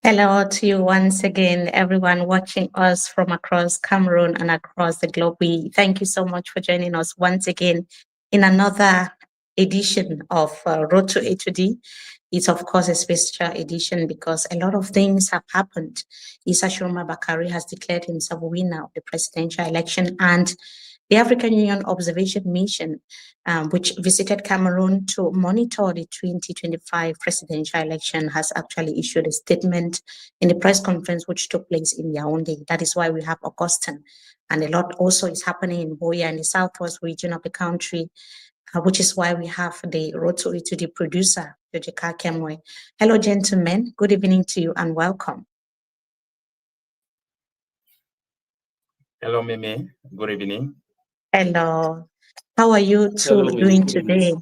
Hello to you once again, everyone watching us from across Cameroon and across the globe. We thank you so much for joining us once again in another edition of Road to A to D. It's, of course, a special edition because a lot of things have happened. Issa Shurma Bakari has declared himself winner of the presidential election, and the African Union Observation Mission, which visited Cameroon to monitor the 2025 presidential election, has actually issued a statement in the press conference which took place in Yaoundé. That is why we have Augustine. And a lot also is happening in Boya in the southwest region of the country, which is why we have the Rotary to the producer, Jojika Kemwe. Hello, gentlemen. Good evening to you and welcome. Hello, Mimi. Good evening. Hello. How are you two doing today?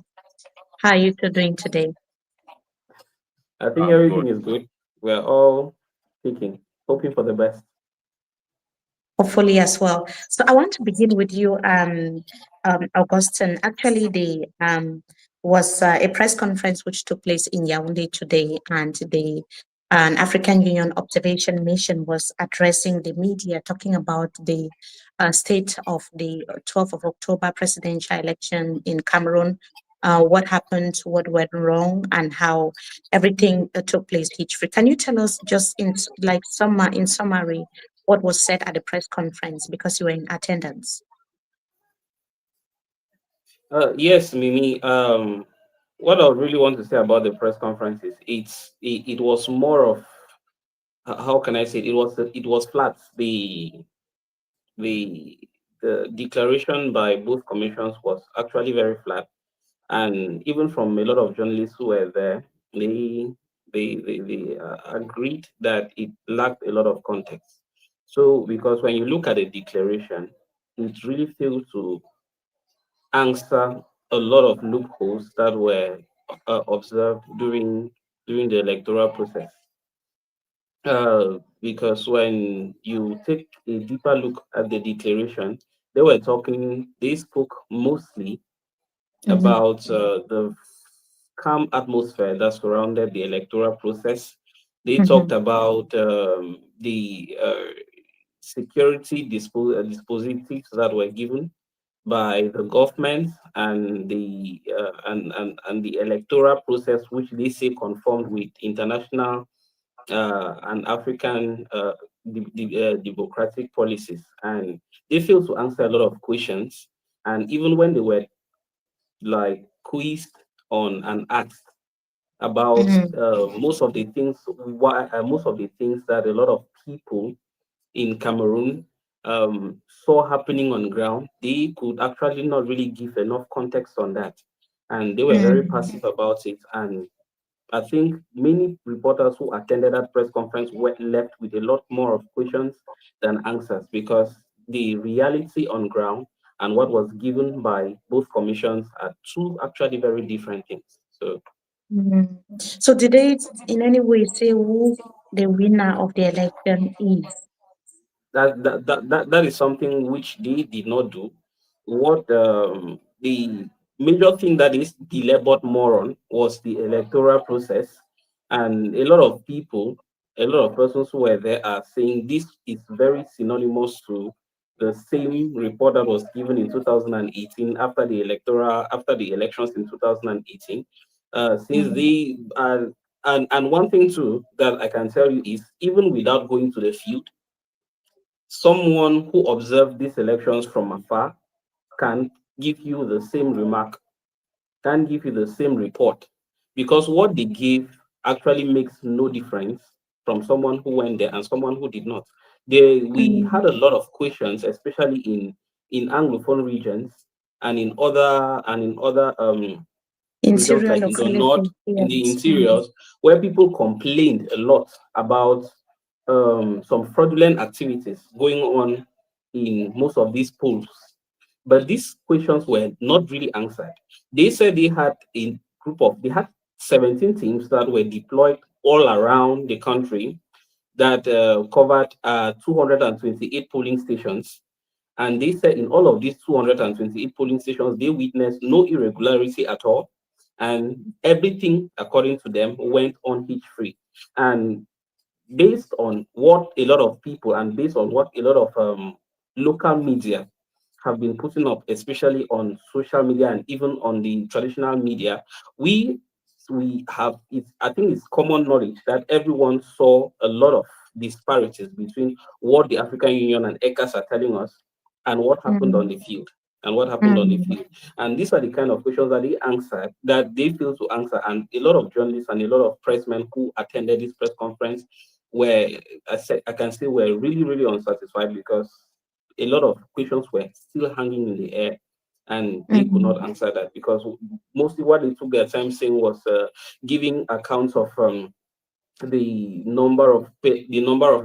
How are you two doing today? I think everything is good. We're all speaking, hoping for the best. Hopefully as well. So I want to begin with you, Augustine. Actually, the was a press conference which took place in Yaoundé today, and the an African Union observation mission was addressing the media, talking about the state of the 12th of October presidential election in Cameroon. What happened, what went wrong, and how everything took place hitch-free. Can you tell us just in summary what was said at the press conference because you were in attendance? Yes, Mimi. What I really want to say about the press conference is it was more of how can I say it? It was flat. The the declaration by both commissions was actually very flat, and even from a lot of journalists who were there, they agreed that it lacked a lot of context. So because when you look at the declaration, it really failed to answer a lot of loopholes that were observed during the electoral process. Because when you take a deeper look at the declaration, they spoke mostly Mhm, about the calm atmosphere that surrounded the electoral process. They talked mhm, about the security dispositives that were given by the government and the electoral process, which they say conformed with international and African democratic policies. And they failed to answer a lot of questions. And even when they were like quizzed on and asked about mhm, most of the things that a lot of people in Cameroon saw happening on ground, they could actually not really give enough context on that. And they were very mhm. passive about it. And I think many reporters who attended that press conference were left with a lot more of questions than answers because the reality on ground and what was given by both commissions are two actually very different things. So Mhm. So did they in any way say who the winner of the election is? that is something which they did not do. What the major thing that is delivered more on was the electoral process, and a lot of persons who were there are saying this is very synonymous to the same report that was given in 2018 after the elections in 2018. Since Mhm, they are and one thing too that I can tell you is even without going to the field, someone who observed these elections from afar can give you the same remark, can give you the same report, because what they gave actually makes no difference from someone who went there and someone who did not. We mhm. had a lot of questions, especially in Anglophone regions and in other regions Interior like in the north, localities, in the yes. Mhm, interiors, where people complained a lot about some fraudulent activities going on in most of these polls. But these questions were not really answered. They said they had 17 teams that were deployed all around the country that covered 228 polling stations. And they said in all of these 228 polling stations, they witnessed no irregularity at all. And everything, according to them, went on hitch free. And based on what a lot of people and based on what a lot of local media have been putting up, especially on social media and even on the traditional media, we have it. I think it's common knowledge that everyone saw a lot of disparities between what the African Union and ECAS are telling us and what happened on Mm, the field. And what happened on the mm, field. And these are the kind of questions that they answered, that they failed to answer. And a lot of journalists and a lot of pressmen who attended this press conference were, I can say, were really, really unsatisfied because a lot of questions were still hanging in the air and they could not mm, answer that, because mostly what they took their time saying was giving accounts of the number of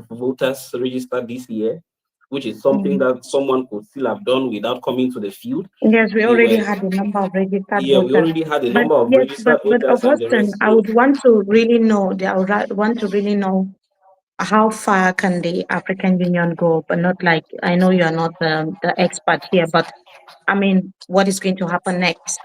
voters registered this year, which is something mm. that someone could still have done without coming to the field. Yes, we They already were had the number of registered Yeah, we voters. already had a But number of yes, registered but voters and the Augustine, rest. I So would want to really know, want to really know how far can the African Union go, but not like, I know you are not the expert here, but I mean, what is going to happen next?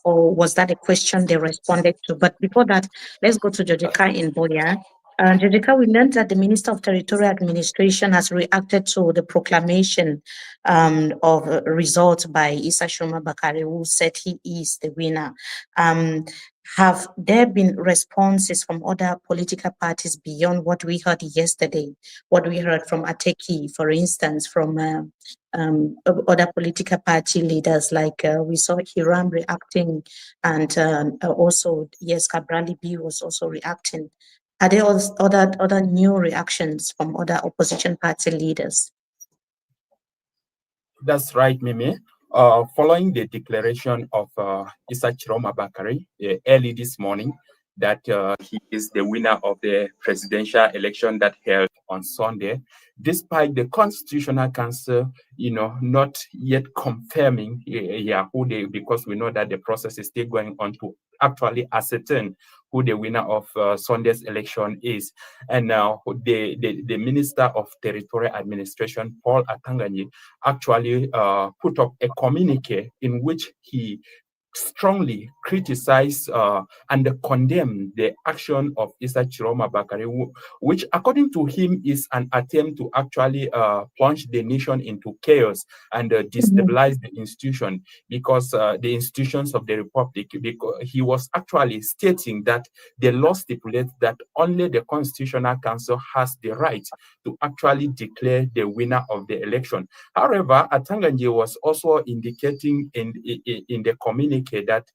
Or was that a question they responded to? But before that, let's go to Jojika in Boya. Jojika, we learned that the Minister of Territorial Administration has reacted to the proclamation of results by Issa Shoma Bakari, who said he is the winner. Um, have there been responses from other political parties beyond what we heard yesterday? What we heard from Ateki, for instance, from other political party leaders, like we saw Hiram reacting, and also, yes, Cabrali B was also reacting. Are there also other new reactions from other opposition party leaders? That's right, Mimi. Following the declaration of Issa Chiroma Bakari early this morning that he is the winner of the presidential election that held on Sunday, despite the Constitutional Council, not yet confirming who they, because we know that the process is still going on to actually ascertain who the winner of Sunday's election is. And now the Minister of Territorial Administration, Paul Atanganyi, actually put up a communique in which he strongly criticized and condemned the action of Issa Chiroma Bakari, which according to him is an attempt to actually plunge the nation into chaos and Mhm, destabilize the institution, because the institutions of the republic, because he was actually stating that the law stipulates that only the Constitutional Council has the right to actually declare the winner of the election. However, Atanganyi was also indicating in the communique that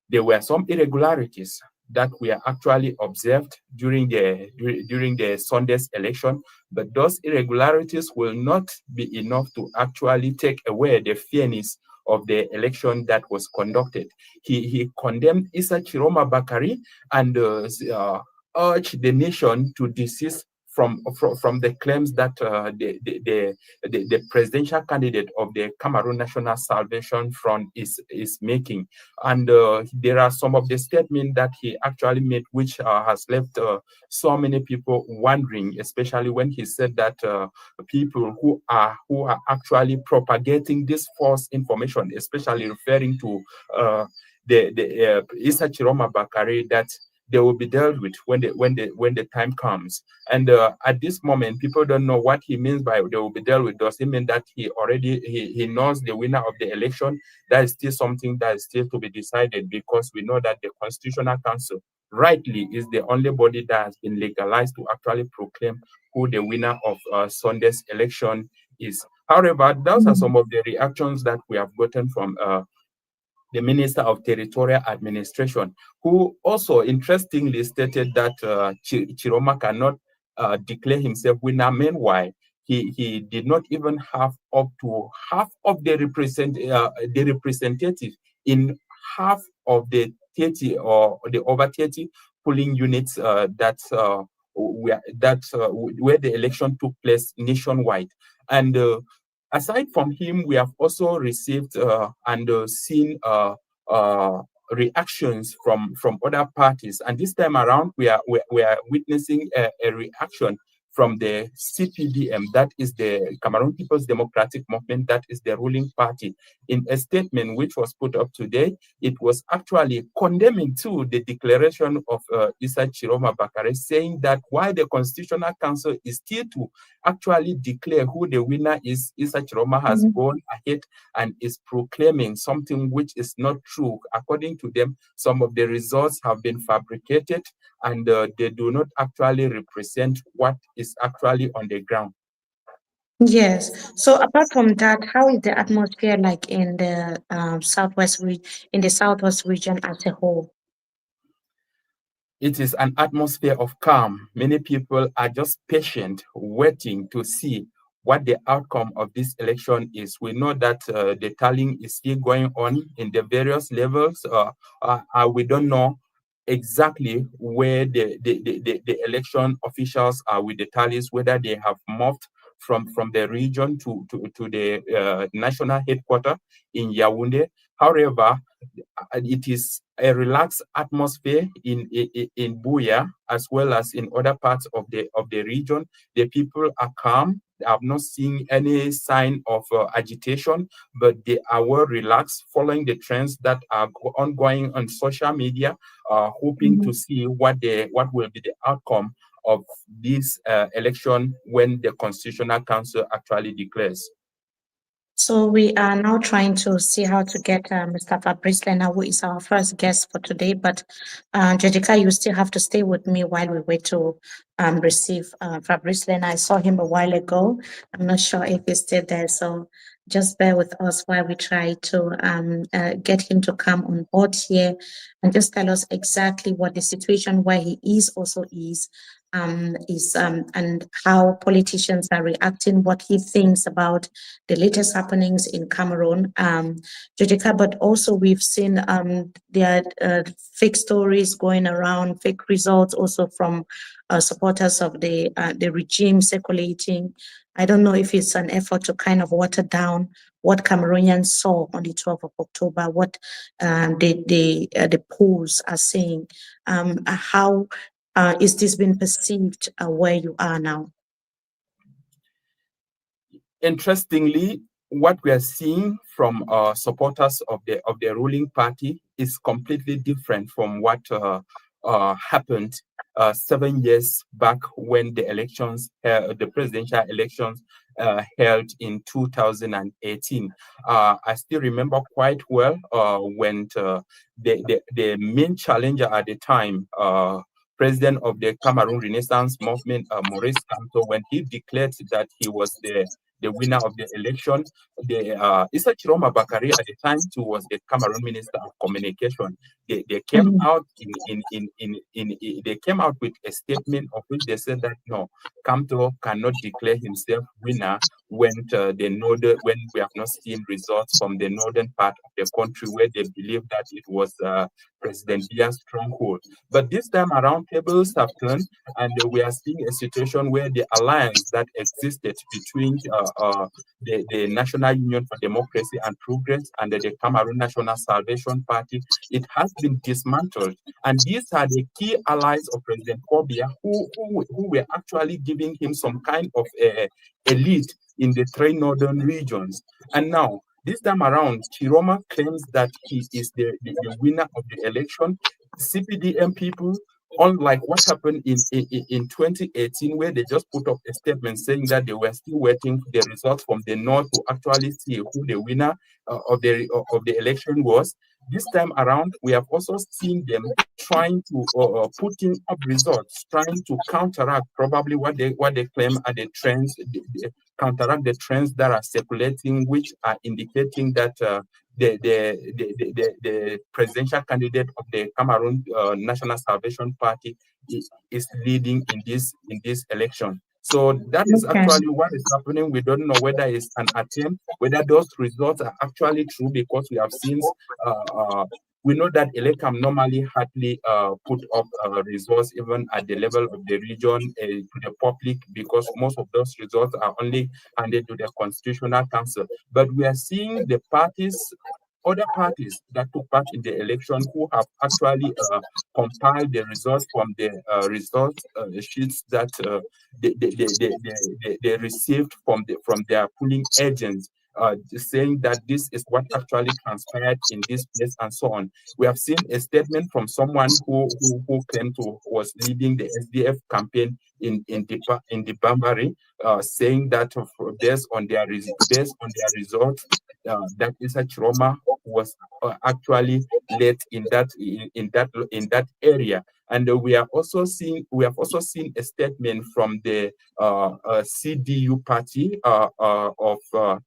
there were some irregularities that were actually observed during the Sunday's election, but those irregularities will not be enough to actually take away the fairness of the election that was conducted. He condemned Issa Chiroma Bakari and urged the nation to desist from the claims that the presidential candidate of the Cameroon National Salvation Front is making. And there are some of the statements that he actually made, which has left so many people wondering, especially when he said that people who are actually propagating this false information, especially referring to the Issa Chiroma Bakari, that they will be dealt with when the time comes. And at this moment, people don't know what he means by they will be dealt with. Does he mean that he knows the winner of the election? That is still something that is still to be decided, because we know that the Constitutional Council rightly is the only body that has been legalized to actually proclaim who the winner of Sunday's election is. However, those are some mhm, of the reactions that we have gotten from the Minister of Territorial Administration, who also interestingly stated that Chiroma cannot declare himself winner. Meanwhile, he did not even have up to half of the representative in half of the 30 or the over 30 polling units where the election took place nationwide. And aside from him, we have also received and seen reactions from other parties. And this time around, we are witnessing a reaction from the CPDM, that is the Cameroon People's Democratic Movement, that is the ruling party. In a statement which was put up today, it was actually condemning to the declaration of Issa Chiroma Bakare, saying that while the Constitutional Council is still to actually declare who the winner is, Issa Chiroma has gone ahead and is proclaiming something which is not true. According to them, some of the results have been fabricated and they do not actually represent what is actually on the ground. Yes. So apart from that, how is the atmosphere like in the in the southwest region as a whole? It is an atmosphere of calm. Many people are just patient, waiting to see what the outcome of this election is. We know that the tallying is still going on in the various levels. We don't know exactly where the election officials are with the tallies, whether they have moved from the region to the national headquarters in Yaoundé. However, it is a relaxed atmosphere in Buea as well as in other parts of the region. The people are calm. I have not seen any sign of agitation, but they are well relaxed, following the trends that are ongoing on social media, hoping to see what will be the outcome of this election when the Constitutional Council actually declares. So we are now trying to see how to get Mr. Fabrice Lena, who is our first guest for today. But Jessica, you still have to stay with me while we wait to receive Fabrice Lena. I saw him a while ago. I'm not sure if he's still there. So just bear with us while we try to get him to come on board here and just tell us exactly what the situation where he is also is and how politicians are reacting, what he thinks about the latest happenings in Cameroon, Jessica. But also we've seen there are fake stories going around, fake results also from supporters of the regime circulating. I don't know if it's an effort to kind of water down what Cameroonians saw on the 12th of October, what the polls are saying. How is this being perceived where you are now? Interestingly, what we are seeing from supporters of the ruling party is completely different from what happened 7 years back when the presidential elections held in 2018. I still remember quite well when the main challenger at the time, president of the Cameroon Renaissance Movement, Maurice Kamto, when he declared that he was the winner of the election, Issa Chiroma Bakari at the time too was the Cameroon Minister of Communication. They came out they came out with a statement of which they said that no, Kamto cannot declare himself winner when we have not seen results from the northern part of the country where they believe that it was President Biya's stronghold. But this time around, tables have turned, and we are seeing a situation where the alliance that existed between the National Union for Democracy and Progress and the Cameroon National Salvation Party, it has been dismantled. And these are the key allies of President Kobia who were actually giving him some kind of a lead in the three northern regions. And now, this time around, Chiroma claims that he is the winner of the election. CPDM people, unlike what happened in 2018, where they just put up a statement saying that they were still waiting for the results from the north to actually see who the winner of the election was. This time around, we have also seen them trying to putting up results, trying to counteract probably what they claim are the trends, counteract the trends that are circulating, which are indicating that the presidential candidate of the Cameroon National Salvation Party is leading in this election. So that is actually what is happening. We don't know whether it's an attempt, whether those results are actually true, because we have seen we know that Elecam normally hardly put up results even at the level of the region to the public, because most of those results are only handed to the Constitutional Council. But we are seeing the parties other parties that took part in the election who have actually compiled the results from the result sheets that they received from their polling agents, saying that this is what actually transpired in this place and so on. We have seen a statement from someone who claimed to was leading the SDF campaign in the Bambari, saying that based on their results, that Isa Chiroma was actually led in that area. And we have also seen a statement from the CDU party of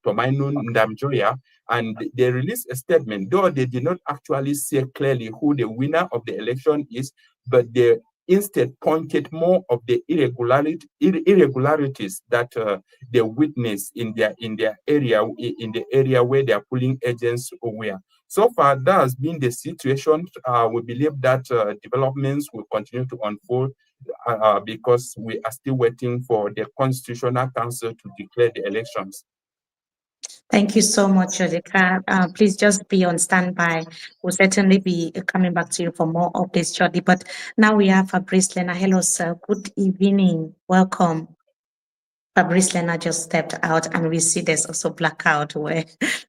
Tomainun Ndamjoya, and they released a statement, though they did not actually say clearly who the winner of the election is, but they instead pointed more of the irregularities that they witnessed in the area where their polling agents were. So far, that has been the situation. We believe that developments will continue to unfold because we are still waiting for the Constitutional Council to declare the elections. Thank you so much, Jodica. Please just be on standby. We'll certainly be coming back to you for more updates shortly. But now we have Fabrice Lena. Hello, sir. Good evening. Welcome. Fabrice Lena just stepped out, and we see there's also blackout where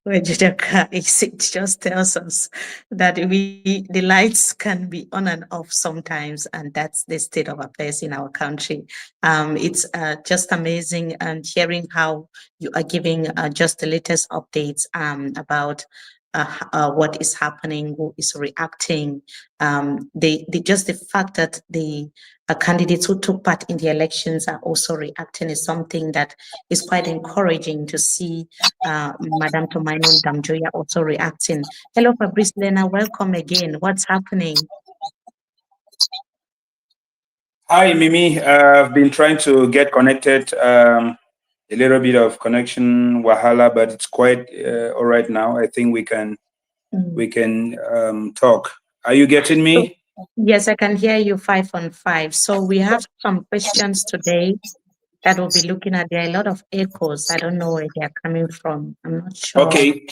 Jodica is. It just tells us that the lights can be on and off sometimes, and that's the state of affairs in our country. It's just amazing, and hearing how you are giving just the latest updates about what is happening, who is reacting. Just the fact that the candidates who took part in the elections are also reacting is something that is quite encouraging to see. Madam Tomaino Damjoya also reacting. Hello, Fabrice Lena, welcome again. What's happening? Hi, Mimi. I've been trying to get connected. A little bit of connection wahala, but it's quite all right now. I think we can talk. Are you getting me? Yes, I can hear you 5 on 5. So we have some questions today that we'll be looking at. There are a lot of echoes. I don't know where they are coming from. I'm not sure. Okay.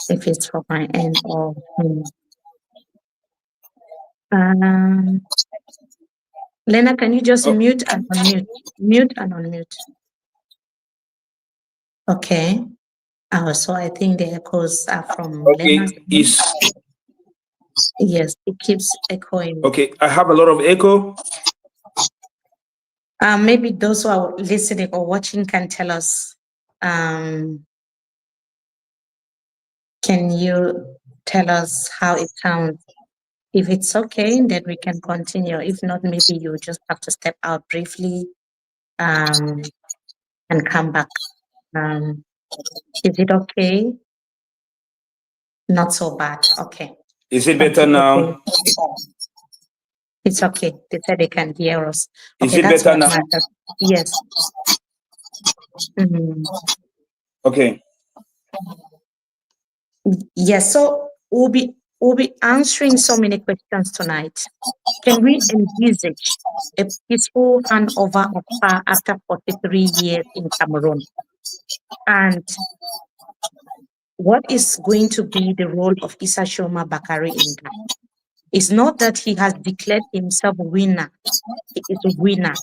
If it's from my end or Lena, can you just mute and unmute? Mute and unmute. Okay. So I think the echoes are from Lena's end. Yes, it keeps echoing. Okay, I have a lot of echo. Maybe those who are listening or watching can tell us. Can you tell us how it sounds? If it's okay, then we can continue. If not, maybe you just have to step out briefly and come back. Is it okay? Not so bad. Okay. Is it better now? It's okay. They said they can hear us. Okay, is it better now? Matters. Yes. Okay. Yes. So we'll be answering so many questions tonight. Can we envisage a peaceful handover of power after 43 years in Cameroon? And what is going to be the role of Issa Shoma Bakari in that? It's not that he has declared himself winner. He is a winner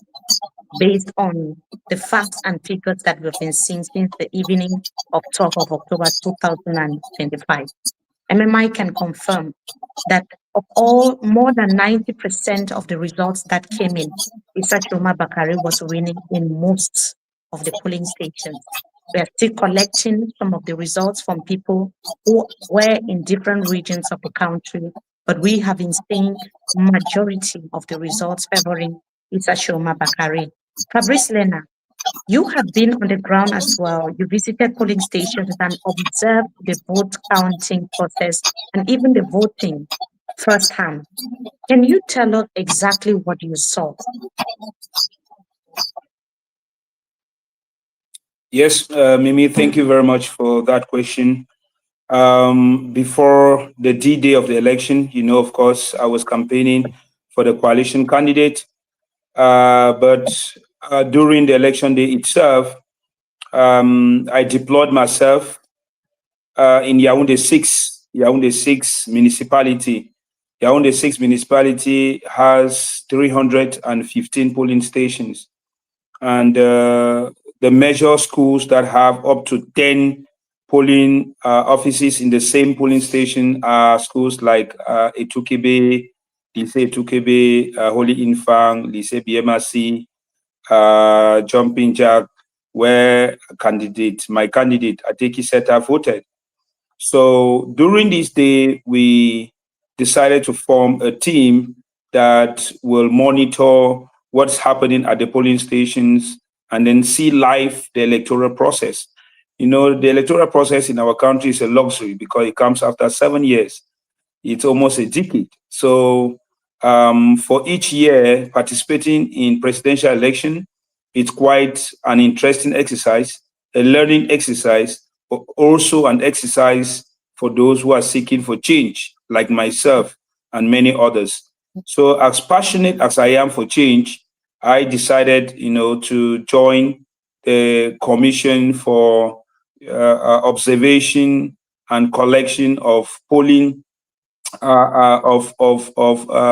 based on the facts and figures that we've been seeing since the evening of 12th of October 2025. MMI can confirm that of all, more than 90% of the results that came in, Issa Shoma Bakari was winning in most of the polling stations. We are still collecting some of the results from people who were in different regions of the country, but we have been seeing majority of the results favoring Issa Shoma Bakari. Fabrice Lena, you have been on the ground as well. You visited polling stations and observed the vote counting process and even the voting firsthand. Can you tell us exactly what you saw? Yes, Mimi, thank you very much for that question. Before the D-Day of the election, of course, I was campaigning for the coalition candidate. But during the election day itself, I deployed myself in Yaoundé 6 Yaoundé 6 municipality. Yaoundé 6 municipality has 315 polling stations. And the major schools that have up to 10 polling offices in the same polling station are schools like Etukebe, Lycée Etukebe, Holy Infant, Lycée BMRC, Jumping Jack, where my candidate, Ateki Seta, voted. So during this day, we decided to form a team that will monitor what's happening at the polling stations and then see live the electoral process. You know, the electoral process in our country is a luxury because it comes after 7 years. It's almost a decade. So for each year participating in presidential election, it's quite an interesting exercise, a learning exercise, but also an exercise for those who are seeking for change, like myself and many others. So as passionate as I am for change, I decided, to join the Commission for Observation and Collection of Polling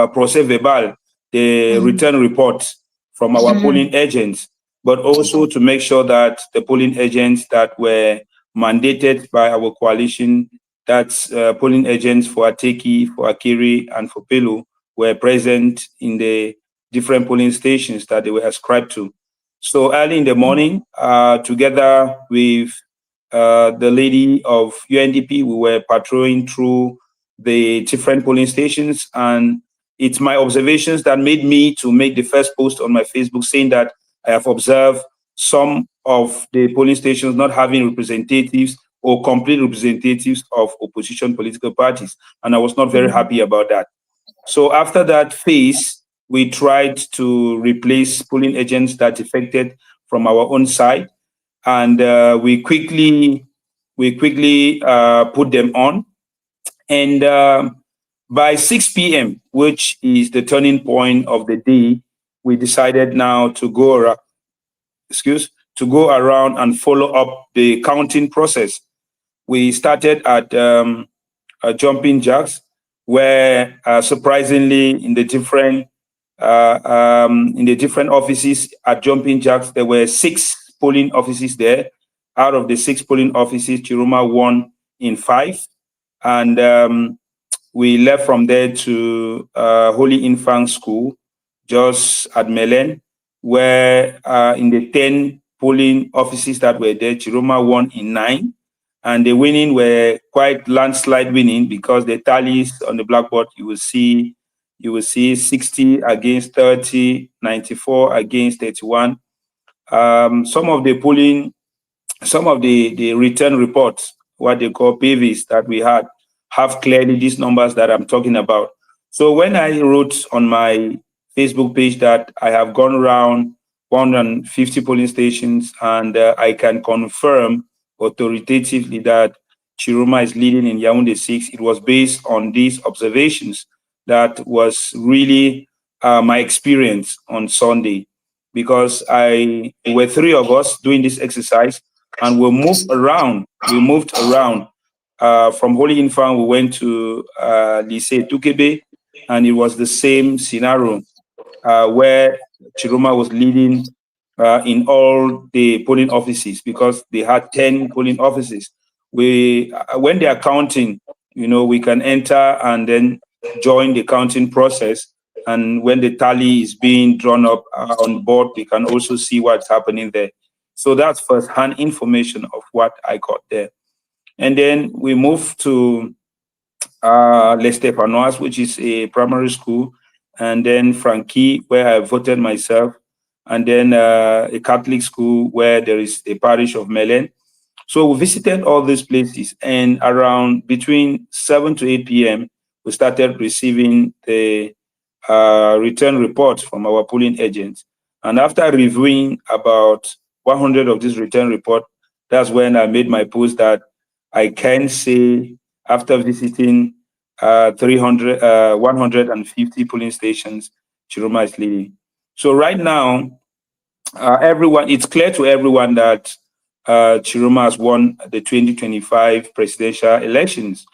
procès verbal, the return report from our polling agents, but also to make sure that the polling agents that were mandated by our coalition, that's polling agents for Ateki, for Akiri, and for Pelu, were present in the different polling stations that they were ascribed to. So early in the morning, together with the lady of UNDP, we were patrolling through the different polling stations, and it's my observations that made me to make the first post on my Facebook saying that I have observed some of the polling stations not having representatives or complete representatives of opposition political parties, and I was not very happy about that. So after that phase, we tried to replace polling agents that defected from our own side, and we quickly put them on. And by 6 p.m., which is the turning point of the day, we decided now to go around and follow up the counting process. We started at Jumping Jacks, where surprisingly in the different offices at Jumping Jacks, there were 6 polling offices there. Out of the 6 polling offices, Chiroma won in 5. And we left from there to Holy Infant School, just at Melen, where in the 10 polling offices that were there, Chiroma won in 9. And the winning were quite landslide winning because the tallies on the blackboard, you will see 60 against 30, 94 against 31. Some of the return reports, what they call PVs that we had, have clearly these numbers that I'm talking about. So when I wrote on my Facebook page that I have gone around 150 polling stations and I can confirm authoritatively that Chiroma is leading in Yaoundé 6, it was based on these observations. That was really my experience on Sunday, because we were 3 of us doing this exercise, and we moved around. From Holy Infant, we went to Lycée Tukebe, and it was the same scenario where Chiroma was leading in all the polling offices, because they had 10 polling offices. When they are counting, we can enter and then join the counting process. And when the tally is being drawn up on board, we can also see what's happening there. So that's first-hand information of what I got there. And then we moved to Les Stefanois, which is a primary school, and then Frankie, where I voted myself, and then a Catholic school where there is a parish of Melen. So we visited all these places, and around between 7 to 8 p.m., we started receiving the return reports from our polling agents. And after reviewing about 100 of these return reports, that's when I made my post that I can say, after visiting 150 polling stations, Chiroma is leading. So right now, it's clear to everyone that Chiroma has won the 2025 presidential elections,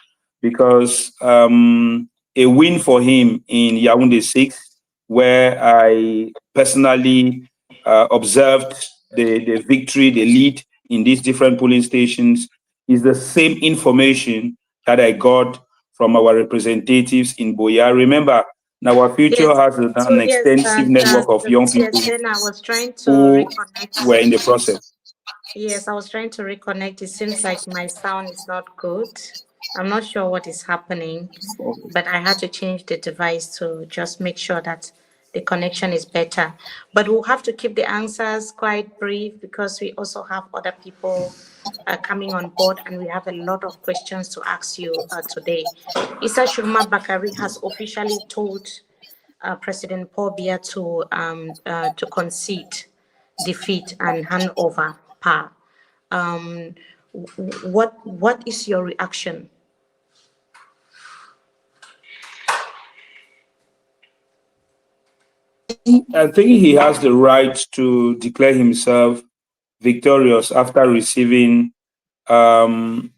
because a win for him in Yaoundé 6, where I personally observed the victory, the lead in these different polling stations, is the same information that I got from our representatives in Boya. Remember, now our future Yes. has So an yes, extensive network of young people yes, then I was trying to who reconnect. were in the process. Yes, I was trying to reconnect. It seems like my sound is not good. I'm not sure what is happening, but I had to change the device to just make sure that the connection is better. But we'll have to keep the answers quite brief because we also have other people coming on board and we have a lot of questions to ask you today. Issa Shurma Bakari has officially told President Paul Biya to concede defeat and hand over power. Um, what is your reaction? I think he has the right to declare himself victorious after receiving the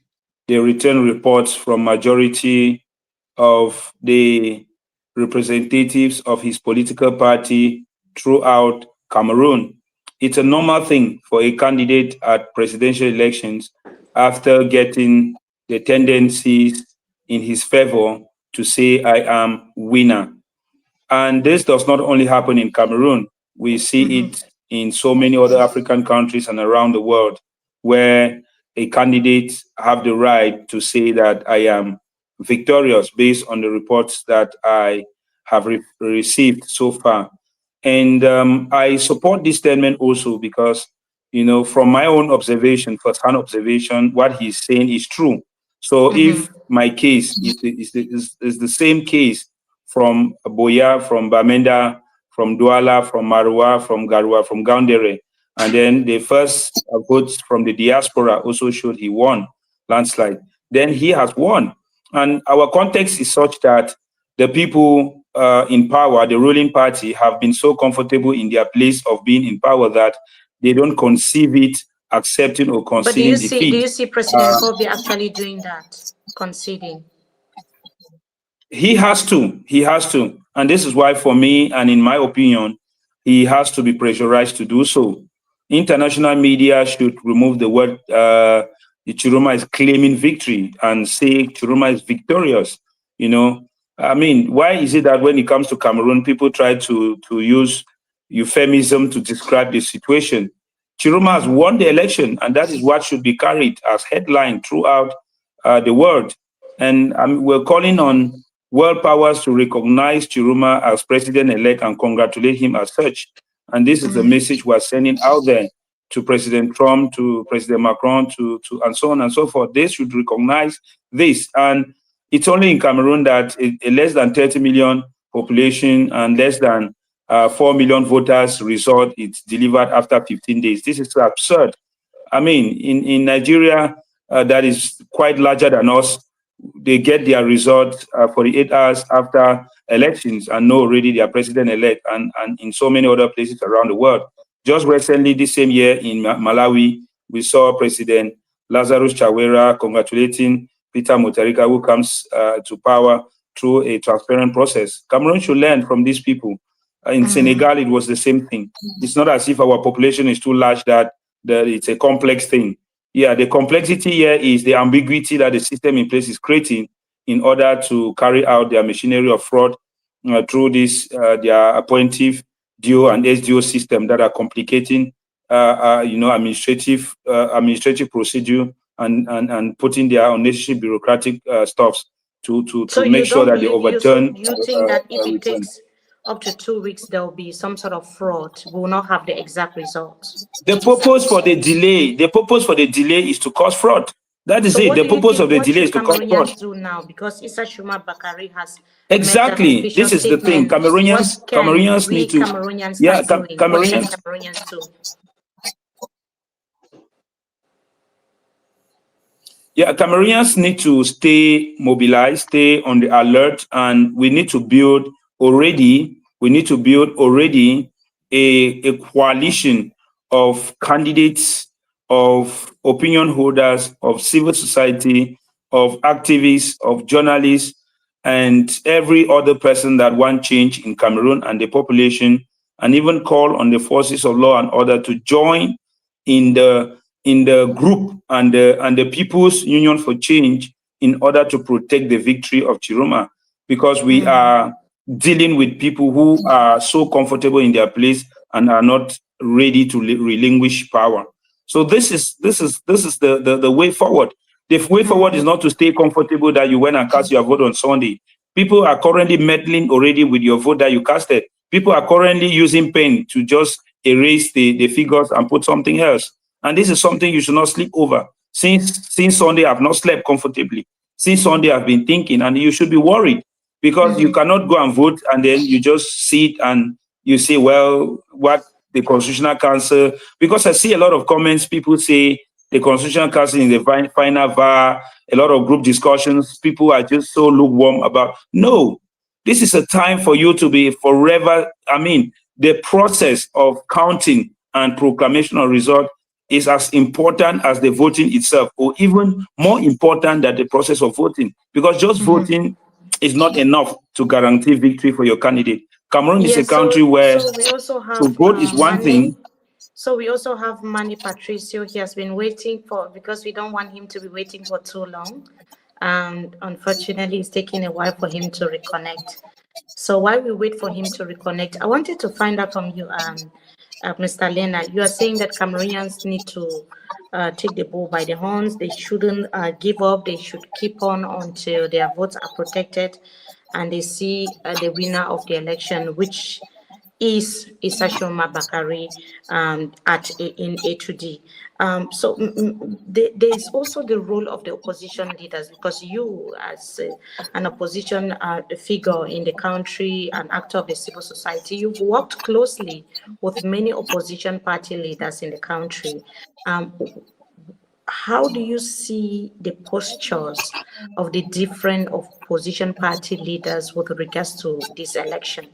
written reports from majority of the representatives of his political party throughout Cameroon. It's a normal thing for a candidate at presidential elections after getting the tendencies in his favor to say, I am winner. And this does not only happen in Cameroon, we see it in so many other African countries and around the world where a candidate have the right to say that I am victorious based on the reports that I have received so far. And I support this statement also because, from my own observation, first-hand observation, what he's saying is true. So if my case is the same case from Boya, from Bamenda, from Douala, from Marwa, from Garwa, from Gaundere, and then the first votes from the diaspora also showed he won landslide, then he has won. And our context is such that the people in power, the ruling party, have been so comfortable in their place of being in power that they don't conceive it accepting or But conceding do defeat. you see President Paul Biya actually doing that, conceding? He has to. He has to. And this is why, for me, and in my opinion, he has to be pressurized to do so. International media should remove the word Chiroma is claiming victory and say Chiroma is victorious. I mean, why is it that when it comes to Cameroon, people try to use euphemism to describe the situation? Chiroma has won the election, and that is what should be carried as headline throughout the world. And we're calling on world powers to recognize Chiroma as president-elect and congratulate him as such. And this is the message we're sending out there to President Trump, to President Macron, to and so on and so forth. They should recognize this. And it's only in Cameroon that a less than 30 million population and less than 4 million voters result, it's delivered after 15 days. This is absurd. I mean, in Nigeria, that is quite larger than us, they get their results 48 hours after elections and know already their president-elect, and in so many other places around the world. Just recently, this same year in Malawi, we saw President Lazarus Chakwera congratulating Peter Mutharika, who comes to power through a transparent process. Cameroon should learn from these people. In Senegal, it was the same thing. It's not as if our population is too large that it's a complex thing. Yeah, the complexity here is the ambiguity that the system in place is creating in order to carry out their machinery of fraud through this their appointive DO and SDO system that are complicating administrative procedure and putting their unnecessary bureaucratic stuffs to So make you sure don't that they believe you so overturn you think that if it return. takes up to 2 weeks there will be some sort of fraud, we will not have the exact results? The purpose for the delay is to cause fraud. That is So it. what The do you purpose of think, the what delay should is to cause fraud. Cameroonians do now? Because Issa Shuma Bakari has made that Exactly. official This is the thing. statement. What can Cameroonians we need to, Cameroonians yeah, start doing? What should Cameroonians. Cameroonians do? Yeah, Cameroonians need to stay mobilized, stay on the alert, and we need to build already a coalition of candidates, of opinion holders, of civil society of activists, of journalists, and every other person that want change in Cameroon and the population, and even call on the forces of law and order to join in the group and the People's Union for Change in order to protect the victory of Chiroma, because we are dealing with people who are so comfortable in their place and are not ready to relinquish power. So this is the way forward. The way forward is not to stay comfortable that you went and cast your vote on Sunday. People are currently meddling already with your vote that you casted. People are currently using pen to just erase the figures and put something else. And this is something you should not sleep over. Since Sunday, I've not slept comfortably. Since Sunday, I've been thinking, and you should be worried, because you cannot go and vote and then you just sit and you say, well, what the Constitutional Council, because I see a lot of comments, people say the Constitutional Council in the final VAR, a lot of group discussions, people are just so lukewarm about. No, this is a time for you to be forever. I mean, the process of counting and proclamation of result is as important as the voting itself, or even more important than the process of voting, because just voting is not enough to guarantee victory for your candidate. Cameroon is a country where so we also have to vote is one thing. So we also have Manny Patricio. He has been waiting because we don't want him to be waiting for too long. And unfortunately, it's taking a while for him to reconnect. So while we wait for him to reconnect, I wanted to find out from you, Mr. Lena, you are saying that Cameroonians need to take the bull by the horns. They shouldn't give up. They should keep on until their votes are protected and they see the winner of the election, which is Isashoma Bakari in A2D. So there is also the role of the opposition leaders, because you, as an opposition figure in the country, an actor of the civil society, you've worked closely with many opposition party leaders in the country. How do you see the postures of the different opposition party leaders with regards to this election?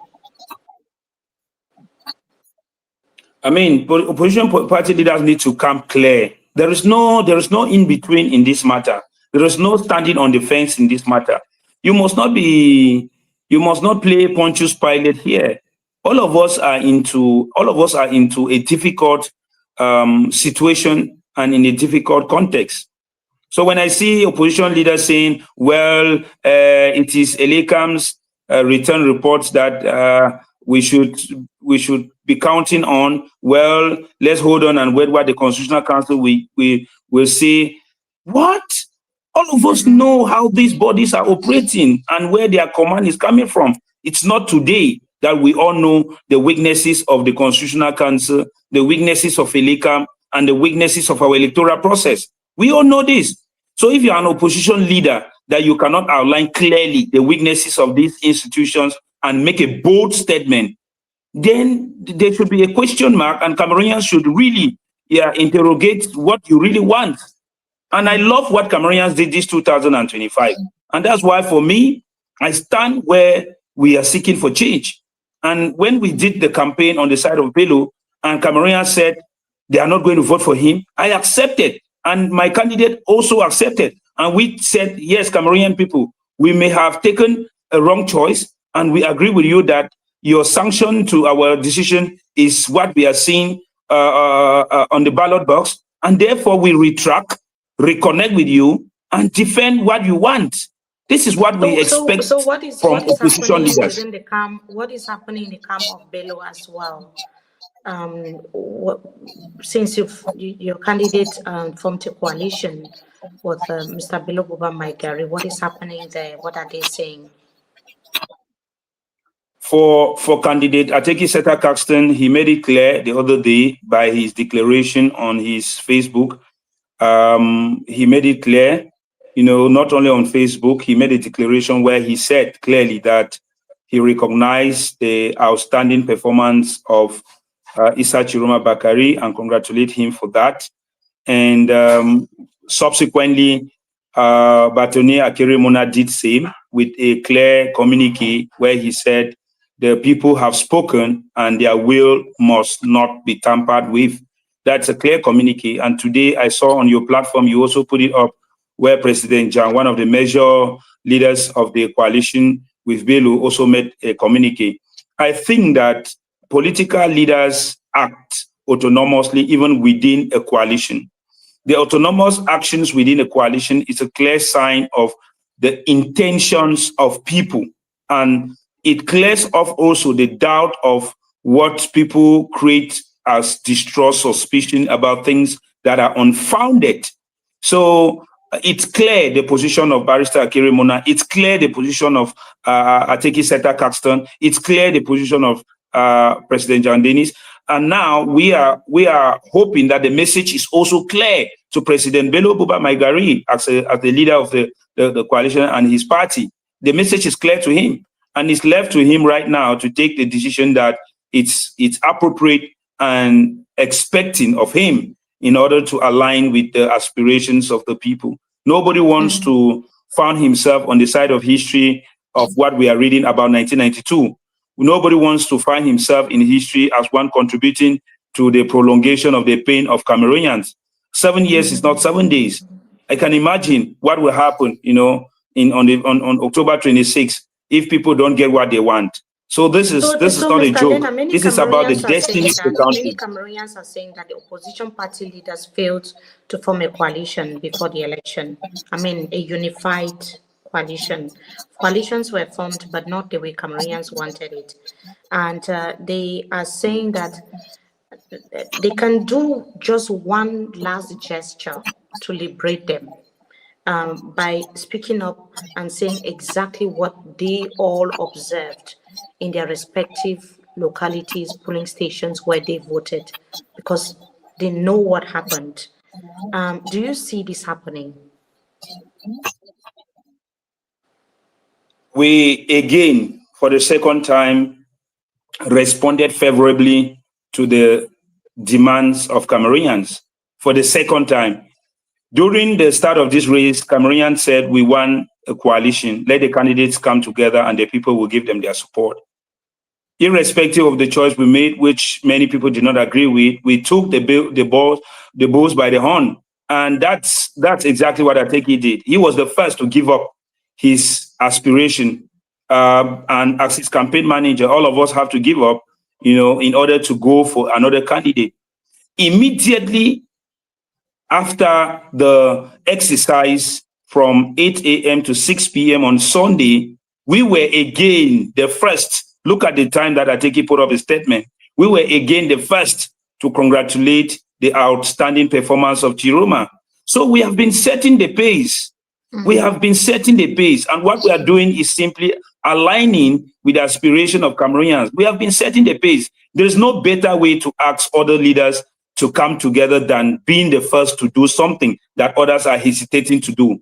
I mean, opposition party leaders need to come clear. There is no in between in this matter. There is no standing on the fence in this matter. You must not play Pontius Pilate here. All of us are into a difficult situation and in a difficult context. So when I see opposition leaders saying, well, it is Elecam's return reports that we should be counting on, well, let's hold on and wait what the Constitutional Council will say. What? All of us know how these bodies are operating and where their command is coming from. It's not today that we all know the weaknesses of the Constitutional Council, the weaknesses of Elecam, and the weaknesses of our electoral process. We all know this. So if you're an opposition leader that you cannot outline clearly the weaknesses of these institutions and make a bold statement, then there should be a question mark, and Cameroonians should really interrogate what you really want. And I love what Cameroonians did this 2025. And that's why, for me, I stand where we are seeking for change. And when we did the campaign on the side of Bello, and Cameroonians said they are not going to vote for him, I accepted. And my candidate also accepted. And we said, yes, Cameroonian people, we may have taken a wrong choice, and we agree with you that your sanction to our decision is what we are seeing on the ballot box, and therefore we retract, reconnect with you, and defend what you want. This is what we expect from opposition leaders. Within the camp, what is happening in the camp of Bello as well? Since your candidate formed a coalition with Mr. Bello Buba Maigari, what is happening there? What are they saying? For candidate Ateki Seta Caxton, he made it clear the other day by his declaration on his Facebook. He made it clear, not only on Facebook, he made a declaration where he said clearly that he recognized the outstanding performance of Issa Chiroma Bakari and congratulate him for that. And subsequently, Batoni Akeremona did same with a clear communique where he said, the people have spoken and their will must not be tampered with. That's a clear communique. And today I saw on your platform, you also put it up where President Jan, one of the major leaders of the coalition with Bello, also made a communique. I think that political leaders act autonomously even within a coalition. The autonomous actions within a coalition is a clear sign of the intentions of people, and it clears off also the doubt of what people create as distrust, suspicion about things that are unfounded. So it's clear the position of Barrister Akere Mona. It's clear the position of Ateki Seta Caxton. It's clear the position of President John Dennis. And now we are hoping that the message is also clear to President Bello Buba Maigari as the leader of the coalition and his party. The message is clear to him, and it's left to him right now to take the decision that it's appropriate and expecting of him in order to align with the aspirations of the people. Nobody wants to find himself on the side of history of what we are reading about 1992. Nobody wants to find himself in history as one contributing to the prolongation of the pain of Cameroonians. 7 years is not 7 days. I can imagine what will happen, on October 26th if people don't get what they want. So this is not a joke. This is about the destiny of the country. Many Cameroonians are saying that the opposition party leaders failed to form a coalition before the election. I mean, a unified coalition. Coalitions were formed, but not the way Cameroonians wanted it. And they are saying that they can do just one last gesture to liberate them. By speaking up and saying exactly what they all observed in their respective localities, polling stations where they voted, because they know what happened. Do you see this happening? We, again, for the second time, responded favorably to the demands of Cameroonians. For the second time. During the start of this race, Cameroonians said, we want a coalition. Let the candidates come together and the people will give them their support. Irrespective of the choice we made, which many people did not agree with, we took the bulls by the horn. And that's exactly what Ateki did. He was the first to give up his aspiration. And as his campaign manager, all of us have to give up, in order to go for another candidate. Immediately after the exercise from 8 a.m. to 6 p.m. on Sunday, we were again the first. Look at the time that Ateki put up a statement. We were again the first to congratulate the outstanding performance of Chiroma. So we have been setting the pace. We have been setting the pace. And what we are doing is simply aligning with the aspiration of Cameroonians. We have been setting the pace. There is no better way to ask other leaders to come together than being the first to do something that others are hesitating to do.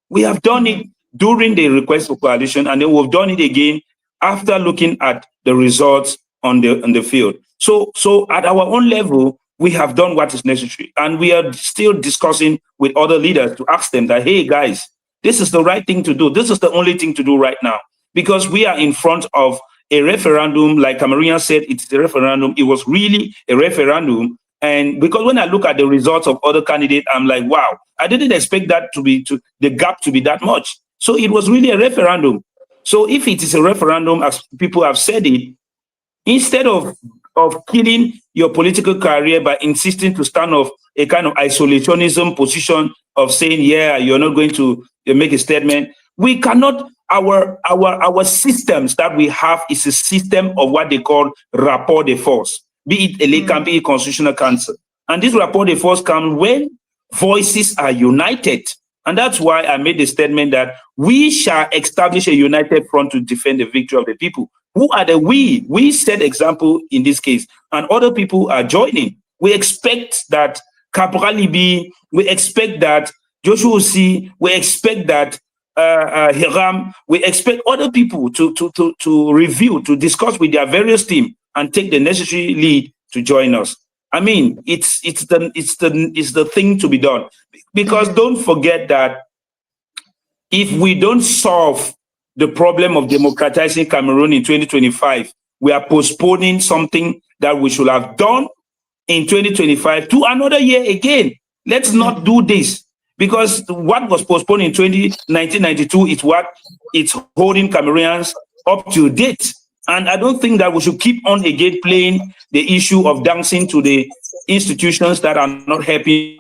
We have done it during the request for coalition, and then we've done it again after looking at the results on the field. So at our own level, we have done what is necessary, and we are still discussing with other leaders to ask them that, hey guys, this is the right thing to do. This is the only thing to do right now, because we are in front of a referendum. Like Cameroonians said, it's a referendum. It was really a referendum. And because when I look at the results of other candidates, I'm like, wow, I didn't expect that the gap to be that much. So it was really a referendum. So if it is a referendum, as people have said it, instead of killing your political career by insisting to stand off a kind of isolationism position of saying, yeah, you're not going to make a statement, we cannot. Our systems that we have is a system of what they call rapport de force. Be it Elecam, be it Constitutional Council. And this rapport de force comes when voices are united. And that's why I made the statement that we shall establish a united front to defend the victory of the people. Who are the we? We set example in this case, and other people are joining. We expect that Capra Libi, we expect that Joshua C, we expect that Hiram, we expect other people to review, to discuss with their various teams and take the necessary lead to join us. I mean, it's the thing to be done, because don't forget that if we don't solve the problem of democratizing Cameroon in 2025, we are postponing something that we should have done in 2025 to another year again. Let's not do this. because what was postponed in 1992 is what it's holding Cameroonians up to date. And I don't think that we should keep on again playing the issue of dancing to the institutions that are not helping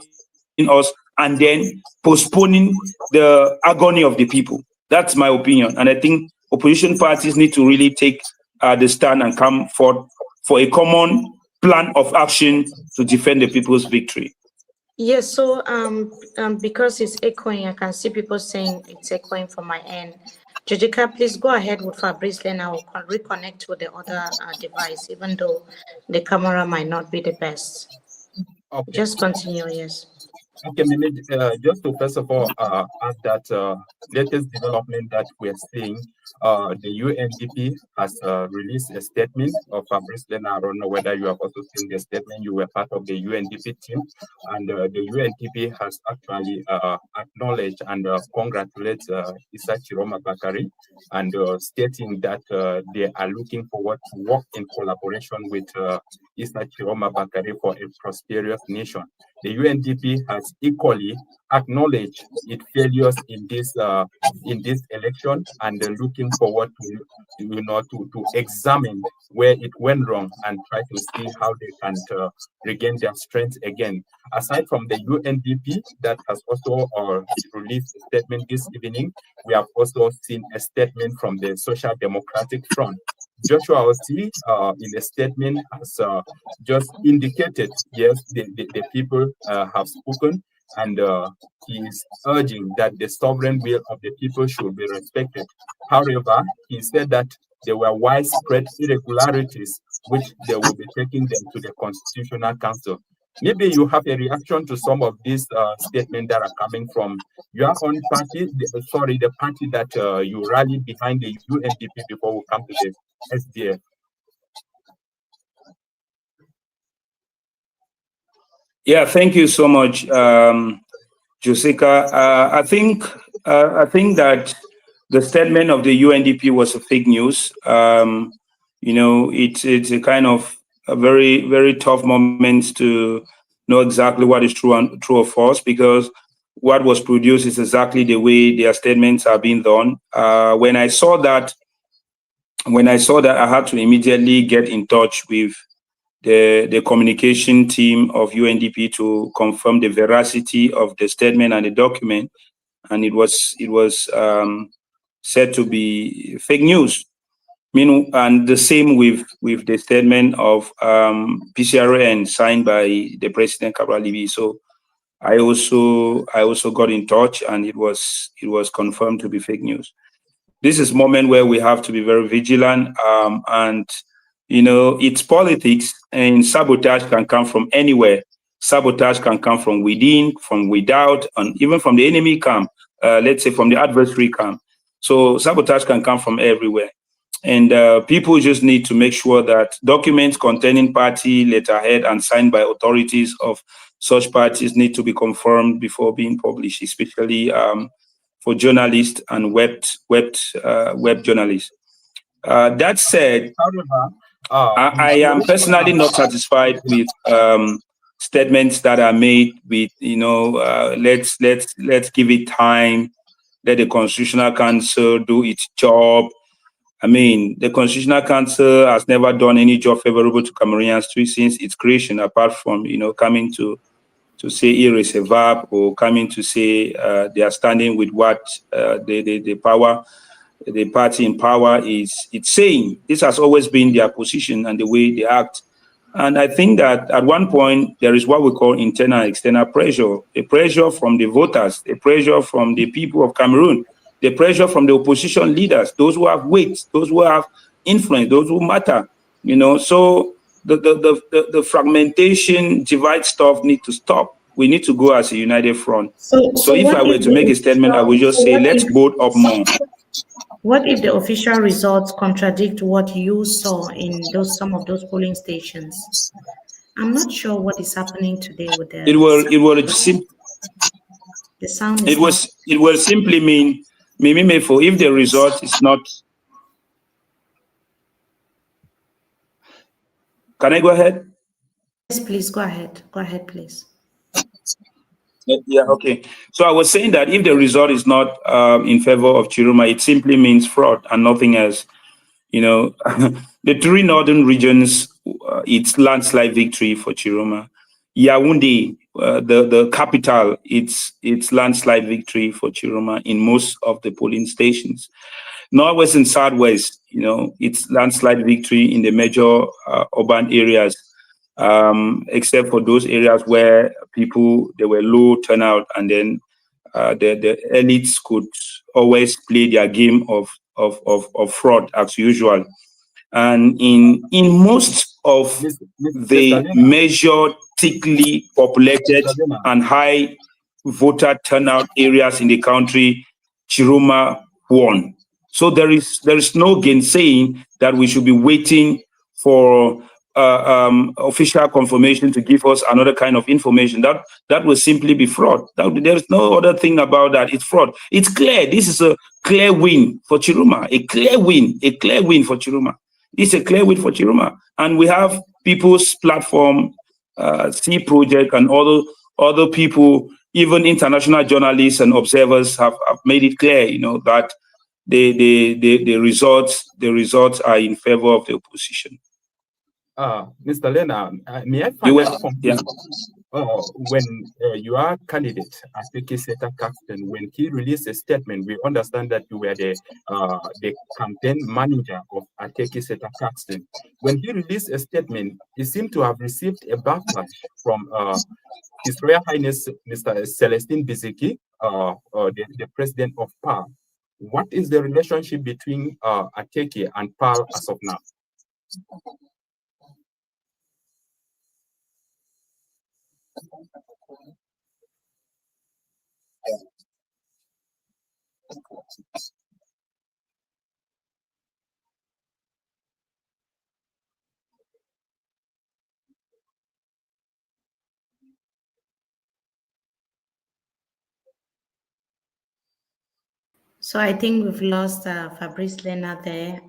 us and then postponing the agony of the people. That's my opinion. And I think opposition parties need to really take the stand and come forth for a common plan of action to defend the people's victory. Yes, so because it's echoing, I can see people saying it's echoing from my end. Jojika, please go ahead with Fabrice, then I will reconnect with the other device, even though the camera might not be the best. Okay. Just continue, yes. Okay, just to first of all add that latest development that we're seeing, the UNDP has released a statement of Fabrice Lena. I don't know whether you have also seen the statement. You were part of the UNDP team, and the UNDP has actually acknowledged and congratulated Issa Chiroma Bakari, and stating that they are looking forward to work in collaboration with Issa Chiroma Bakari for a prosperous nation. The UNDP has equally acknowledged its failures in this election, and looking forward to examine where it went wrong and try to see how they can regain their strength again. Aside from the UNDP that has also released a statement this evening, we have also seen a statement from the Social Democratic Front. Joshua Osei, in a statement, has just indicated, yes, the people have spoken, and he is urging that the sovereign will of the people should be respected. However, he said that there were widespread irregularities, which they will be taking them to the Constitutional Council. Maybe you have a reaction to some of these statements that are coming from your own party, the party that you rallied behind, the UNDP, before we come to the SDF. Yeah, thank you so much, Josika. I think that the statement of the UNDP was a fake news. It's a kind of a very, very tough moment to know exactly what is true or false, because what was produced is exactly the way their statements are being done. When I saw that, I had to immediately get in touch with the communication team of UNDP to confirm the veracity of the statement and the document, and it was said to be fake news. And the same with the statement of PCRN signed by the President Cabral Libi. So I also got in touch, and it was confirmed to be fake news. This is a moment where we have to be very vigilant, and it's politics, and sabotage can come from anywhere. Sabotage can come from within, from without, and even from the enemy camp, let's say from the adversary camp. So sabotage can come from everywhere. And people just need to make sure that documents containing party letterhead and signed by authorities of such parties need to be confirmed before being published, especially for journalists and web journalists. That said, I am personally not satisfied with statements that are made with, let's give it time, let the Constitutional Council do its job. I mean, the Constitutional Council has never done any job favorable to Cameroonians since its creation, apart from, coming to say erase a verb, or coming to say they are standing with what the party in power it's saying. This has always been their position and the way they act. And I think that at one point there is what we call internal and external pressure, a pressure from the voters, a pressure from the people of Cameroon, the pressure from the opposition leaders, those who have weight, those who have influence, those who matter. So the fragmentation, divide stuff need to stop. We need to go as a united front. So if I were to make a statement, I would just say, let's vote up more. What if the official results contradict what you saw in some of those polling stations? I'm not sure what is happening today with the sound. It will simply mean if the result is not. Can I go ahead? Yes, please go ahead. Go ahead, please. Yeah, okay. So I was saying that if the result is not in favor of Chiruma, it simply means fraud and nothing else. You know, the three northern regions, it's landslide victory for Chiruma. Yaoundé, the capital, it's landslide victory for Chiruma in most of the polling stations. Northwest and Southwest, you know, it's landslide victory in the major urban areas, except for those areas where there were low turnout, and then the elites could always play their game of fraud as usual. And in most of Mr. the Lena, major thickly populated Mr. Lena, and high voter turnout areas in the country, Chiruma won. So there is no gainsaying that we should be waiting for official confirmation to give us another kind of information. That will simply be fraud. There's no other thing about that. It's fraud. It's clear. This is a clear win for Chiruma. A clear win for Chiruma. It's a clear win for Chiruma. And we have People's Platform, C Project, and other people, even international journalists and observers have made it clear, you know, that the results are in favor of the opposition. Mr. Lena, may I You find were, out from yeah. you, when your candidate, Ateki Seta Caxton, when he released a statement, we understand that you were the campaign manager of Ateki Seta Caxton. When he released a statement, he seemed to have received a backlash from His Royal Highness Mr. Celestine Biziki, the president of PAL. What is the relationship between Ateki and PAL as of now? So I think we've lost Fabrice Lena there.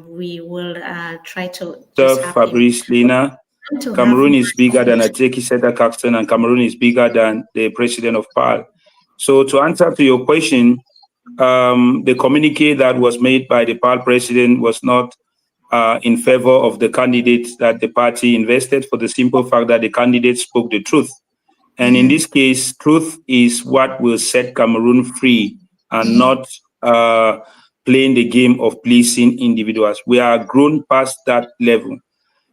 We will try to just have him. Fabrice Lena. Cameroon is bigger than Ateki Seta Caxton, and Cameroon is bigger than the president of PAL. So to answer to your question, the communique that was made by the PAL president was not in favor of the candidates that the party invested, for the simple fact that the candidate spoke the truth. And in this case, truth is what will set Cameroon free, and not playing the game of pleasing individuals. We are grown past that level.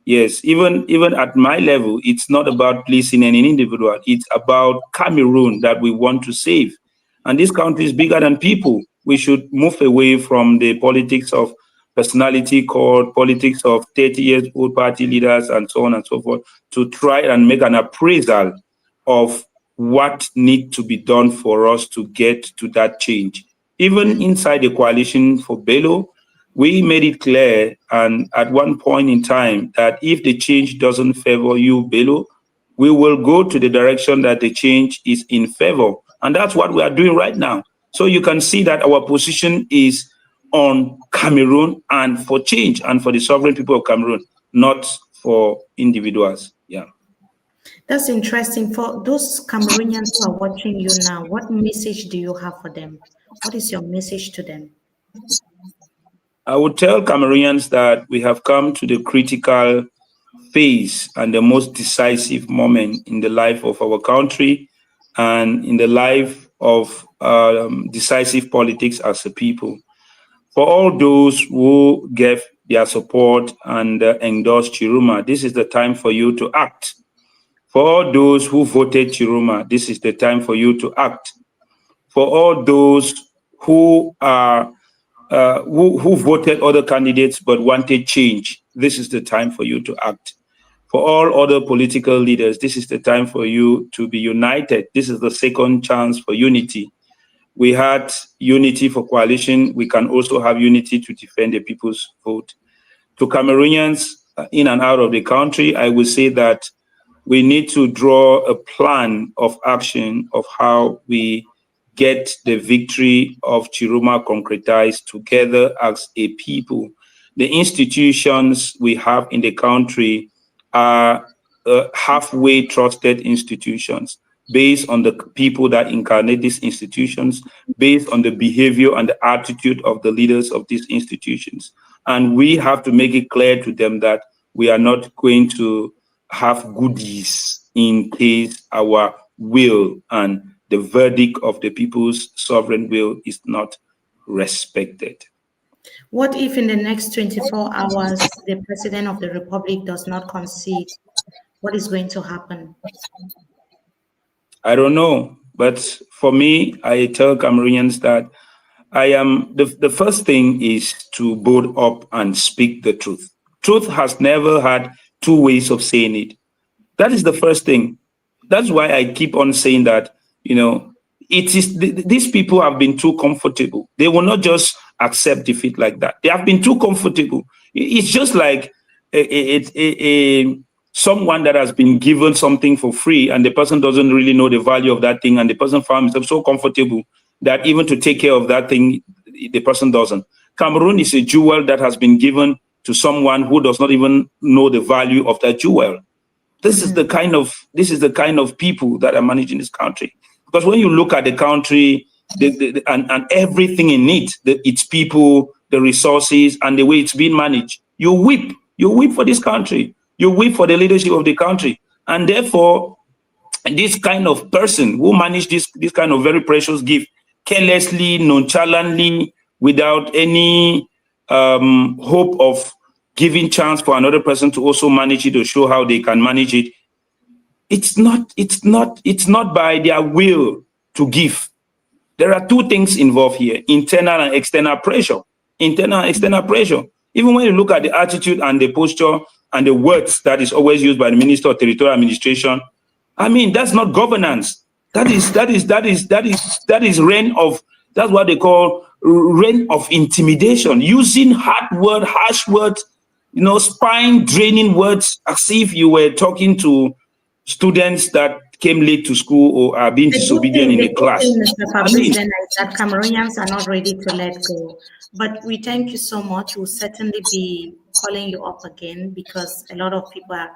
Yes, even at my level, it's not about pleasing any individual. It's about Cameroon that we want to save. And this country is bigger than people. We should move away from the politics of personality cult, politics of 30 years old party leaders, and so on and so forth, to try and make an appraisal of what needs to be done for us to get to that change. Even inside the coalition for Bello, we made it clear, and at one point in time, that if the change doesn't favor you, Bello, we will go to the direction that the change is in favor. And that's what we are doing right now. So you can see that our position is on Cameroon and for change and for the sovereign people of Cameroon, not for individuals. Yeah. That's interesting. For those Cameroonians who are watching you now, what message do you have for them? What is your message to them? I would tell Cameroonians that we have come to the critical phase and the most decisive moment in the life of our country and in the life of decisive politics as a people. For all those who gave their support and endorsed Chiruma, this is the time for you to act. For all those who voted Chiruma, this is the time for you to act. For all those who are who voted other candidates but wanted change, this is the time for you to act. For all other political leaders, this is the time for you to be united. This is the second chance for unity. We had unity for coalition. We can also have unity to defend the people's vote. To Cameroonians in and out of the country, I will say that we need to draw a plan of action of how we get the victory of Chiruma concretized together as a people. The institutions we have in the country are halfway trusted institutions. based on the people that incarnate these institutions, based on the behavior and the attitude of the leaders of these institutions. And we have to make it clear to them that we are not going to have goodies in case our will and the verdict of the people's sovereign will is not respected. What if in the next 24 hours, the President of the Republic does not concede? What is going to happen? I don't know. But for me, I tell Cameroonians that I am the first thing is to bold up and speak the truth. Truth has never had two ways of saying it. That is the first thing. That's why I keep on saying that, it is these people have been too comfortable. They will not just accept defeat like that. They have been too comfortable. It's just like someone that has been given something for free and the person doesn't really know the value of that thing, and the person found himself so comfortable that even to take care of that thing, the person doesn't. Cameroon is a jewel that has been given to someone who does not even know the value of that jewel. This is the kind of people that are managing this country. Because when you look at the country and everything in it, its people, the resources, and the way it's being managed, you weep. You weep for this country. You weep for the leadership of the country. And therefore, this kind of person who managed this kind of very precious gift carelessly, nonchalantly, without any hope of giving chance for another person to also manage it or show how they can manage it. It's not by their will to give. There are two things involved here: internal and external pressure. Internal and external pressure. Even when you look at the attitude and the posture and the words that is always used by the Minister of Territorial Administration, I mean, that's not governance. That is reign of, that's what they call reign of intimidation, using harsh words, spine draining words, as if you were talking to students that came late to school or are being disobedient in a class. Mr. Fabrice, then is that Cameroonians are not ready to let go. But we thank you so much. We'll certainly be calling you up again, because a lot of people are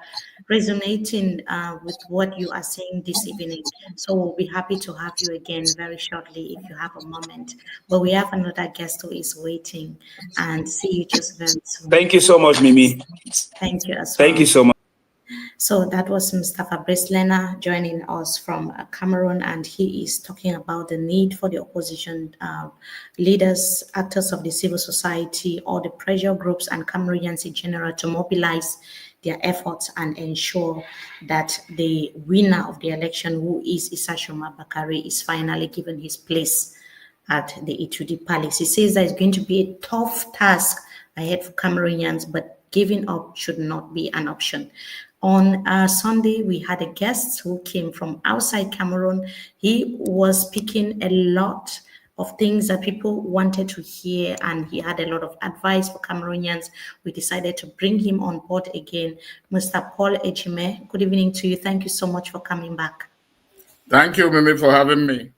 resonating with what you are saying this evening. So we'll be happy to have you again very shortly if you have a moment. But we have another guest who is waiting, and see you just very soon. Thank you so much, Mimi. Thank you as well. Thank you so much. So that was Mr. Fabrice Lena joining us from Cameroon, and he is talking about the need for the opposition leaders, actors of the civil society, all the pressure groups, and Cameroonians in general to mobilize their efforts and ensure that the winner of the election, who is Issa Shoma Bakari, is finally given his place at the Itudi Palace. He says that it's going to be a tough task ahead for Cameroonians, but giving up should not be an option. On Sunday, we had a guest who came from outside Cameroon. He was speaking a lot of things that people wanted to hear, and he had a lot of advice for Cameroonians. We decided to bring him on board again. Mr. Paul Ejime, good evening to you. Thank you so much for coming back. Thank you, Mimi, for having me.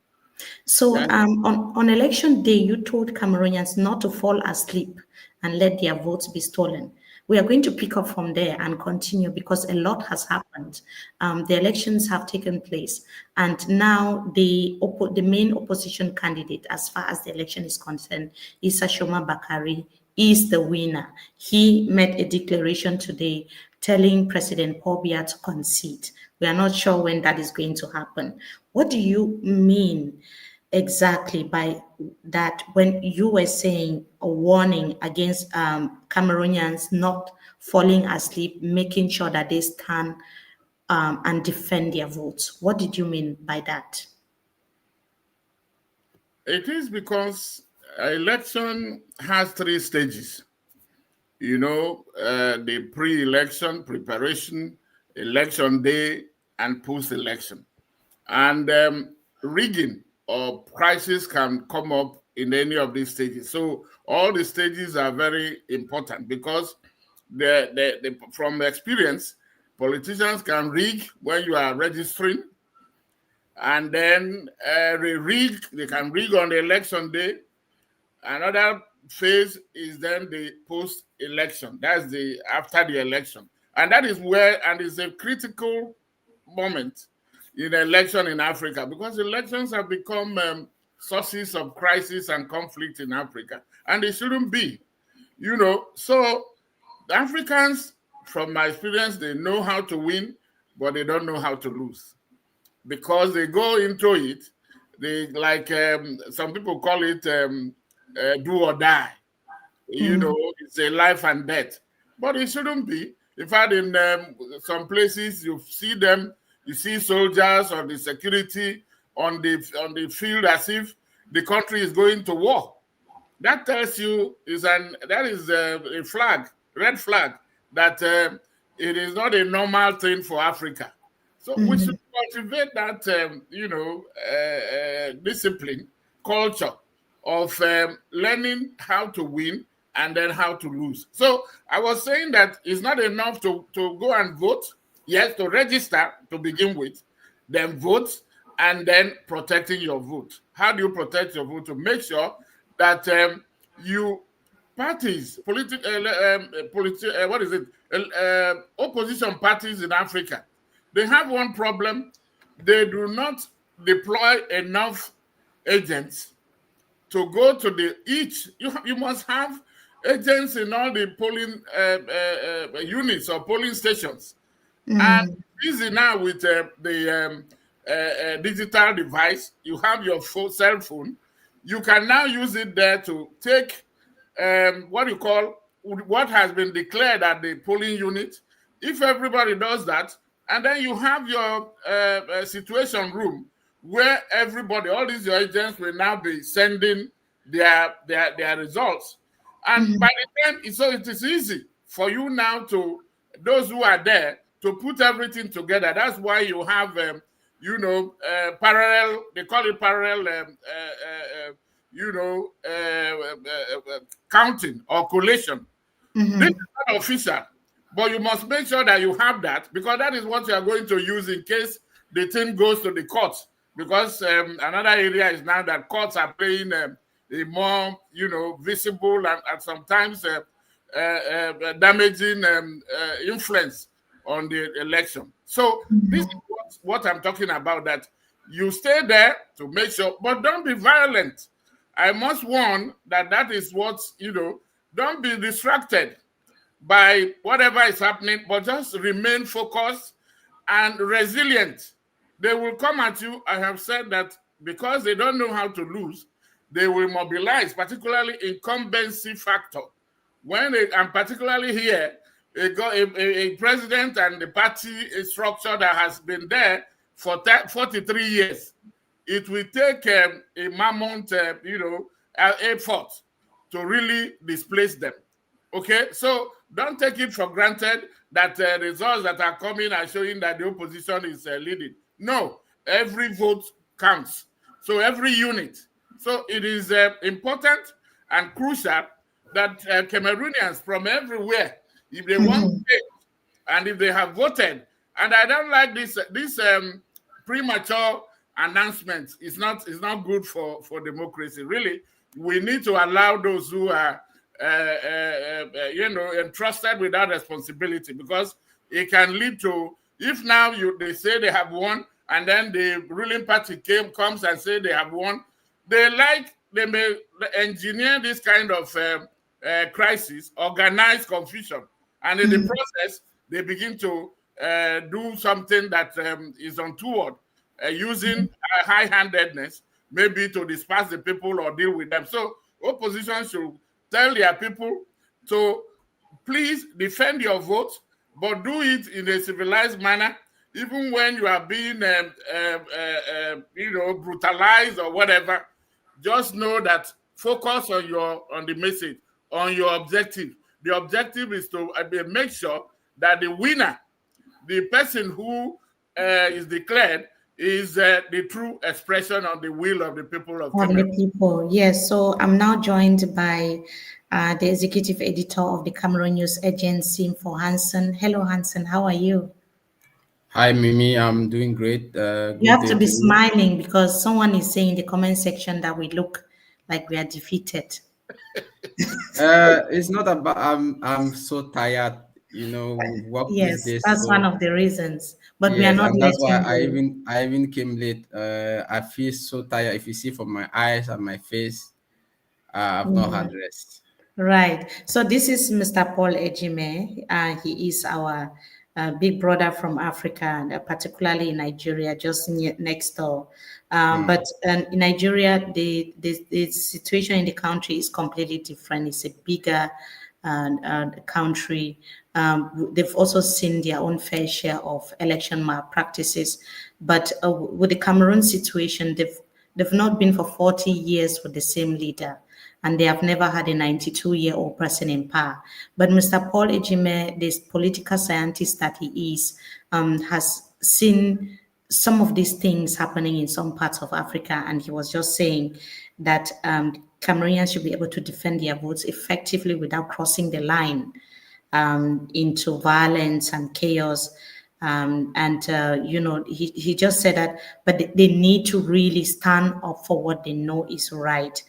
So on election day, you told Cameroonians not to fall asleep and let their votes be stolen. We are going to pick up from there and continue, because a lot has happened. The elections have taken place, and now the main opposition candidate, as far as the election is concerned, Issa Shoma Bakari, is the winner. He made a declaration today telling President Paul Biya to concede. We are not sure when that is going to happen. What do you mean exactly by that when you were saying a warning against Cameroonians not falling asleep, making sure that they stand and defend their votes? What did you mean by that? It is because election has 3 stages. The pre-election preparation, election day, and post-election. And rigging or crisis can come up in any of these stages. So all the stages are very important, because from experience, politicians can rig when you are registering, and then they can rig on the election day. Another phase is then the post-election. That's after the election. And that is where, and it's a critical moment. in election in Africa, because elections have become sources of crisis and conflict in Africa, and they shouldn't be, So the Africans, from my experience, they know how to win, but they don't know how to lose, because they go into it. They some people call it do or die. It's a life and death, but it shouldn't be. In fact, in some places, you see soldiers or the security on the field as if the country is going to war. That tells you that is a red flag, that it is not a normal thing for Africa. So we should cultivate that, discipline, culture of learning how to win and then how to lose. So I was saying that it's not enough to go and vote. Yes, to register to begin with, then vote, and then protecting your vote. How do you protect your vote? To make sure that opposition parties in Africa, they have one problem. They do not deploy enough agents to go to you must have agents in all the polling units or polling stations. And it's easy now with the digital device. You have your cell phone. You can now use it there to take what has been declared at the polling unit. If everybody does that, and then you have your situation room where everybody, all these your agents will now be sending their results. And by the time, so it is easy for you now those who are there, to put everything together. That's why you have, parallel, they call it parallel, counting or collation. This is not official, but you must make sure that you have that, because that is what you are going to use in case the thing goes to the courts. Because another area is now that courts are playing a more, visible and sometimes damaging influence on the election. So this is what I'm talking about, that you stay there to make sure, but don't be violent. I must warn that is what, don't be distracted by whatever is happening, but just remain focused and resilient. They will come at you. I have said that because they don't know how to lose, they will mobilize, particularly incumbency factor. And particularly here, a president and the party structure that has been there for 43 years. It will take a mammoth, effort to really displace them. Okay, so don't take it for granted that results that are coming are showing that the opposition is leading. No, every vote counts. So every unit. So it is important and crucial that Cameroonians from everywhere, if they want to take, and if they have voted, and I don't like this premature announcement. It's not good for democracy. Really, we need to allow those who are entrusted with that responsibility, because it can lead to, if now they say they have won, and then the ruling party comes and say they have won, they may engineer this kind of crisis, organize confusion, and in the process they begin to do something that is untoward, using high-handedness, maybe to disperse the people or deal with them. So opposition should tell their people to please defend your vote, but do it in a civilized manner, even when you are being brutalized or whatever. Just know that focus on the message, on your objective. The objective is to make sure that the winner, the person who is declared, is the true expression of the will of the people of Cameroon. The people, yes. So I'm now joined by the executive editor of the Cameroon News Agency, for Hansen. Hello, Hansen. How are you? Hi, Mimi. I'm doing great. You have to be smiling, because someone is saying in the comment section that we look like we are defeated. It's not about. I'm so tired. We've worked Yes, these days. that's one of the reasons. but we are Yes, not and that's why letting you. I even came late. I feel so tired. If you see from my eyes and my face, I've not had rest. Right. So this is Mr. Paul Ejime. He is our big brother from Africa, and particularly in Nigeria, just next door. But in Nigeria, the situation in the country is completely different. It's a bigger country. They've also seen their own fair share of election malpractices. But with the Cameroon situation, they've not been for 40 years with the same leader, and they have never had a 92-year-old person in power. But Mr. Paul Ejime, this political scientist that he is, has seen some of these things happening in some parts of Africa, and he was just saying that Cameroonians should be able to defend their votes effectively without crossing the line into violence and chaos. He just said that, but they need to really stand up for what they know is right.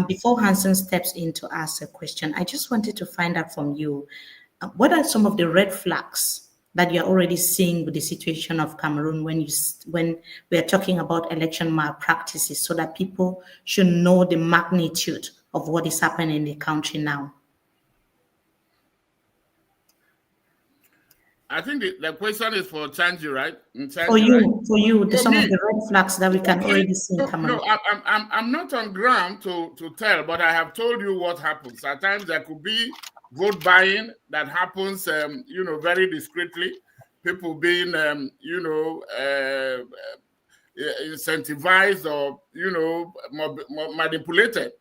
Before Hansen steps in to ask a question, I just wanted to find out from you, what are some of the red flags that you're already seeing with the situation of Cameroon when we are talking about election malpractices, so that people should know the magnitude of what is happening in the country now? I think the question is for Chanji, right? For Chanji, right? you, For some of me, the red flags that we can okay. already see in Cameroon. No, I'm not on ground to tell, but I have told you what happens. At times there could be vote buying that happens, very discreetly. People being, incentivized or manipulated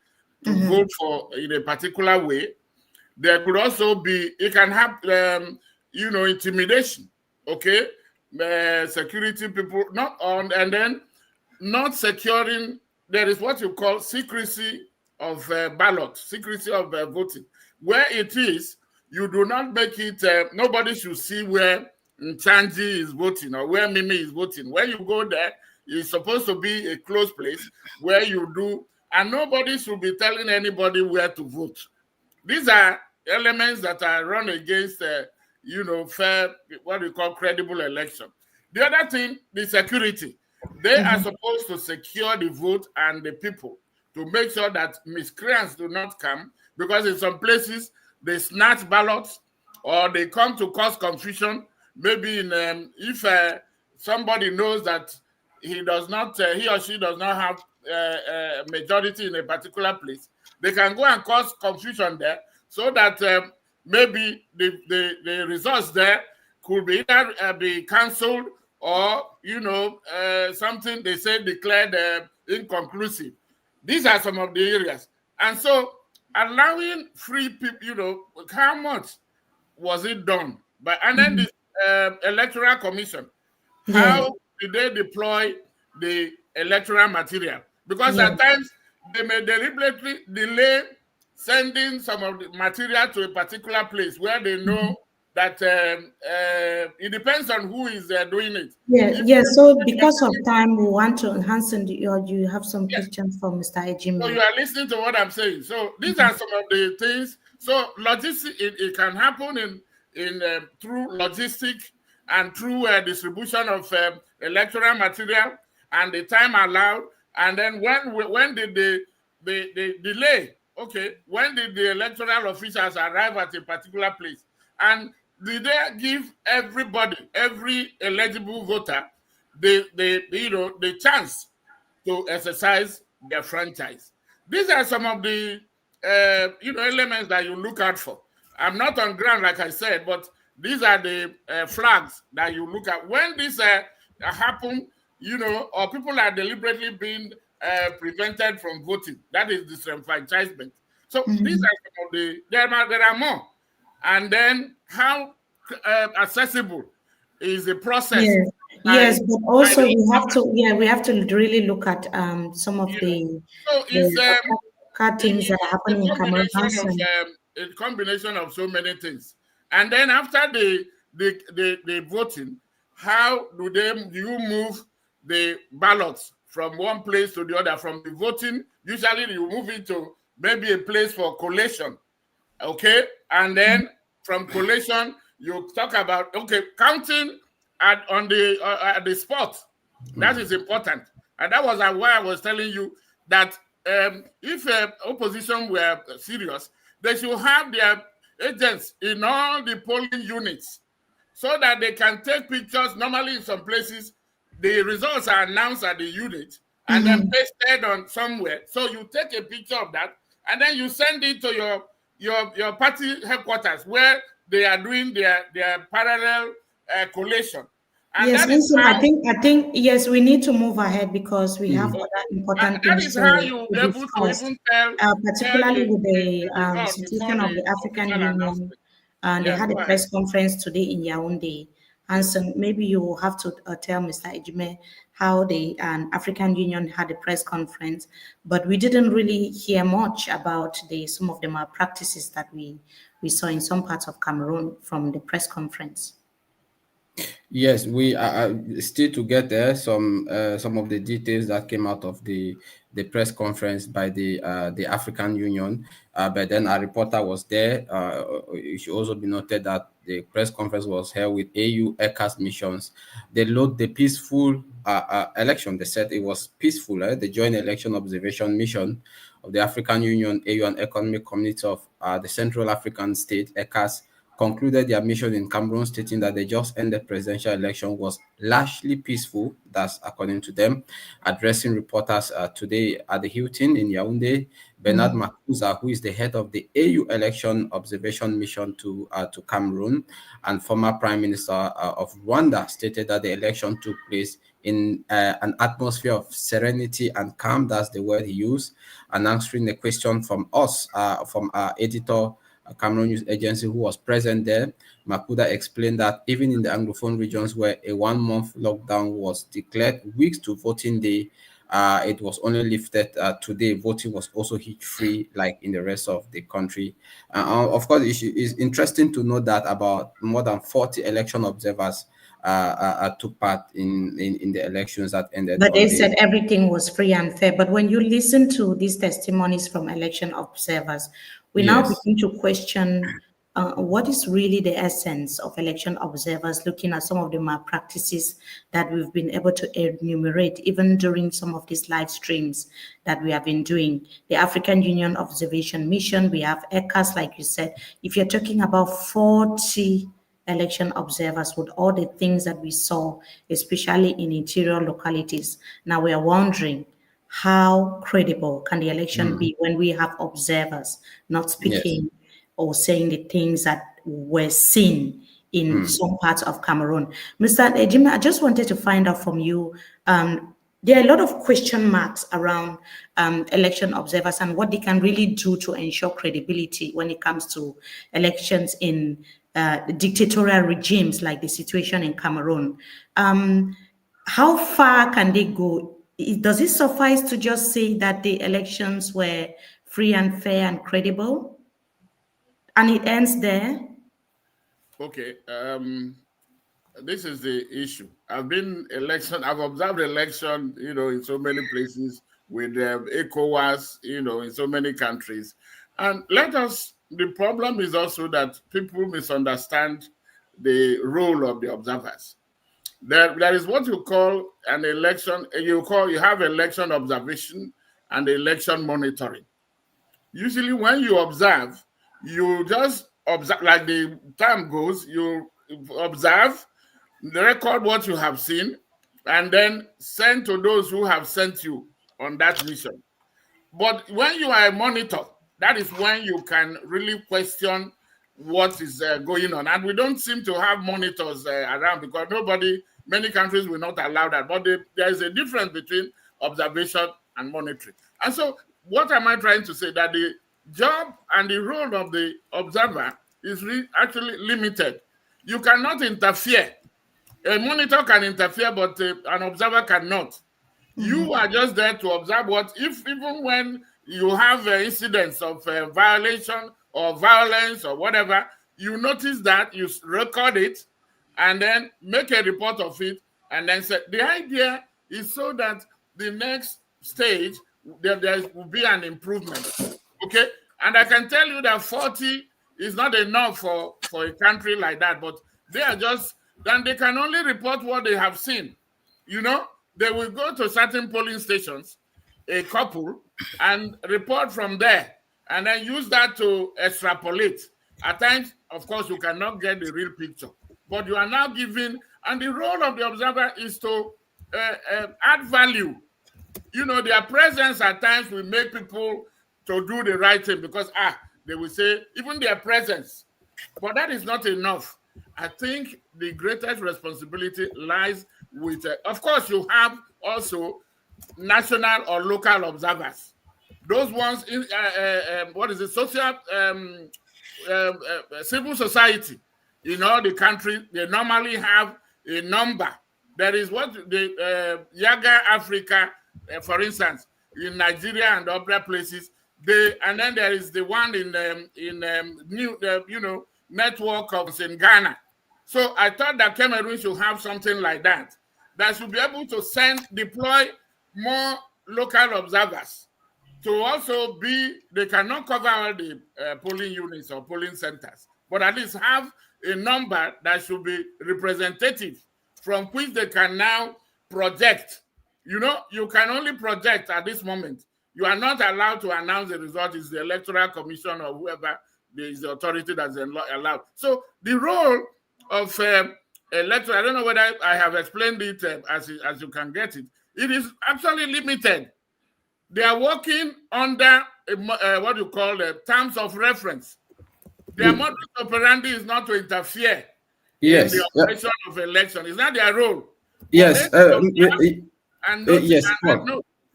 to vote for in a particular way. There could also be, it can happen, intimidation. Okay, security people not on, and then not securing. There is what you call secrecy of ballot, secrecy of voting. Where it is, you do not make it. Nobody should see where Nchanji is voting or where Mimi is voting. When you go there, it's supposed to be a closed place where you do, and nobody should be telling anybody where to vote. These are elements that are run against, fair, what we call credible election. The other thing, the security. They are supposed to secure the vote and the people to make sure that miscreants do not come, because in some places they snatch ballots or they come to cause confusion. Maybe if somebody knows that he or she does not have a majority in a particular place, they can go and cause confusion there, so that maybe the results there could be either be cancelled or something they say declared inconclusive. These are some of the areas, and so allowing free people, how much was it done? And then the electoral commission, how did they deploy the electoral material? Because at times they may deliberately delay sending some of the material to a particular place where they know that it depends on who is doing it. So because of time, we want to enhance, and you have some questions for Mr. Ejime. So you are listening to what I'm saying. So these are some of the things. So logistics, it can happen in through logistics and through distribution of electoral material and the time allowed. And then when did the delay? Okay, when did the electoral officials arrive at a particular place? And did they give everybody, every eligible voter, the chance to exercise their franchise? These are some of the elements that you look out for. I'm not on ground, like I said, but these are the flags that you look at when this happen. Or people are deliberately being prevented from voting. That is disenfranchisement. So these are some of the. There are more. And then how accessible is the process? Yes, but also we have to really look at some of the things that are happening in Cameroon. A combination of so many things. And then after the voting, how do you move the ballots from one place to the other? From the voting, usually you move it to maybe a place for collation. Okay, and then from collation you talk about counting on the spot. That is important, and that was why I was telling you that if opposition were serious, they should have their agents in all the polling units so that they can take pictures. Normally, in some places, the results are announced at the unit and then pasted on somewhere. So you take a picture of that and then you send it to your party headquarters where they are doing their parallel collation. And Yes, that is listen, how, I think, yes, we need to move ahead because we have other important that things is how to you'll be able to discuss, even tell particularly with the the result before situation of the the African official Union. announcement. They Yeah, had go a ahead. press conference today in Yaoundé. And so maybe you will have to tell Mr. Ejime how the African Union had a press conference, but we didn't really hear much about some of the malpractices that we saw in some parts of Cameroon from the press conference. Yes, we are still to get there. Some of the details that came out of the press conference by the African Union, but then a reporter was there. It should also be noted that the press conference was held with AU ECAS missions. They looked the peaceful election. They said it was peaceful. The Joint Election Observation Mission of the African Union, AU, and Economic Community of the Central African State ECAS concluded their mission in Cameroon, stating that the just ended presidential election was largely peaceful. That's according to them. Addressing reporters today at the Hilton in Yaoundé, Bernard Makuza, who is the head of the AU Election Observation Mission to Cameroon and former Prime Minister of Rwanda, stated that the election took place in an atmosphere of serenity and calm. That's the word he used. And answering the question from us, from our editor, a Cameroon news agency who was present there, Makuda explained that even in the Anglophone regions where a 1-month lockdown was declared weeks to voting day, it was only lifted today. Voting was also hitch-free like in the rest of the country. Of course, it's interesting to know that about more than 40 election observers took part in the elections that ended. But they said everything was free and fair. But when you listen to these testimonies from election observers, we now begin to question what is really the essence of election observers, looking at some of the malpractices that we've been able to enumerate, even during some of these live streams that we have been doing. The African Union Observation Mission, we have ECAS, like you said. If you're talking about 40 election observers with all the things that we saw, especially in interior localities. Now we are wondering, how credible can the election be when we have observers not speaking or saying the things that were seen in some parts of Cameroon? Mr. Ejime, I just wanted to find out from you, there are a lot of question marks around election observers and what they can really do to ensure credibility when it comes to elections in dictatorial regimes like the situation in Cameroon. How far can they go? Does it suffice to just say that the elections were free and fair and credible? And it ends there? Okay. This is the issue. I've observed election, in so many places with ECOWAS, in so many countries. And the problem is also that people misunderstand the role of the observers. There is what you call an election, you have election observation and election monitoring. Usually when you observe, you just observe, like the term goes, you observe, record what you have seen, and then send to those who have sent you on that mission. But when you are a monitor, that is when you can really question what is going on. And we don't seem to have monitors around because many countries will not allow that. But there is a difference between observation and monitoring. And so what am I trying to say? That the job and the role of the observer is actually limited. You cannot interfere. A monitor can interfere, but an observer cannot. You are just there to observe even when you have incidents of violation or violence or whatever, you notice that, you record it, and then make a report of it, and then say, the idea is so that the next stage, there will be an improvement, okay? And I can tell you that 40 is not enough for a country like that, but they are just then they can only report what they have seen. You know, they will go to certain polling stations, a couple, and report from there, and then use that to extrapolate. At times, of course, you cannot get the real picture, but you are now giving, and the role of the observer is to add value. You know, their presence at times will make people to do the right thing because, they will say, even their presence. But that is not enough. I think the greatest responsibility lies with, of course, you have also national or local observers. Those ones in, what is it, social, civil society in all the countries, they normally have a number. There is what the Yaga Africa, for instance, in Nigeria and other places. And then there is the one in network of in Ghana. So I thought that Cameroon should have something like that. That should be able to deploy more local observers to also they cannot cover all the polling units or polling centers, but at least have a number that should be representative from which they can now project. You know, you can only project at this moment. You are not allowed to announce the result. It's the Electoral Commission or whoever is the authority that's allowed. So the role of electoral, I don't know whether I have explained it as you can get it. It is actually limited. They are working under what you call terms of reference. Their modus operandi is not to interfere in the operation of election. It's not their role. Yes. Yes.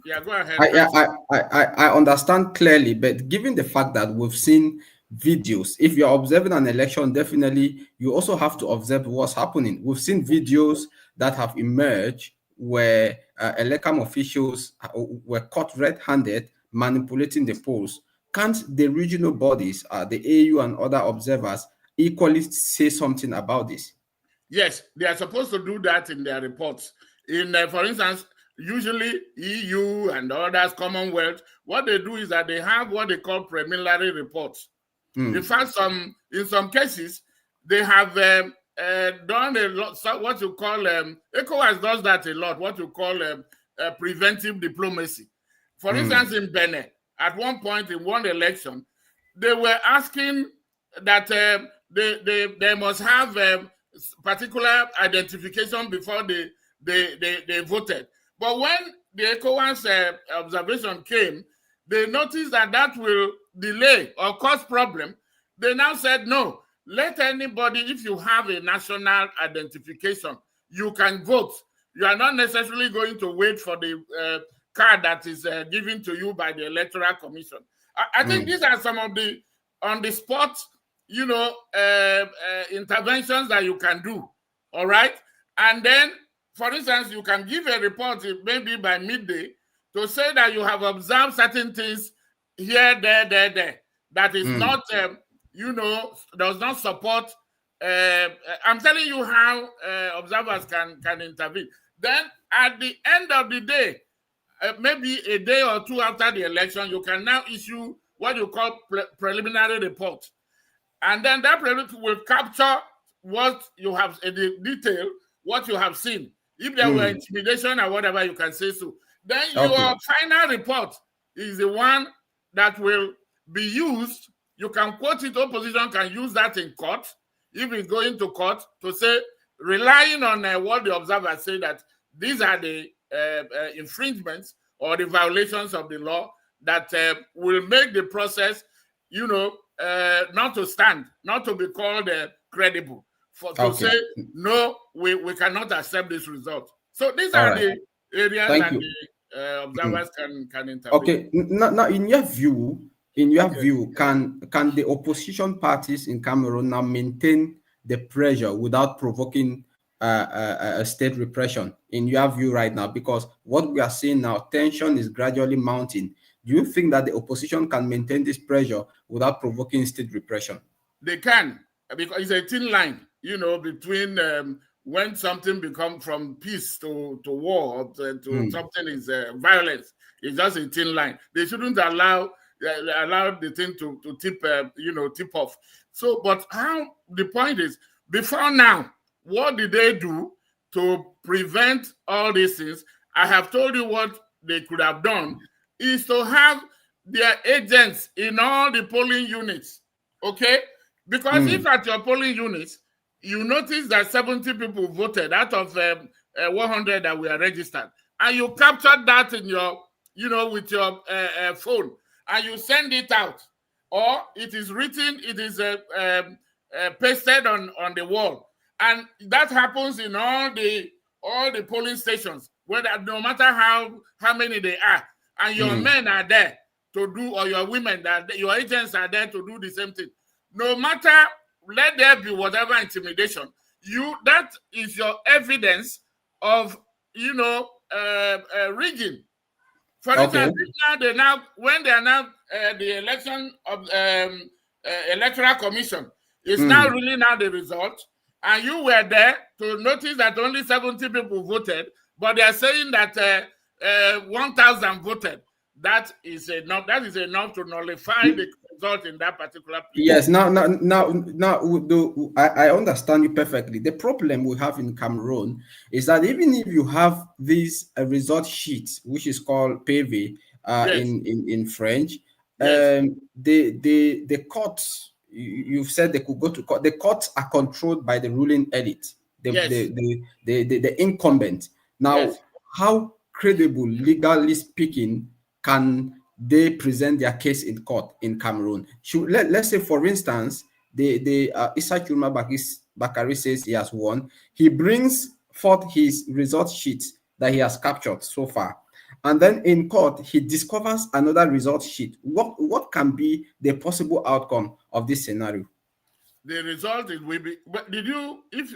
Yeah, go ahead. I understand clearly, but given the fact that we've seen videos, if you're observing an election, definitely you also have to observe what's happening. We've seen videos that have emerged where Elecam officials were caught red-handed manipulating the polls. Can't the regional bodies, the AU and other observers, equally say something about this? Yes, they are supposed to do that in their reports. For instance, usually EU and others, Commonwealth, what they do is that they have what they call preliminary reports. In fact, in some cases, they have done a lot, what you call, ECOWAS does that a lot, what you call preventive diplomacy. For instance, in Benin, at one point in one election, they were asking that they must have particular identification before they voted. But when the ECOWAS observation came, they noticed that will delay or cause problem. They now said, no, let anybody, if you have a national identification, you can vote. You are not necessarily going to wait for the card that is given to you by the Electoral Commission. I think these are some of the on-the-spot, interventions that you can do, all right? And then, for instance, you can give a report maybe by midday to say that you have observed certain things here, there. That is not, does not support. I'm telling you how observers can intervene. Then at the end of the day, maybe a day or two after the election, you can now issue what you call preliminary report. And then that preliminary will capture what you have, the detail, what you have seen. If there were intimidation or whatever, you can say so. Then your final report is the one that will be used. You can quote it, opposition can use that in court, if it's going to court, to say, relying on what the observers say, that these are the infringements or the violations of the law that will make the process, not to stand, not to be called credible. To say, no, we cannot accept this result. So these are the areas that the observers can intervene. Okay, now in your view, can the opposition parties in Cameroon now maintain the pressure without provoking a state repression, in your view right now? Because what we are seeing now, tension is gradually mounting. Do you think that the opposition can maintain this pressure without provoking state repression? They can, because it's a thin line, between when something becomes from peace to war, to something is violence. It's just a thin line. They shouldn't allow the thing to tip off. So, but the point is, before now, what did they do to prevent all these things? I have told you what they could have done is to have their agents in all the polling units, okay? Because if at your polling units, you notice that 70 people voted out of 100 that were registered, and you captured that in your, with your phone, and you send it out, or it is written, it is pasted on the wall, and that happens in all the polling stations, whether no matter how many they are, and your men are there to do, or your women, your agents are there to do the same thing. No matter, let there be whatever intimidation, that is your evidence of rigging. For instance, when they are now the election of electoral commission is now really now the result, and you were there to notice that only 70 people voted, but they are saying that 1,000 voted. That is enough. That is enough to nullify the result in that particular place. Yes. Now, I understand you perfectly. The problem we have in Cameroon is that even if you have this result sheet, which is called PV in French, the courts, you've said they could go to court. The courts are controlled by the ruling elite, the incumbent. Now, how credible, legally speaking, can they present their case in court in Cameroon? Let's say, for instance, Issa Chuma Bakari says he has won. He brings forth his result sheet that he has captured so far, and then in court he discovers another result sheet. What can be the possible outcome of this scenario? The result will be. But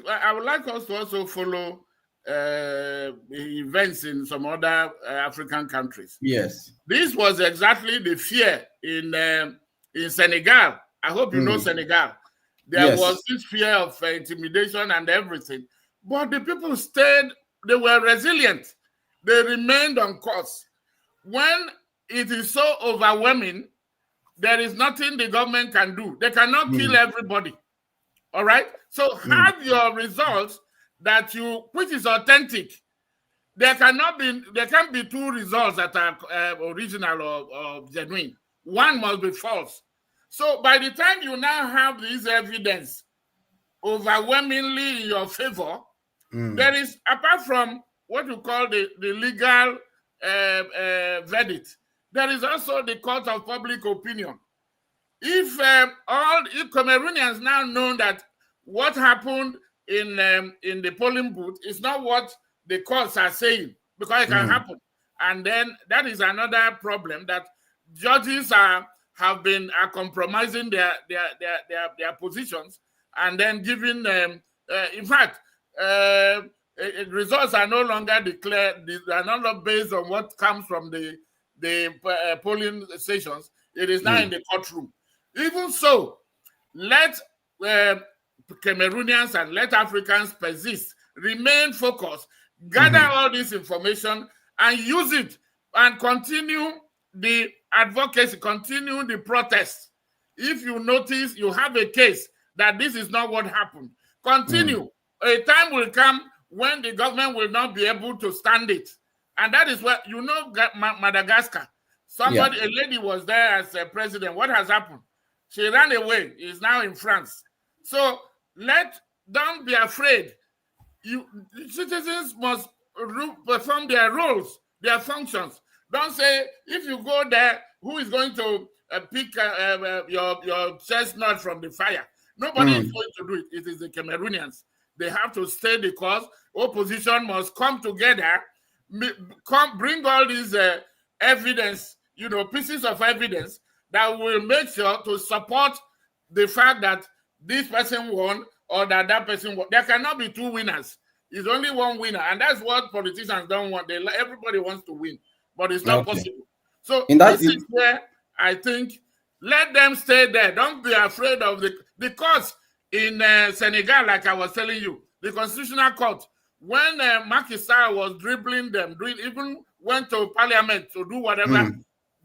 I would like us to also follow events in some other African countries. Yes. This was exactly the fear in Senegal. I hope you know Senegal. There was this fear of intimidation and everything. But the people stayed, they were resilient. They remained on course. When it is so overwhelming, there is nothing the government can do. They cannot kill everybody. All right? So have your results which is authentic. There can't be two results that are original or genuine. One must be false. So by the time you now have this evidence overwhelmingly in your favor, there is, apart from what you call the legal verdict, there is also the court of public opinion. If Cameroonians now know that what happened in the polling booth is not what the courts are saying, because it can happen, and then that is another problem, that judges are compromising their positions, and then giving in fact results are no longer declared. They are no longer based on what comes from the polling stations. It is now in the courtroom. Even so, let Cameroonians and let Africans persist, remain focused, gather all this information and use it, and continue the advocacy, continue the protest. If you notice you have a case that this is not what happened, continue. A time will come when the government will not be able to stand it. And that is where, Madagascar, a lady was there as a president. What has happened? She ran away, is now in France. So don't be afraid. Citizens must perform their roles, their functions. Don't say, if you go there, who is going to pick your chestnut from the fire? Nobody is going to do it. It is the Cameroonians. They have to stay the course. Opposition must come together, bring all these evidence, pieces of evidence that will make sure to support the fact that this person won or that person won. There cannot be two winners. It's only one winner. And that's what politicians don't want. Everybody wants to win, but it's not possible. So this is where I think, let them stay there. Don't be afraid of the courts in Senegal, like I was telling you, the Constitutional Court. When Macky Sall was dribbling them, even went to parliament to do whatever,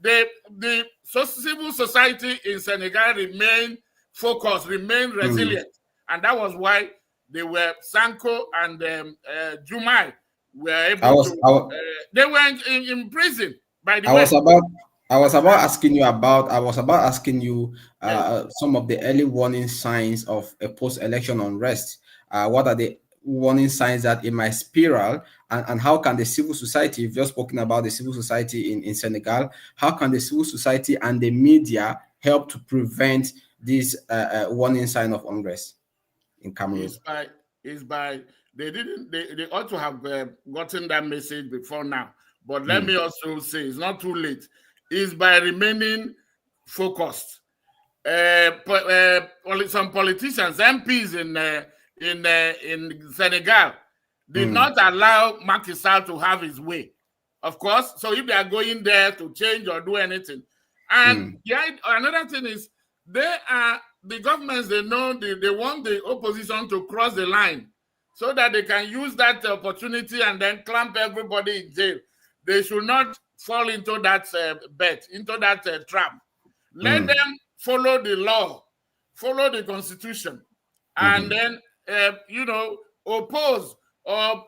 the civil society in Senegal remained focused, remained resilient. And that was why they were Sanko and Jumai were able they were in prison. By the way, I was about asking you some of the early warning signs of a post-election unrest. What are the warning signs that it might spiral, and how can the civil society, you've just spoken about the civil society in Senegal, how can the civil society and the media help to prevent this warning sign of unrest in Cameroon? Is by they ought to have gotten that message before now. But let me also say, it's not too late. Is by remaining focused. Some politicians, MPs in Senegal, did not allow Macky Sall to have his way. Of course, so if they are going there to change or do anything, and another thing is the governments, they know they want the opposition to cross the line so that they can use that opportunity and then clamp everybody in jail. They should not fall into that into that trap. Let them follow the law, follow the constitution, and then oppose or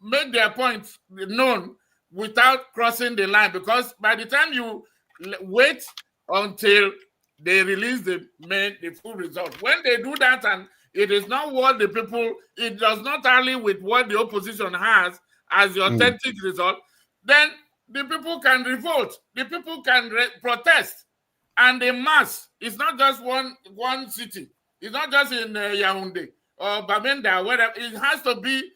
make their points known without crossing the line. Because by the time you wait until they release the full result, when they do that and it is not what the people, it does not tally with what the opposition has as the authentic result, then the people can revolt, the people can protest, and the mass. It's not just one city. It's not just in Yaoundé or Bamenda, whatever. It has to be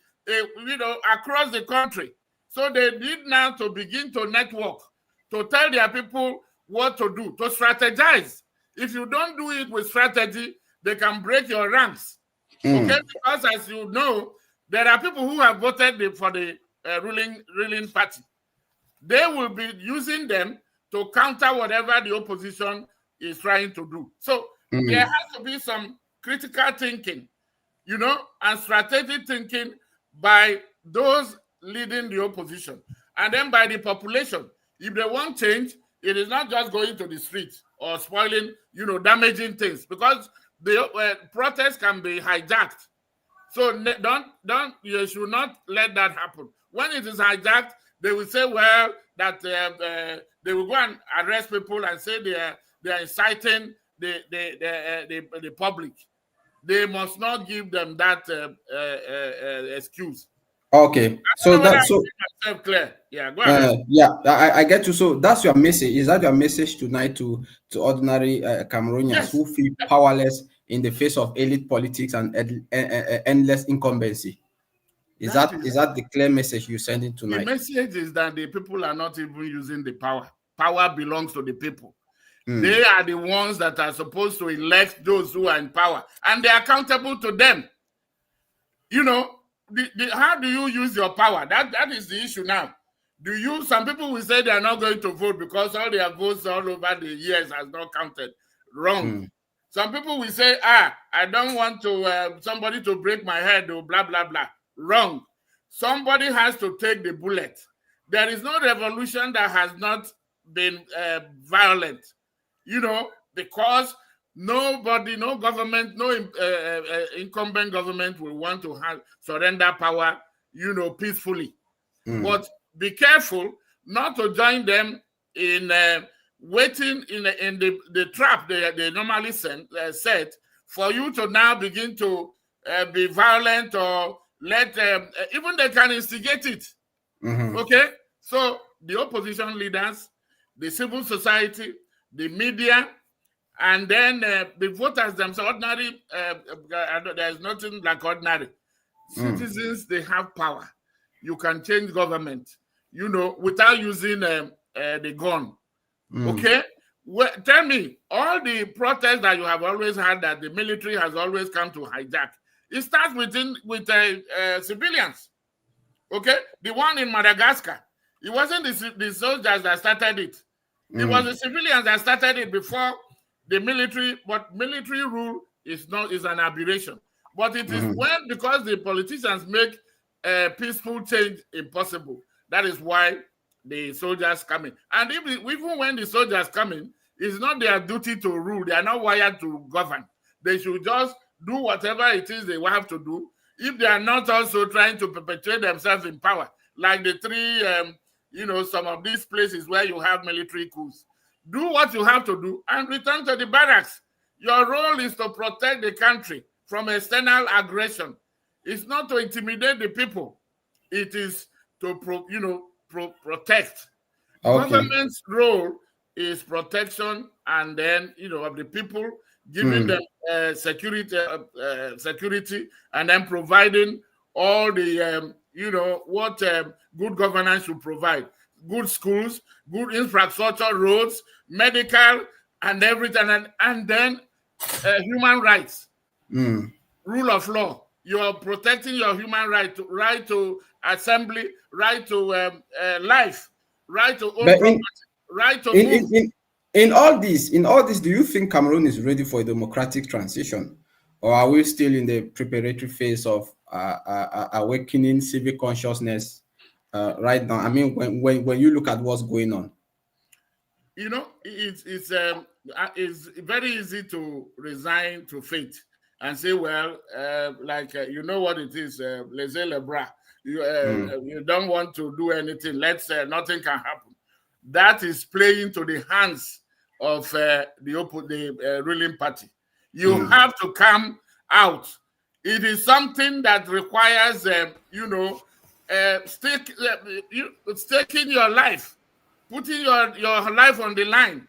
across the country. So they need now to begin to network, to tell their people what to do, to strategize. If you don't do it with strategy, they can break your ranks. Okay, because as you know, there are people who have voted for the ruling party. They will be using them to counter whatever the opposition is trying to do. So there has to be some critical thinking, and strategic thinking by those leading the opposition, and then by the population. If they want change, it is not just going to the streets or spoiling, damaging things, because the protests can be hijacked. So you should not let that happen. When it is hijacked, they will say, well, that they will go and arrest people and say they are inciting the public. They must not give them that excuse. Okay, so clear. Yeah, go ahead. I get you. So that's your message. Is that your message tonight to ordinary Cameroonians who feel powerless in the face of elite politics and endless incumbency? Is that the clear message you're sending tonight? The message is that the people are not even using the power. Power belongs to the people. They are the ones that are supposed to elect those who are in power, and they're accountable to them. How do you use your power? That is the issue now. Some people will say they are not going to vote because all their votes all over the years has not counted. Wrong. Some people will say, I don't want to somebody to break my head or blah, blah, blah. Wrong. Somebody has to take the bullet. There is no revolution that has not been violent, because nobody, no government, no incumbent government will want to surrender power, peacefully. But be careful not to join them in waiting in the trap they normally set for you to now begin to be violent or let even they can instigate it. Okay, so the opposition leaders, the civil society, the media, and then the voters themselves, ordinary, there's nothing like ordinary. Citizens, they have power. You can change government, without using the gun. Okay? Well, tell me, all the protests that you have always had that the military has always come to hijack, it starts with civilians. Okay? The one in Madagascar, it wasn't the soldiers that started it. It was the civilians that started it before the military, but military rule is an aberration. But it is because the politicians make peaceful change impossible. That is why the soldiers come in. And even when the soldiers come in, it's not their duty to rule. They are not wired to govern. They should just do whatever it is they have to do, if they are not also trying to perpetuate themselves in power, like the three, some of these places where you have military coups. Do what you have to do and return to the barracks. Your role is to protect the country from external aggression. It's not to intimidate the people. It is to, protect. Okay. Government's role is protection, and then of the people, giving them security, and then providing all the what good governance should provide: good schools, good infrastructure, roads, medical, and everything, and then human rights, rule of law. You are protecting your human right to assembly, right to life, right to own property, right to move. In all this, do you think Cameroon is ready for a democratic transition, or are we still in the preparatory phase of awakening civic consciousness right now? I mean, when you look at what's going on, it's very easy to resign to fate and say, well, you know what it is, laissez-le bras. You don't want to do anything. Nothing can happen. That is playing to the hands of the ruling party. You have to come out. It is something that requires, staking your life, putting your life on the line,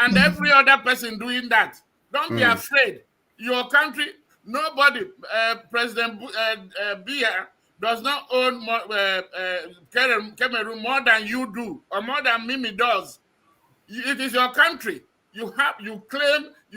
and every other person doing that. Don't be afraid. Your country, nobody, President Biya does not own Cameroon more than you do, or more than Mimi does. It is your country. You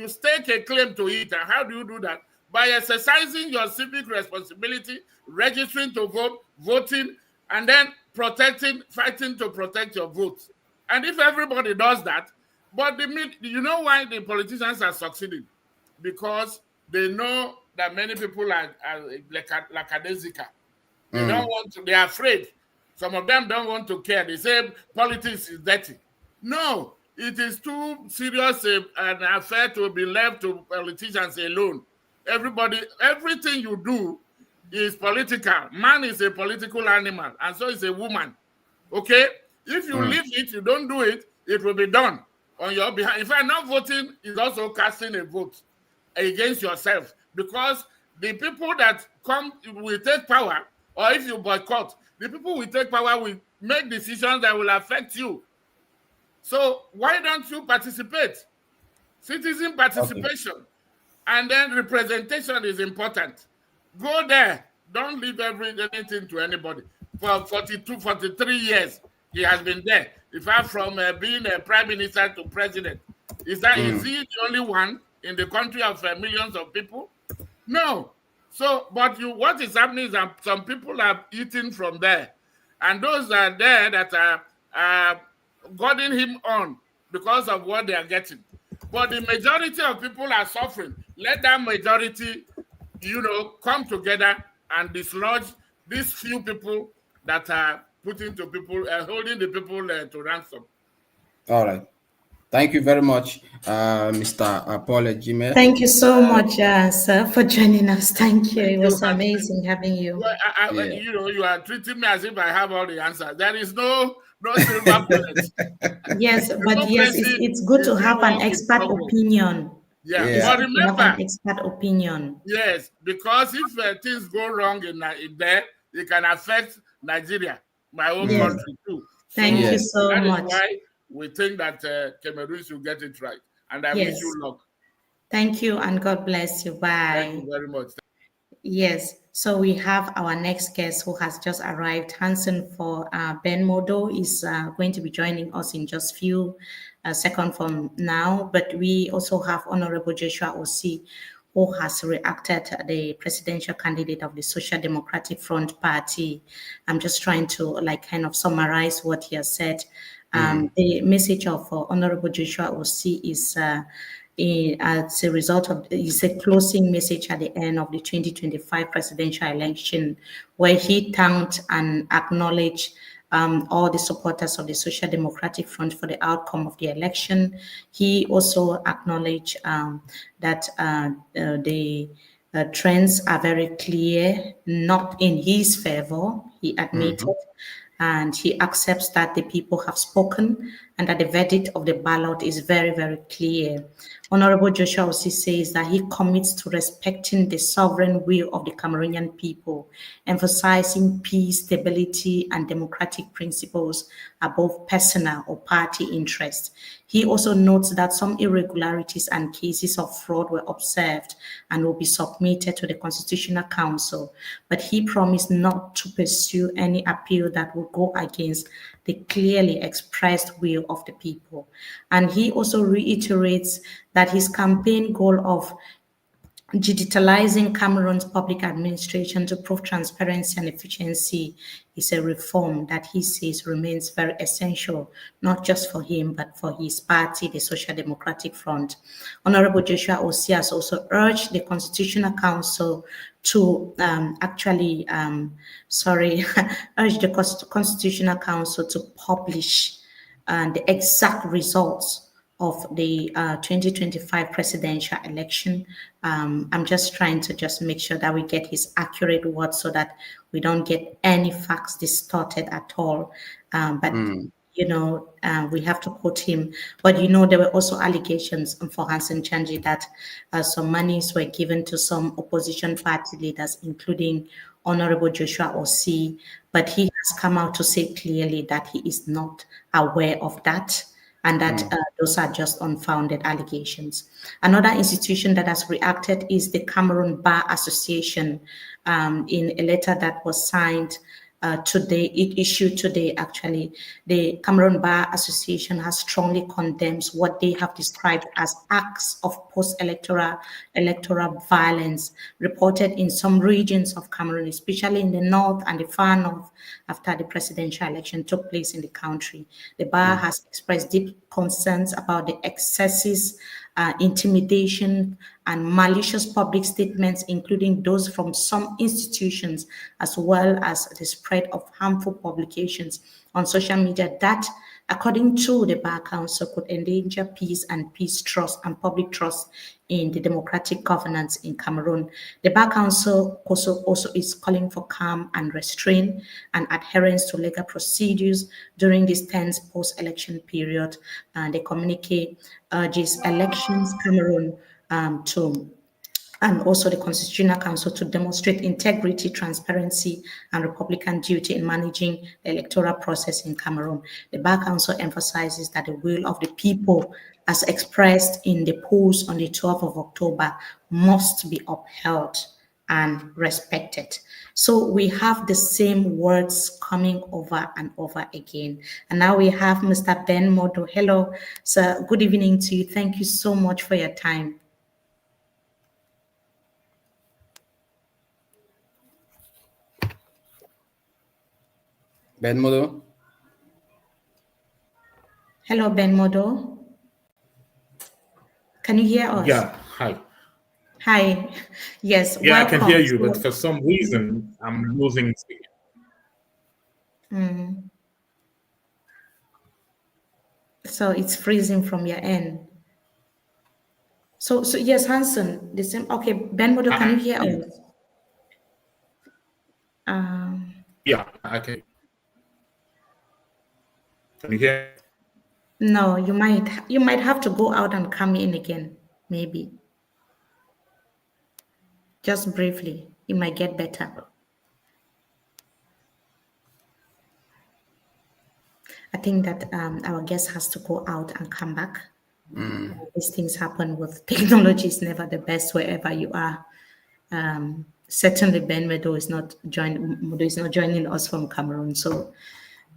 stake a claim to it. And how do you do that? By exercising your civic responsibility, registering to vote, voting, and then fighting to protect your vote. And if everybody does that, but you know why the politicians are succeeding? Because they know that many people are lackadaisical. They don't want to, they are afraid. Some of them don't want to care. They say politics is dirty. No, it is too serious an affair to be left to politicians alone. Everything you do is political. Man is a political animal, and so is a woman. Okay? If you leave it, you don't do it, it will be done on your behalf. In fact, not voting is also casting a vote against yourself, because the people that will take power, or if you boycott, the people will take power will make decisions that will affect you. So why don't you participate? Citizen participation. Okay. And then representation is important. Go there. Don't leave anything to anybody. For 43 years, he has been there. In fact, from being a prime minister to president. Is he the only one in the country of millions of people? No. So, but what is happening is that some people are eating from there. And those are there that are guarding him on because of what they are getting. But the majority of people are suffering. Let that majority, come together and dislodge these few people that are holding the people to ransom. All right. Thank you very much, Mr. Paul Ejime. Thank you so much, sir, for joining us. Thank you. It was amazing having you. Well, you are treating me as if I have all the answers. There is no silver bullet. Yes, but yes, it's good to have an expert opinion. Yeah. But remember, have an expert opinion. Yes, because if things go wrong in there, it can affect Nigeria, my own country too. Thank you so much. That is why we think that Cameroon should get it right. And I wish you luck. Thank you, and God bless you. Bye. Thank you very much. Yes, so we have our next guest who has just arrived. Hansen for Ben Modo is going to be joining us in just few seconds from now. But we also have Honorable Joshua Osi, who has reacted to the presidential candidate of the Social Democratic Front Party. I'm just trying to kind of summarize what he has said. The message of Honorable Joshua Osi is as a result of is a closing message at the end of the 2025 presidential election, where he thanked and acknowledged all the supporters of the Social Democratic Front for the outcome of the election. He also acknowledged that the Trends are very clear, not in his favor, he admitted, and he accepts that the people have spoken and that the verdict of the ballot is very, very clear. Honorable Joshua Osei says that he commits to respecting the sovereign will of the Cameroonian people, emphasizing peace, stability, and democratic principles above personal or party interests. He also notes that some irregularities and cases of fraud were observed and will be submitted to the Constitutional Council, but he promised not to pursue any appeal that will go against the clearly expressed will of the people. And he also reiterates that his campaign goal of digitalizing Cameroon's public administration to prove transparency and efficiency is a reform that he says remains very essential, not just for him, but for his party, the Social Democratic Front. Honorable Joshua Osei has also urged the Constitutional Council to urge the Constitutional Council to publish the exact results of the 2025 presidential election. I'm just trying to just make sure that we get his accurate words so that we don't get any facts distorted at all. We have to quote him. But, there were also allegations for Hansen Chanji that some monies were given to some opposition party leaders, including Honorable Joshua Osei. But he has come out to say clearly that he is not aware of that, and that those are just unfounded allegations. Another institution that has reacted is the Cameroon Bar Association. In a letter that was signed issued today, actually, the Cameroon Bar Association has strongly condemns what they have described as acts of post-electoral violence reported in some regions of Cameroon, especially in the north and the far north, after the presidential election took place in the country. The bar has expressed deep concerns about the excesses, intimidation, and malicious public statements, including those from some institutions, as well as the spread of harmful publications on social media that, according to the Bar Council, could endanger peace and trust and public trust in the democratic governance in Cameroon. The Bar Council also is calling for calm and restraint and adherence to legal procedures during this tense post-election period. The communique urges Elections Cameroon and also the Constitutional Council to demonstrate integrity, transparency, and Republican duty in managing the electoral process in Cameroon. The Bar Council emphasizes that the will of the people, as expressed in the polls on the 12th of October, must be upheld and respected. So we have the same words coming over and over again. And now we have Mr. Ben Modo. Hello, sir. Good evening to you. Thank you so much for your time. Ben Modo. Hello, Ben Modo. Can you hear us? Yeah, hi. Hi. Yes, Yeah, welcome. I can hear you, but for some reason, I'm losing signal. So it's freezing from your end. So yes, Hansen, the same. Okay, Ben Modo, can you hear us? Yeah, I can. Can you hear? No, you might have to go out and come in again, maybe. Just briefly, it might get better. I think that our guest has to go out and come back. These things happen with technology. Is never the best wherever you are. Certainly, Ben Modo is not joining us from Cameroon, so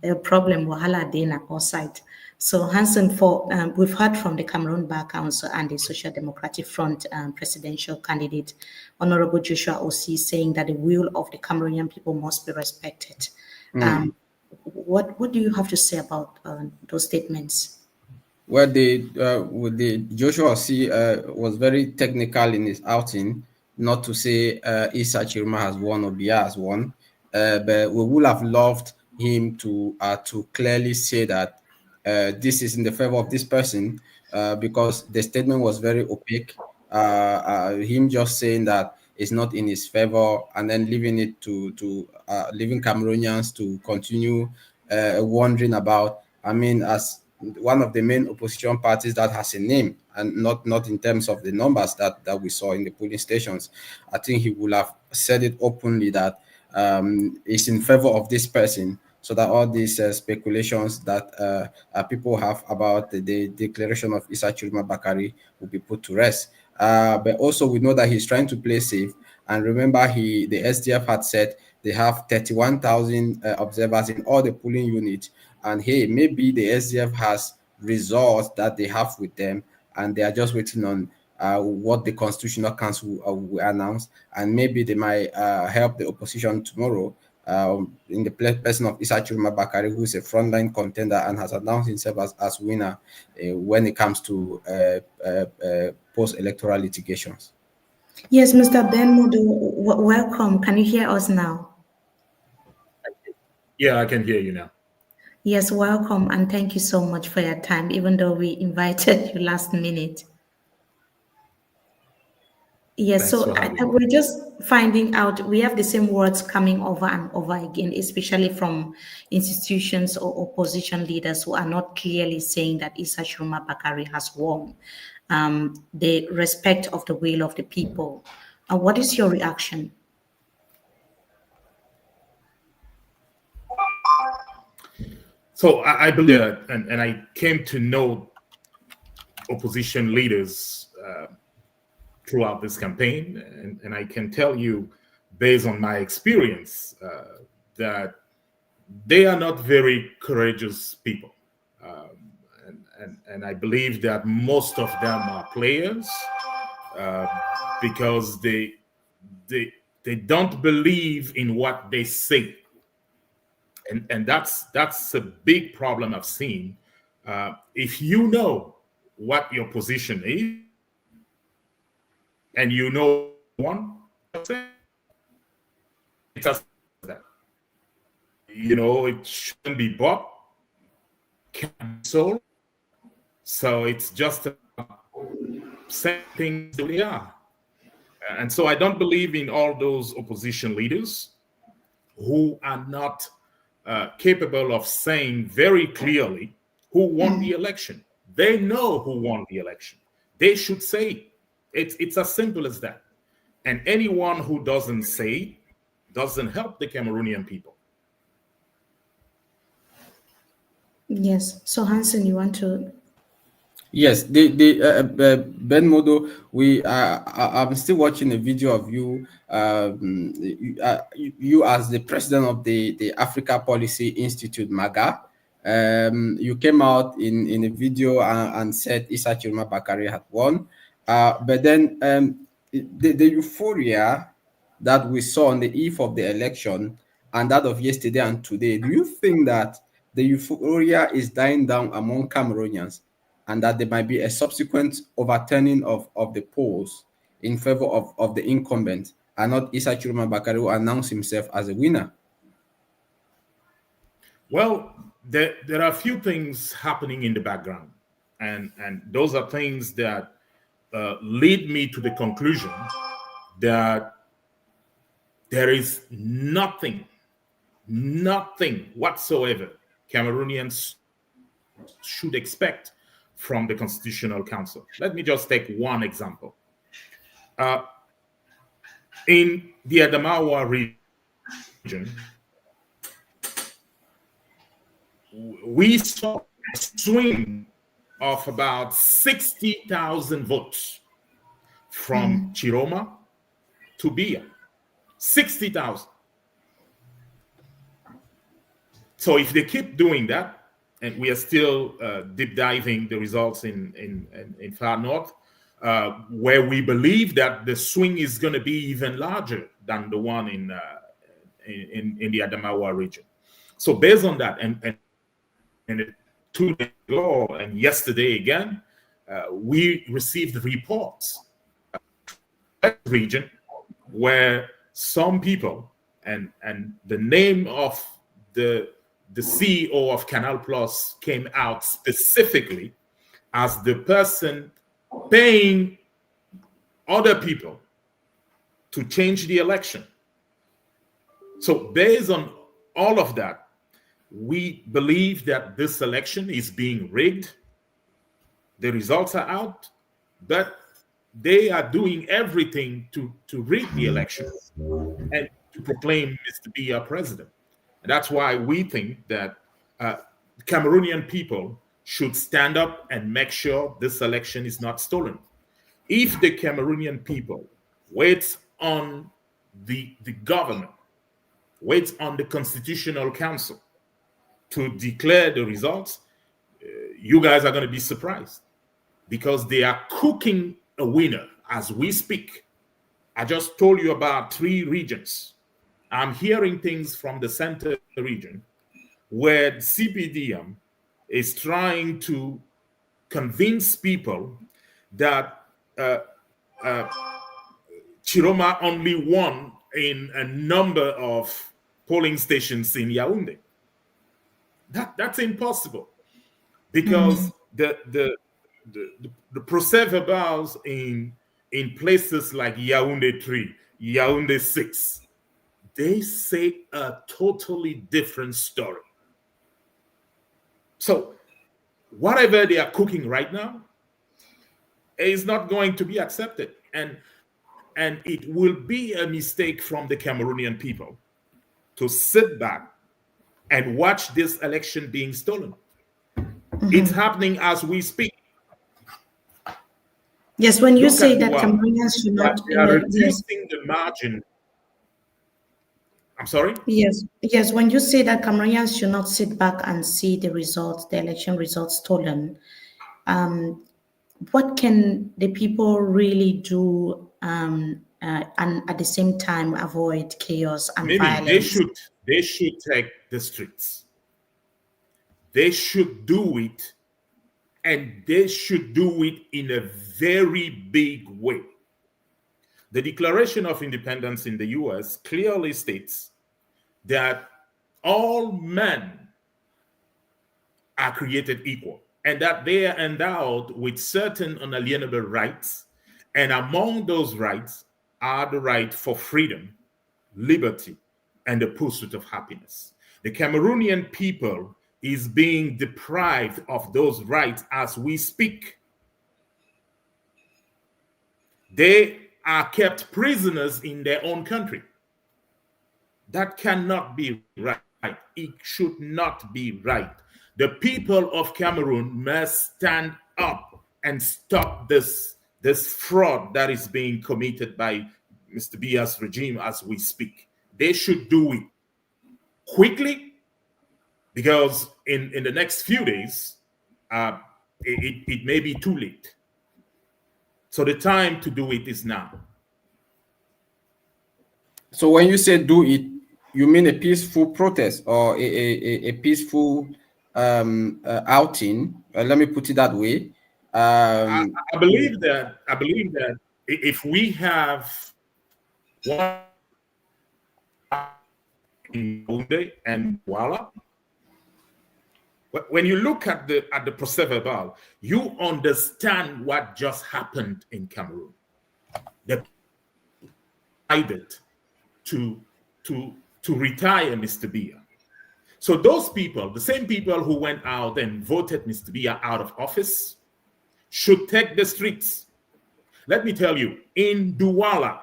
a problem wahala dina outside. So Hansen, we've heard from the Cameroon Bar Council and the Social Democratic Front presidential candidate, Honorable Joshua Osei, saying that the will of the Cameroonian people must be respected. What do you have to say about those statements? Well, the Joshua Osei was very technical in his outing, not to say Issa Chirma has won or Biya has won, but we would have loved him to clearly say that this is in the favor of this person, because the statement was very opaque. Him just saying that is not in his favor, and then leaving it to leaving Cameroonians to continue wondering about. I mean, as one of the main opposition parties that has a name, and not in terms of the numbers that we saw in the polling stations, I think he would have said it openly that is in favor of this person, so that all these speculations that people have about the declaration of Issa Chiruma Bakari will be put to rest. But also we know that he's trying to play safe. And remember, the SDF had said they have 31,000 observers in all the polling units. And hey, maybe the SDF has results that they have with them, and they are just waiting on what the Constitutional Council will announce, and maybe they might help the opposition tomorrow in the person of Issa Chiruma Bakari, who is a frontline contender and has announced himself as winner when it comes to post-electoral litigations. Yes, Mr. Ben Modo, welcome. Can you hear us now? Yeah, I can hear you now. Yes, welcome, and thank you so much for your time, even though we invited you last minute. Yes, Thanks so for having me. we're just finding out, we have the same words coming over and over again, especially from institutions or opposition leaders who are not clearly saying that Issa Chiruma Bakari has won the respect of the will of the people. What is your reaction? So I believe that, and I came to know opposition leaders throughout this campaign, and I can tell you, based on my experience, that they are not very courageous people. And I believe that most of them are players because they don't believe in what they say. And that's a big problem I've seen. If you know what your position is, and you know one, it's as that. You know, it shouldn't be bought, can't be sold. So it's just saying things the way they are. And so I don't believe in all those opposition leaders who are not capable of saying very clearly who won the election. They know who won the election. They should say it. It's as simple as that. And anyone who doesn't say doesn't help the Cameroonian people. Yes. So Hansen, you want to? Yes, Ben Modo, I'm still watching a video of you, you as the president of the Africa Policy Institute, MAGA. You came out in a video and said Issa Chiruma Bakari had won. But then the euphoria that we saw on the eve of the election and that of yesterday and today, do you think that the euphoria is dying down among Cameroonians, and that there might be a subsequent overturning of the polls in favor of the incumbent, and not Issa Chiruma Bakari, who announced himself as a winner? Well, there are a few things happening in the background, and those are things that lead me to the conclusion that there is nothing whatsoever Cameroonians should expect from the Constitutional Council. Let me just take one example. In the Adamawa region, we saw a swing of about 60,000 votes from Chiroma to Bia. 60,000. So if they keep doing that, and we are still deep diving the results in far north, where we believe that the swing is going to be even larger than the one in the Adamawa region. So based on that, and 2 days ago and yesterday again, we received reports region where some people, and the name of the CEO of Canal Plus came out specifically as the person paying other people to change the election. So based on all of that, we believe that this election is being rigged. The results are out, but they are doing everything to rig the election and to proclaim Mr. Biya president. And that's why we think that Cameroonian people should stand up and make sure this election is not stolen. If the Cameroonian people waits on the government, waits on the Constitutional Council to declare the results, you guys are going to be surprised, because they are cooking a winner as we speak. I just told you about 3 regions. I'm hearing things from the center region where CPDM is trying to convince people that Chiroma only won in a number of polling stations in Yaoundé. That's impossible, because the procès-verbals in places like Yaoundé 3, Yaoundé 6, they say a totally different story. So whatever they are cooking right now is not going to be accepted, and it will be a mistake from the Cameroonian people to sit back and watch this election being stolen. It's happening as we speak. Yes, when you Look say at that Douala. Cameroonians should not, They are yes, reducing the margin. I'm sorry? yes, when you say that Cameroonians should not sit back and see the results, the election results stolen, what can the people really do and at the same time avoid chaos and Maybe violence? they should take the streets. They should do it, and they should do it in a very big way. The Declaration of Independence in the US clearly states that all men are created equal, and that they are endowed with certain unalienable rights, and among those rights are the right for freedom, liberty, and the pursuit of happiness. The Cameroonian people is being deprived of those rights as we speak. They are kept prisoners in their own country. That cannot be right. It should not be right. The people of Cameroon must stand up and stop this fraud that is being committed by Mr. Biya's regime as we speak. They should do it quickly, because in the next few days, it may be too late. So the time to do it is now. So when you say do it, you mean a peaceful protest or a peaceful outing? Let me put it that way. I believe that if we have one in Yaoundé and Douala, when you look at the procès-verbal, you understand what just happened in Cameroon. They decided to retire Mr. Biya. So those people, the same people who went out and voted Mr. Biya out of office, should take the streets. Let me tell you, in Douala,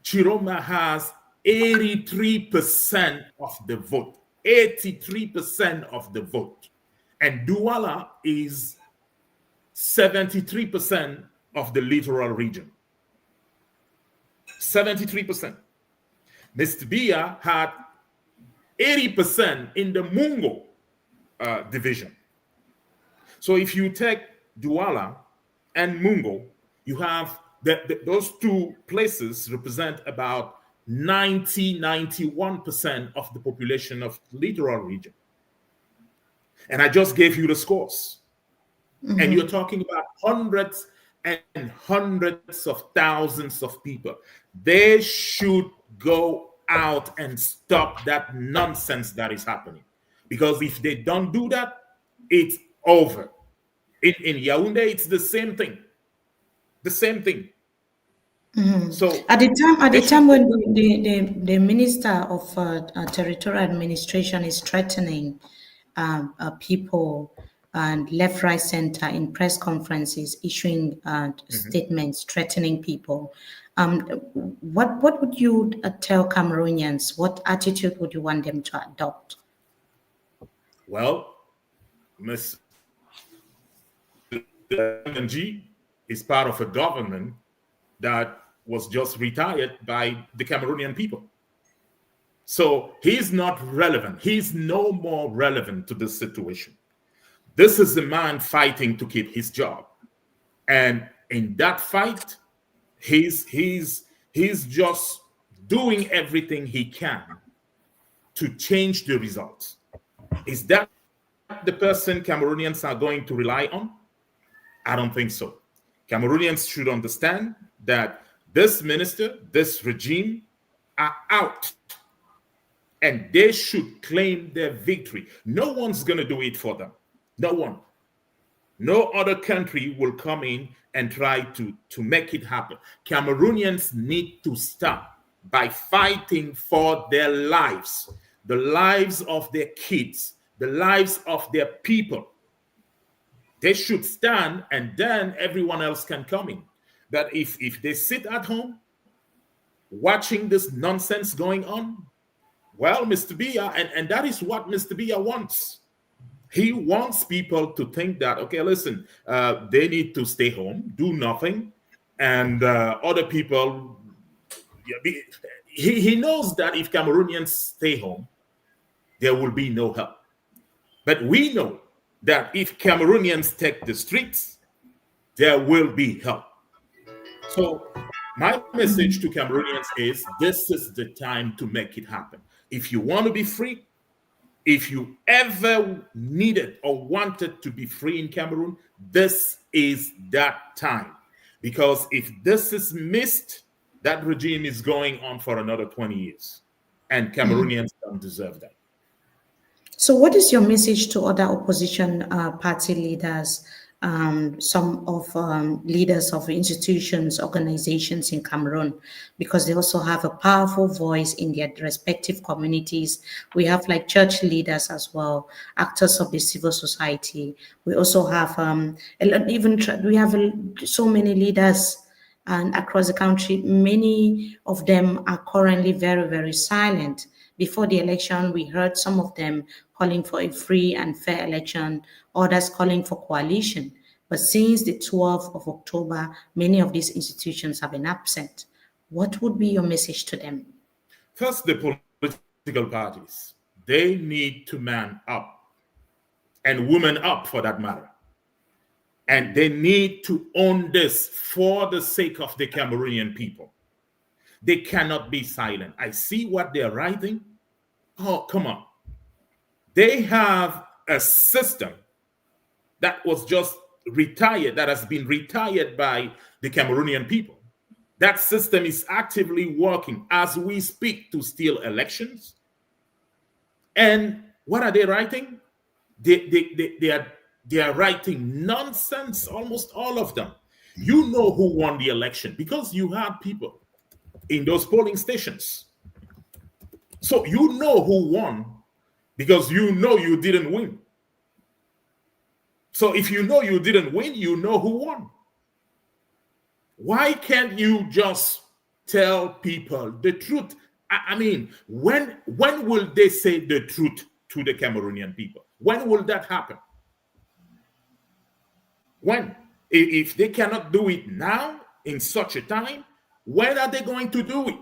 Chiroma has 83% of the vote. 83% of the vote. And Douala is 73% of the littoral region. 73%. Mr. Biya had 80% in the Mungo division. So if you take Douala and Mungo, you have those two places represent about 91% of the population of the littoral region. And I just gave you the scores. And you're talking about hundreds and hundreds of thousands of people. They should go out and stop that nonsense that is happening. Because if they don't do that, it's over. In Yaoundé, it's the same thing. The same thing. So at the time when the Minister of Territorial Administration is threatening people and left, right, center in press conferences, issuing statements threatening people, what would you tell Cameroonians? What attitude would you want them to adopt? Well, Ms. G is part of a government that was just retired by the Cameroonian people. So he's not relevant. He's no more relevant to this situation. This is the man fighting to keep his job. And in that fight, he's just doing everything he can to change the results. Is that the person Cameroonians are going to rely on? I don't think so. Cameroonians should understand that this minister, this regime are out, and they should claim their victory. No one's going to do it for them. No one. No other country will come in and try to make it happen. Cameroonians need to start by fighting for their lives, the lives of their kids, the lives of their people. They should stand, and then everyone else can come in. That if they sit at home watching this nonsense going on, well, Mr. Biya, and that is what Mr. Biya wants. He wants people to think that, okay, listen, they need to stay home, do nothing, and other people, he knows that if Cameroonians stay home, there will be no help. But we know that if Cameroonians take the streets, there will be help. So my message to Cameroonians is this is the time to make it happen. If you want to be free, if you ever needed or wanted to be free in Cameroon, this is that time. Because if this is missed, that regime is going on for another 20 years. And Cameroonians don't deserve that. So what is your message to other opposition party leaders, some of leaders of institutions, organizations in Cameroon, because they also have a powerful voice in their respective communities? We have like church leaders as well, actors of the civil society. We also have we have so many leaders and across the country. Many of them are currently very, very silent. Before the election, we heard some of them calling for a free and fair election, others calling for coalition. But since the 12th of October, many of these institutions have been absent. What would be your message to them? First, the political parties, they need to man up, and women up for that matter. And they need to own this for the sake of the Cameroonian people. They cannot be silent. I see what they're writing. Oh, come on. They have a system that was just retired, that has been retired by the Cameroonian people. That system is actively working as we speak to steal elections. And what are they writing? They are writing nonsense, almost all of them. You know who won the election because you had people in those polling stations. So you know who won because you know you didn't win. So if you know you didn't win, you know who won. Why can't you just tell people the truth? I mean, when will they say the truth to the Cameroonian people? When will that happen? When? If they cannot do it now, in such a time, when are they going to do it?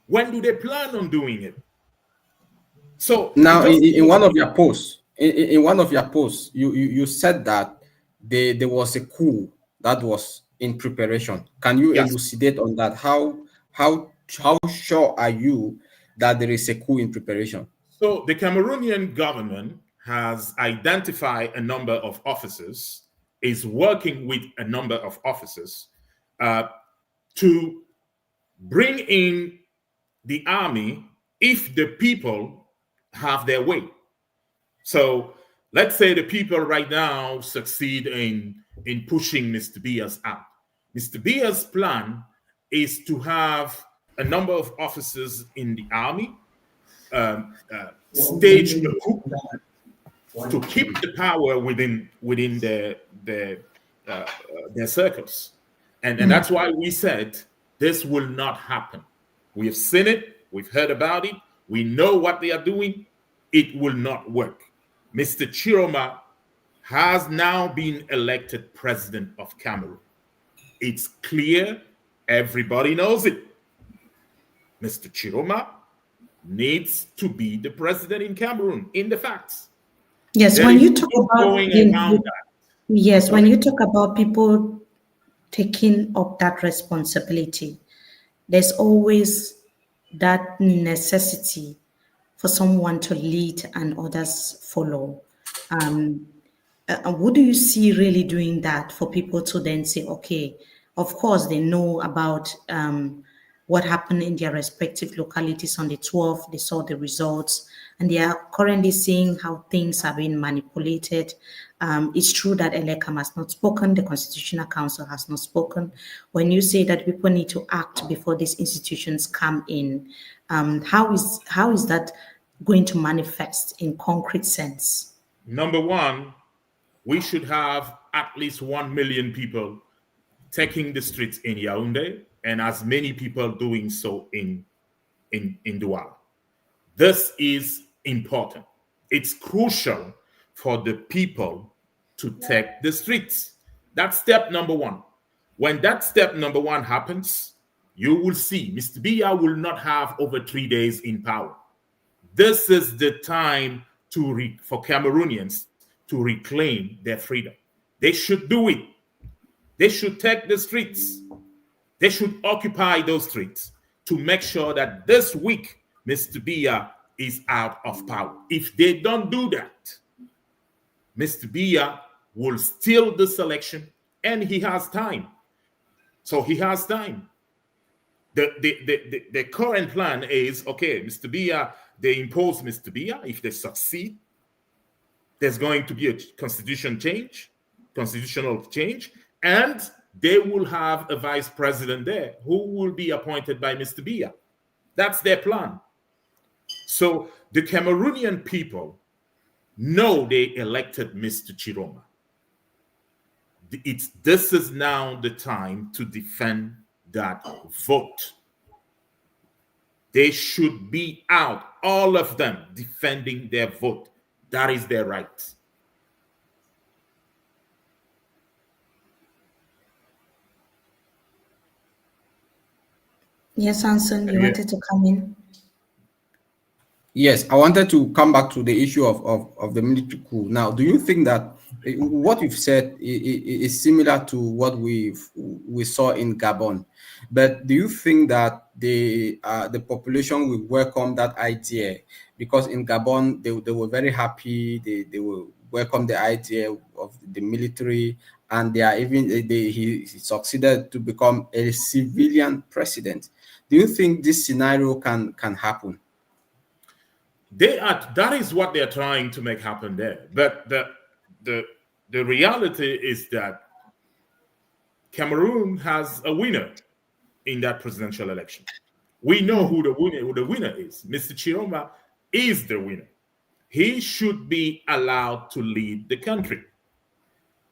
When do they plan on doing it? So now, in one of your posts, you said that there was a coup that was in preparation. Can you elucidate on that? How sure are you that there is a coup in preparation? So the Cameroonian government has identified a number of officers, is working with a number of officers to bring in the army if the people have their way. So let's say the people right now succeed in pushing Mr. Biya's out. Mr. Biya's plan is to have a number of officers in the army stage a coup to keep the power within their circles, and that's why we said this will not happen. We have seen it, we've heard about it, we know what they are doing. It will not work. Mr. Chiroma has now been elected president of Cameroon. It's clear, everybody knows it. Mr. Chiroma needs to be the president in Cameroon, in the facts. Yes, There when is you talk no about going around that. yes, when you talk about people taking up that responsibility, there's always that necessity for someone to lead and others follow. What do you see really doing that for people to then say, okay, of course they know about what happened in their respective localities on the 12th, they saw the results, and they are currently seeing how things are being manipulated. It's true that Elecam has not spoken, the Constitutional Council has not spoken. When you say that people need to act before these institutions come in, how is that going to manifest in concrete sense? Number one, we should have at least 1 million people taking the streets in Yaoundé, and as many people doing so in Douala. This is important. It's crucial for the people to take the streets. That's step number one. When that step number one happens, you will see Mr. Biya will not have over 3 days in power. This is the time for Cameroonians to reclaim their freedom. They should do it. They should take the streets. They should occupy those streets to make sure that this week Mr. Biya is out of power. If they don't do that, Mr. Biya will steal this election, and he has time. So he has time. The current plan is, okay, Mr. Biya, they impose Mr. Biya. If they succeed, there's going to be a constitutional change, and they will have a vice president there who will be appointed by Mr. Biya. That's their plan. So the Cameroonian people know they elected Mr. Chiroma. This is now the time to defend that vote. They should be out, all of them, defending their vote. That is their right. Yes, Anson, you wanted to come in? Yes, I wanted to come back to the issue of the military coup. Now, do you think that what you've said is similar to what we saw in Gabon? But do you think that the population will welcome that idea? Because in Gabon, they were very happy. They will welcome the idea of the military, and they are even he succeeded to become a civilian president. Do you think this scenario can happen? That is what they're trying to make happen there. But the reality is that Cameroon has a winner in that presidential election. We know who the winner is. Mr. Chiroma is the winner. He should be allowed to lead the country.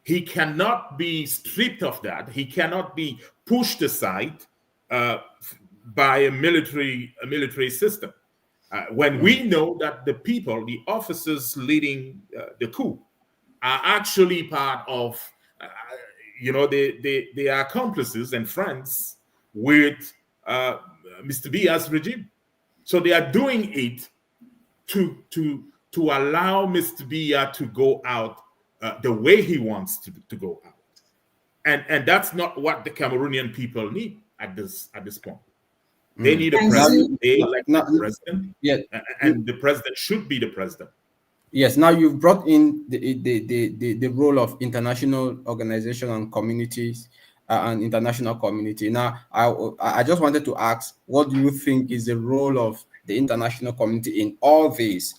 He cannot be stripped of that. He cannot be pushed aside by a military system. When we know that the people, the officers leading the coup, are actually part of, they are accomplices and friends with Mr. Biya's regime. So they are doing it to allow Mr. Biya to go out the way he wants to go out. And that's not what the Cameroonian people need at this point. They need a president. They elect a president, and the president should be the president. Yes. Now you've brought in the role of international organization and communities and international community. Now, I just wanted to ask, what do you think is the role of the international community in all this?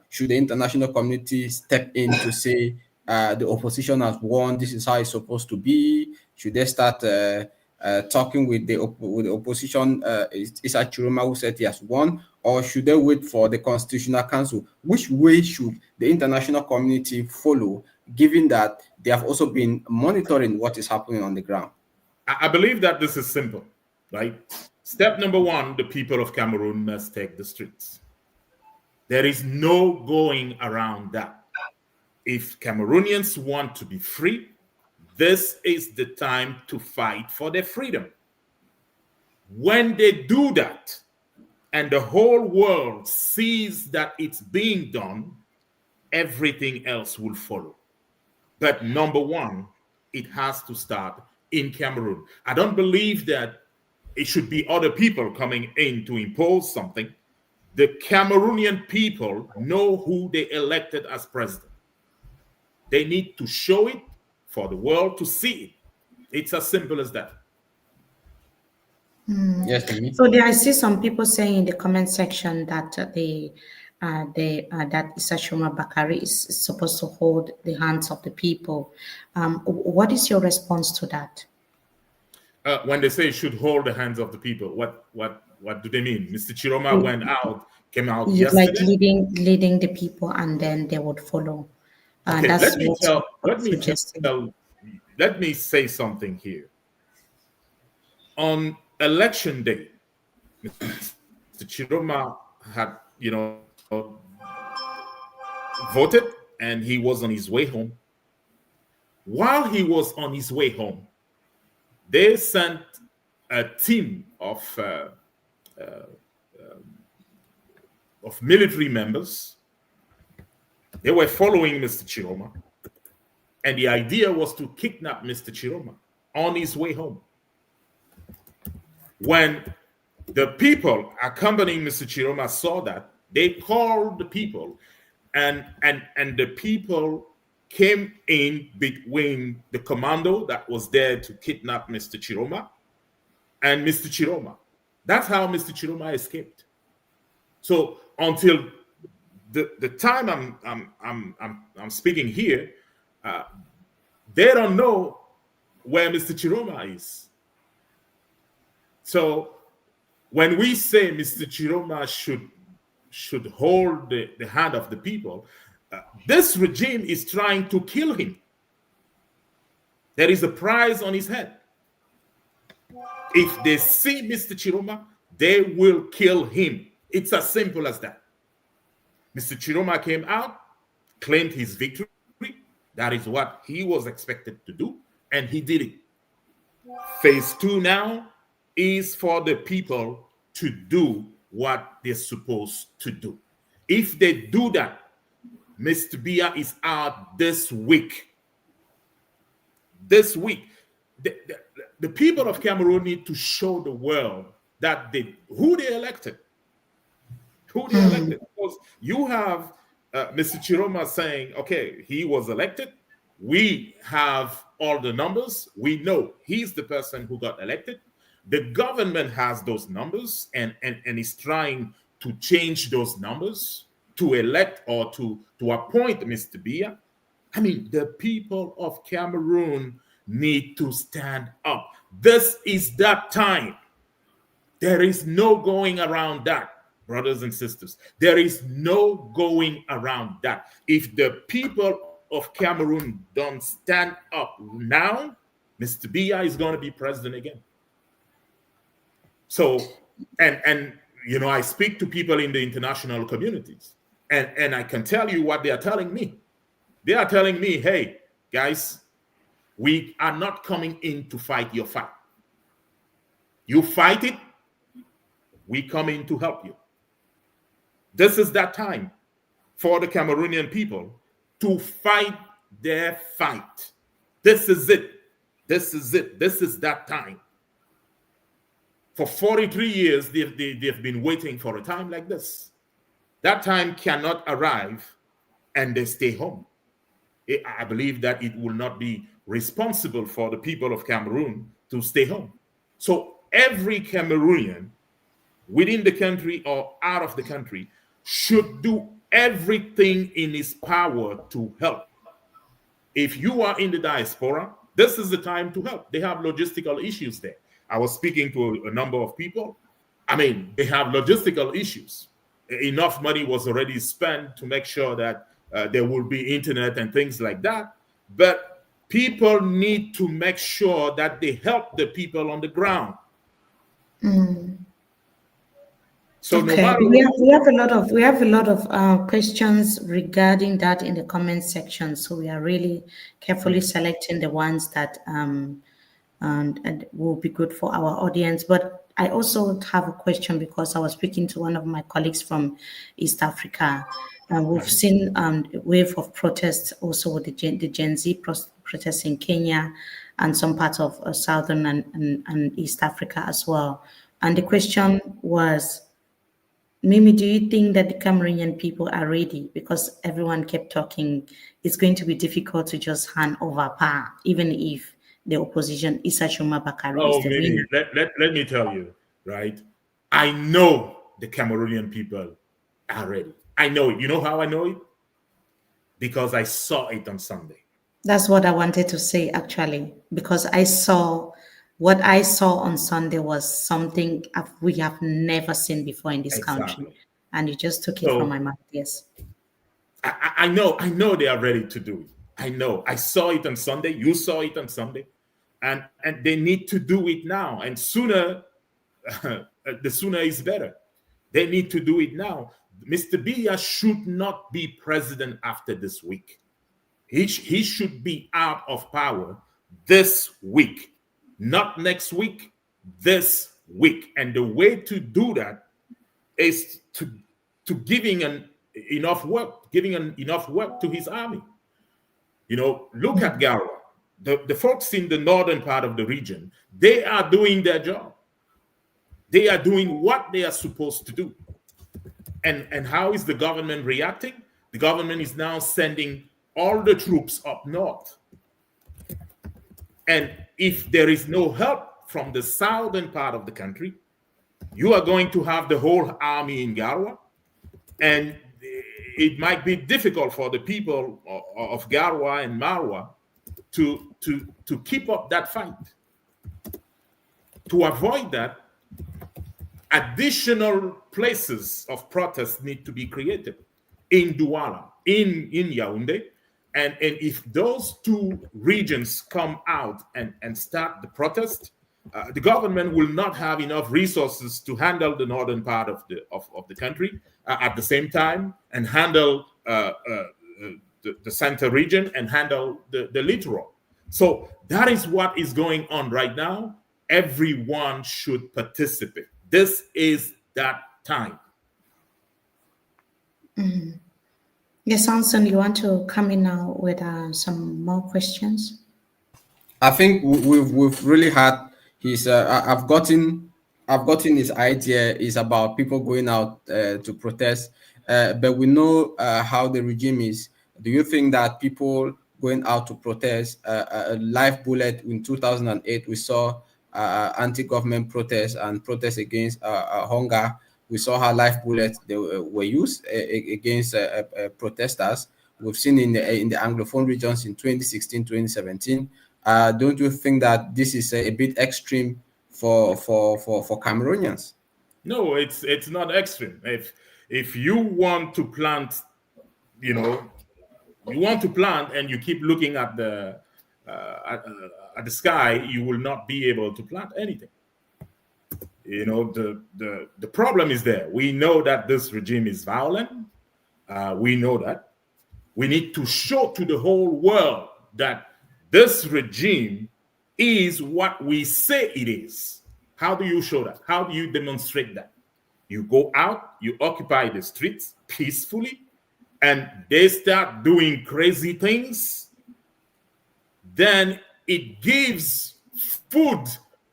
Should the international community step in to say the opposition has won? This is how it's supposed to be. Should they start talking with the opposition, Issa Chiroma, who said he has won, or should they wait for the Constitutional Council? Which way should the international community follow, given that they have also been monitoring what is happening on the ground? I believe that this is simple, right? Step number one, the people of Cameroon must take the streets. There is no going around that. If Cameroonians want to be free, this is the time to fight for their freedom. When they do that, and the whole world sees that it's being done, everything else will follow. But number one, it has to start in Cameroon. I don't believe that it should be other people coming in to impose something. The Cameroonian people know who they elected as president. They need to show it for the world to see it. It's as simple as that. Yes, So I see some people saying in the comment section that that Issa Chiroma Bakari is supposed to hold the hands of the people. What is your response to that? When they say should hold the hands of the people, what do they mean? Mr. Chiroma came out yesterday. Like leading the people, and then they would follow. Okay, That's let me say something here. On election day, Mr. Chiroma had, voted, and he was on his way home. While he was on his way home, they sent a team of military members. They were following Mr. Chiroma, and the idea was to kidnap Mr. Chiroma on his way home. When the people accompanying Mr. Chiroma saw that, they called the people, and the people came in between the commando that was there to kidnap Mr. Chiroma and Mr. Chiroma. That's how Mr. Chiroma escaped. So until the time I'm speaking here, they don't know where Mr. Chiroma is. So when we say Mr. Chiroma should hold the hand of the people, this regime is trying to kill him. There is a price on his head. If they see Mr. Chiroma, they will kill him. It's as simple as that. Mr. Chiroma came out, claimed his victory. That is what he was expected to do, and he did it. Phase 2 now is for the people to do what they're supposed to do. If they do that, Mr. Biya is out this week. This week. The people of Cameroon need to show the world that who they elected. Who they elected. Because you have Mr. Chiroma saying, okay, he was elected. We have all the numbers. We know he's the person who got elected. The government has those numbers and is trying to change those numbers to elect or to appoint Mr. Biya. I mean, the people of Cameroon need to stand up. This is that time. There is no going around that, brothers and sisters. There is no going around that. If the people of Cameroon don't stand up now, Mr. Biya is going to be president again. So, and I speak to people in the international communities, and I can tell you what they are telling me. They are telling me, hey, guys, we are not coming in to fight your fight. You fight it, we come in to help you. This is that time for the Cameroonian people to fight their fight. This is it. This is it. This is that time. For 43 years, they've been waiting for a time like this. That time cannot arrive and they stay home. I believe that it will not be responsible for the people of Cameroon to stay home. So every Cameroonian within the country or out of the country should do everything in his power to help. If you are in the diaspora, this is the time to help. They have logistical issues there. I was speaking to a number of people. I mean, they have logistical issues. Enough money was already spent to make sure that there will be internet and things like that. But people need to make sure that they help the people on the ground. So no Okay, matter we have a lot of questions regarding that in the comment section. So we are really carefully selecting the ones that and will be good for our audience. But I also have a question because I was speaking to one of my colleagues from East Africa. We've seen a wave of protests also with the Gen Z protests in Kenya and some parts of Southern and East Africa as well. And the question was, Mimi, do you think that the Cameroonian people are ready? Because everyone kept talking, it's going to be difficult to just hand over power, even if the opposition, Issa Chuma Bakari, is the Mimi, winner. let me tell you, right? I know the Cameroonian people are ready. I know it. You know how I know it? Because I saw it on Sunday. That's what I wanted to say, actually, because what I saw on Sunday was something we have never seen before in this country. And you just took it from my mouth, yes. I know they are ready to do it. I know. I saw it on Sunday. You saw it on Sunday. And they need to do it now. And sooner, the sooner is better. They need to do it now. Mr. Biya should not be president after this week. He should be out of power this week, not next week, this week. And the way to do that is to giving enough work to his army. You know, look at Garwa. The folks in the northern part of the region, they are doing their job. They are doing what they are supposed to do. And how is the government reacting? The government is now sending all the troops up north. And if there is no help from the southern part of the country, you are going to have the whole army in Garwa. And it might be difficult for the people of Garwa and Marwa to keep up that fight. To avoid that, additional places of protest need to be created in Douala, in Yaoundé. And if those two regions come out and start the protest, the government will not have enough resources to handle the northern part of the country at the same time, and handle the center region, and handle the littoral. So that is what is going on right now. Everyone should participate. This is that time. Yes, Anson, you want to come in now with some more questions? I think we've really had his. I've gotten his idea is about people going out to protest, but we know how the regime is. Do you think that people going out to protest, a live bullet in 2008, we saw anti-government protests and protests against hunger. We saw how live bullets they were used against protesters. We've seen in the Anglophone regions in 2016, 2017. Don't you think that this is a bit extreme for Cameroonians? No, it's not extreme. If you want to plant, you want to plant, and you keep looking at the sky, you will not be able to plant anything. The problem is there. We know that this regime is violent. We know that. We need to show to the whole world that this regime is what we say it is. How do you show that? How do you demonstrate that? You go out, you occupy the streets peacefully, and they start doing crazy things. Then it gives food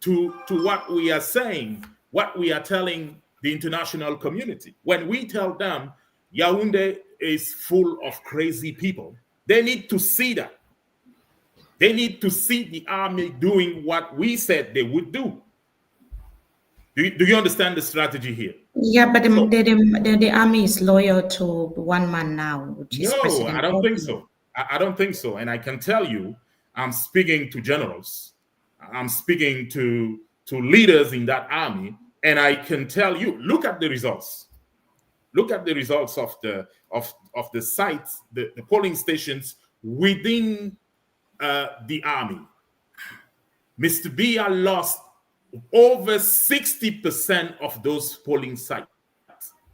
to what we are saying, what we are telling the international community. When we tell them Yaoundé is full of crazy people, they need to see that. They need to see the army doing what we said they would do. Do you understand the strategy here? Yeah, but the army is loyal to one man now, which is President I don't think so. I don't think so. And I can tell you, I'm speaking to generals. I'm speaking to leaders in that army, and I can tell you, look at the results. Look at the results of the sites, the polling stations within the army. Mr. Biya lost over 60% of those polling sites.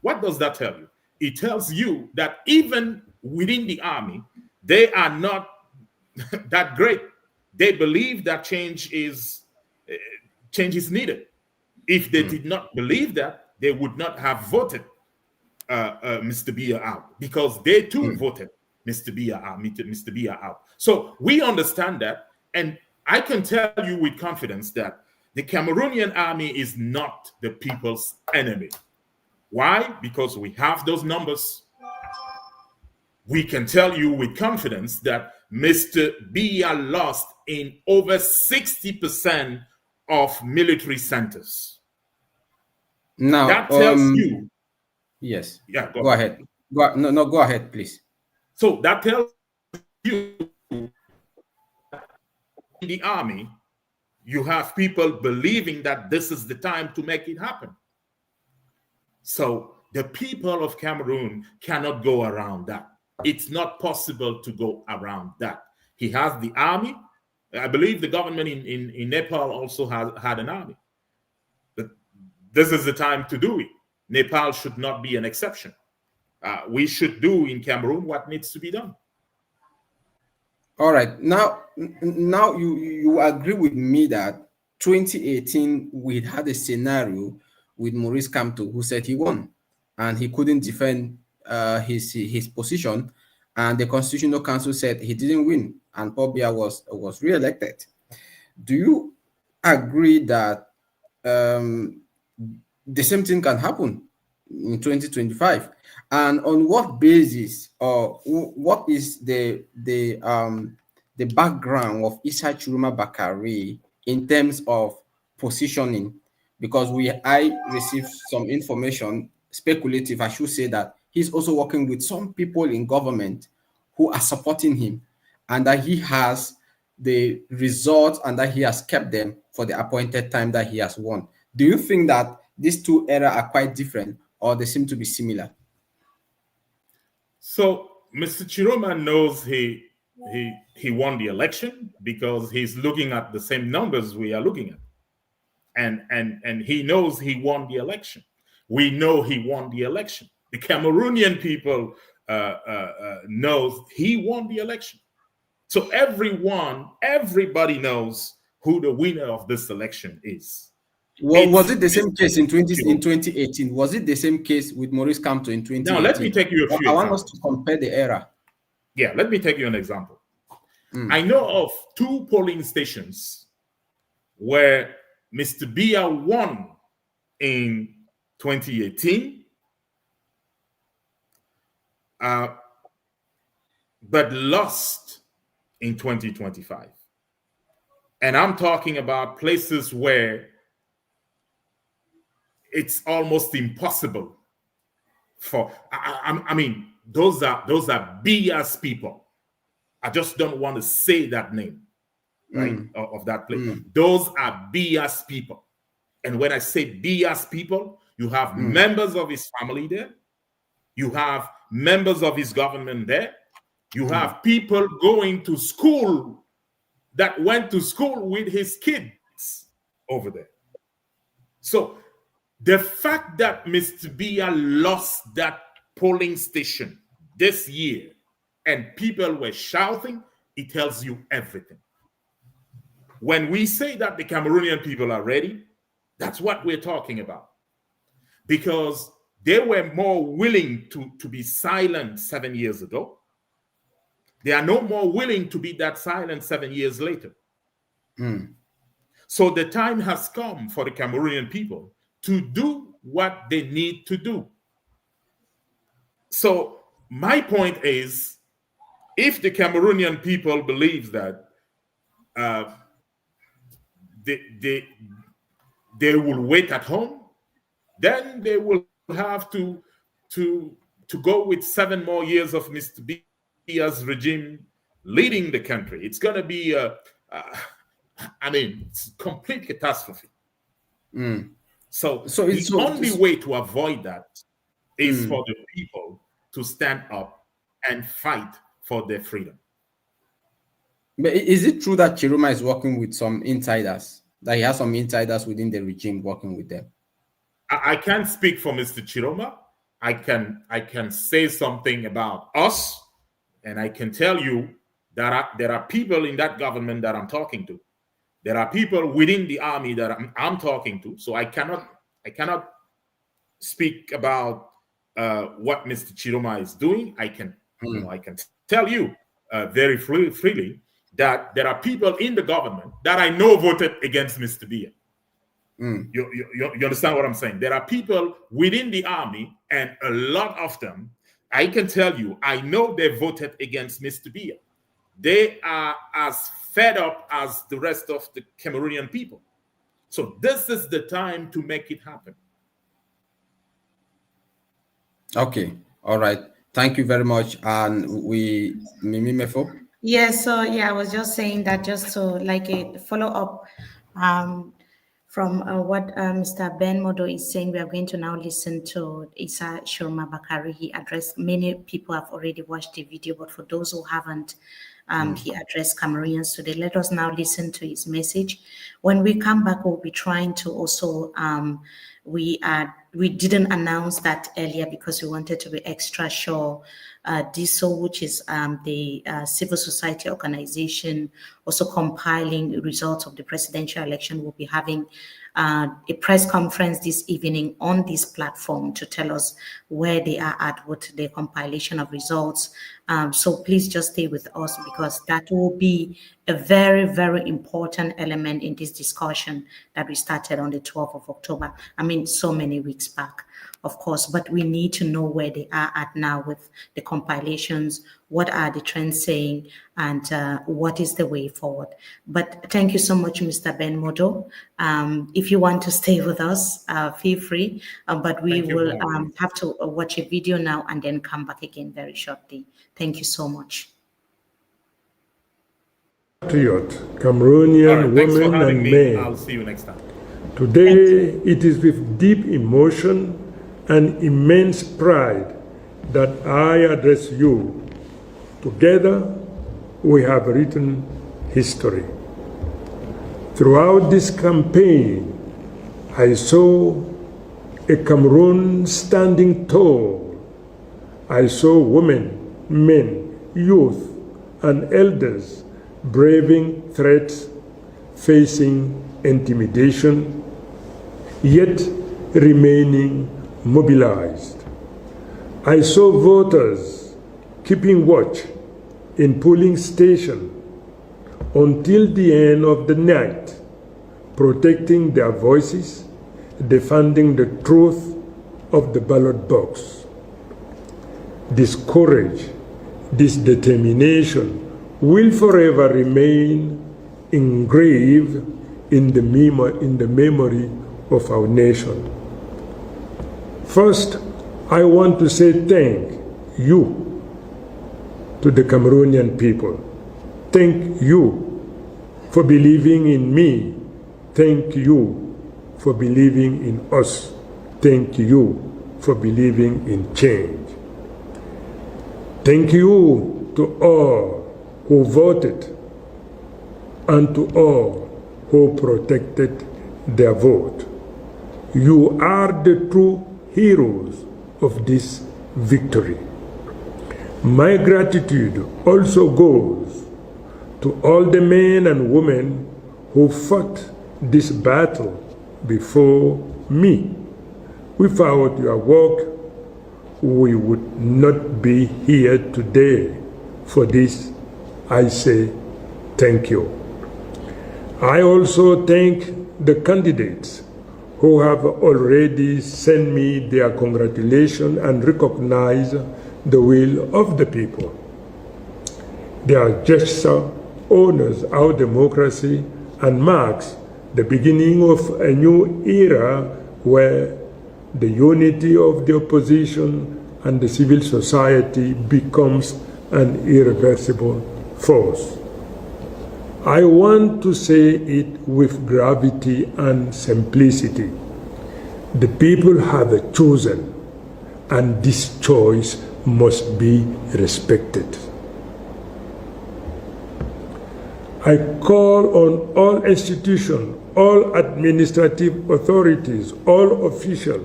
What does that tell you? It tells you that even within the army, they are not that great. They believe that change is needed. If they did not believe that, they would not have voted Mr. Biya out, because they too voted Mr. Biya out. So we understand that, and I can tell you with confidence that the Cameroonian army is not the people's enemy. Why? Because we have those numbers. We can tell you with confidence that Mr. Biya lost in over 60% of military centers. Now, that tells you. Yes. Yeah, go ahead. Go ahead, please. So that tells you in the army, you have people believing that this is the time to make it happen. So the people of Cameroon cannot go around that. It's not possible to go around that. He has the army. I believe the government in Nepal also had an army. But this is the time to do it. Nepal should not be an exception. We should do in Cameroon what needs to be done. All right. Now you agree with me that 2018 we had a scenario with Maurice Kamto, who said he won and he couldn't defend his position, and the Constitutional Council said he didn't win, and Paul Biya was re-elected. Do you agree that the same thing can happen in 2025? And on what basis, or what is the background of Issa Chiroma Bakari in terms of positioning? Because I received some information, speculative, I should say, that he's also working with some people in government who are supporting him, and that he has the results and that he has kept them for the appointed time that he has won. Do you think that these two eras are quite different, or they seem to be similar? So Mr. Chiroma knows he won the election because he's looking at the same numbers we are looking at. And he knows he won the election. We know he won the election. The Cameroonian people knows he won the election. So everybody knows who the winner of this election is. Well, was it the same case in 2018? Was it the same case with Maurice Kamto in 2018? Now, let me take you a few examples. I want examples. us to compare the era. Yeah, let me take you an example. I know of 2 polling stations where Mr. Biya won in 2018, but lost in 2025. And I'm talking about places where it's almost impossible for, I mean, those are Biya's people. I just don't want to say that name, right, of that place. Those are Biya's people. And when I say Biya's people, you have members of his family there. You have members of his government there. You have people going to school that went to school with his kids over there. So the fact that Mr. Biya lost that polling station this year and people were shouting, it tells you everything. When we say that the Cameroonian people are ready, that's what we're talking about. Because they were more willing to be silent 7 years ago. They are no more willing to be that silent 7 years later. So the time has come for the Cameroonian people to do what they need to do. So my point is, if the Cameroonian people believe that they will wait at home, then they will have to go with 7 more years of Mr. Biya's regime leading the country. It's going to be it's complete catastrophe. So it's the only way to avoid that is for the people to stand up and fight for their freedom. But is it true that Chiroma is working with some insiders? That he has some insiders within the regime working with them? I can't speak for Mr. Chiroma. I can say something about us, and I can tell you that there are people in that government that I'm talking to. There are people within the army that I'm talking to. So I cannot speak about what Mr. Chiroma is doing. I can I can tell you very freely that there are people in the government that I know voted against Mr. Biya. You understand what I'm saying? There are people within the army, and a lot of them, I can tell you, I know they voted against Mr. Biya. They are as fed up as the rest of the Cameroonian people. So this is the time to make it happen. Okay, all right. Thank you very much. And Mimi Mefo? Yes, so yeah, I was just saying that just to like a follow up from what Mr. Ben Modo is saying, we are going to now listen to Isa Shiroma Bakari. He addressed, many people have already watched the video, but for those who haven't, he addressed Cameroonians today. Let us now listen to his message. When we come back, we'll be trying to also, we didn't announce that earlier because we wanted to be extra sure. DISO, which is the civil society organization, also compiling results of the presidential election, will be having a press conference this evening on this platform to tell us where they are at with the compilation of results. So please just stay with us, because that will be a very, very important element in this discussion that we started on the 12th of October. I mean, so many weeks back, of course, but we need to know where they are at now with the compilations, what are the trends saying, and what is the way forward. But thank you so much, Mr. Ben Modo. If you want to stay with us, feel free, but we will have to watch a video now and then come back again very shortly. Thank you so much. Cameroonian women and men. I'll see you next time. Today, it is with deep emotion and immense pride that I address you. Together, we have written history. Throughout this campaign, I saw a Cameroon standing tall. I saw women, men, youth, and elders braving threats, facing intimidation, yet remaining mobilized. I saw voters keeping watch in polling station until the end of the night, protecting their voices, defending the truth of the ballot box. This courage, this determination will forever remain engraved in the memory of our nation. First, I want to say thank you to the Cameroonian people. Thank you for believing in me. Thank you for believing in us. Thank you for believing in change. Thank you to all who voted and to all who protected their vote. You are the true heroes of this victory. My gratitude also goes to all the men and women who fought this battle before me. Without your work, we would not be here today. For this, I say thank you. I also thank the candidates who have already sent me their congratulations and recognize the will of the people. Their gesture honors our democracy and marks the beginning of a new era where the unity of the opposition and the civil society becomes an irreversible force. I want to say it with gravity and simplicity. The people have chosen, and this choice must be respected. I call on all institutions, all administrative authorities, all officials,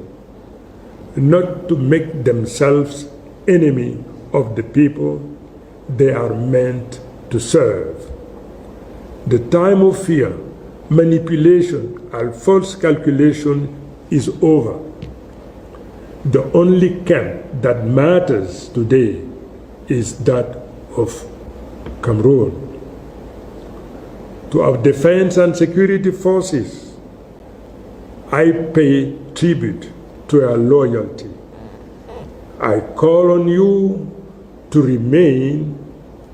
not to make themselves enemy of the people they are meant to serve. The time of fear, manipulation, and false calculation is over. The only camp that matters today is that of Cameroon. To our defense and security forces, I pay tribute to your loyalty. I call on you to remain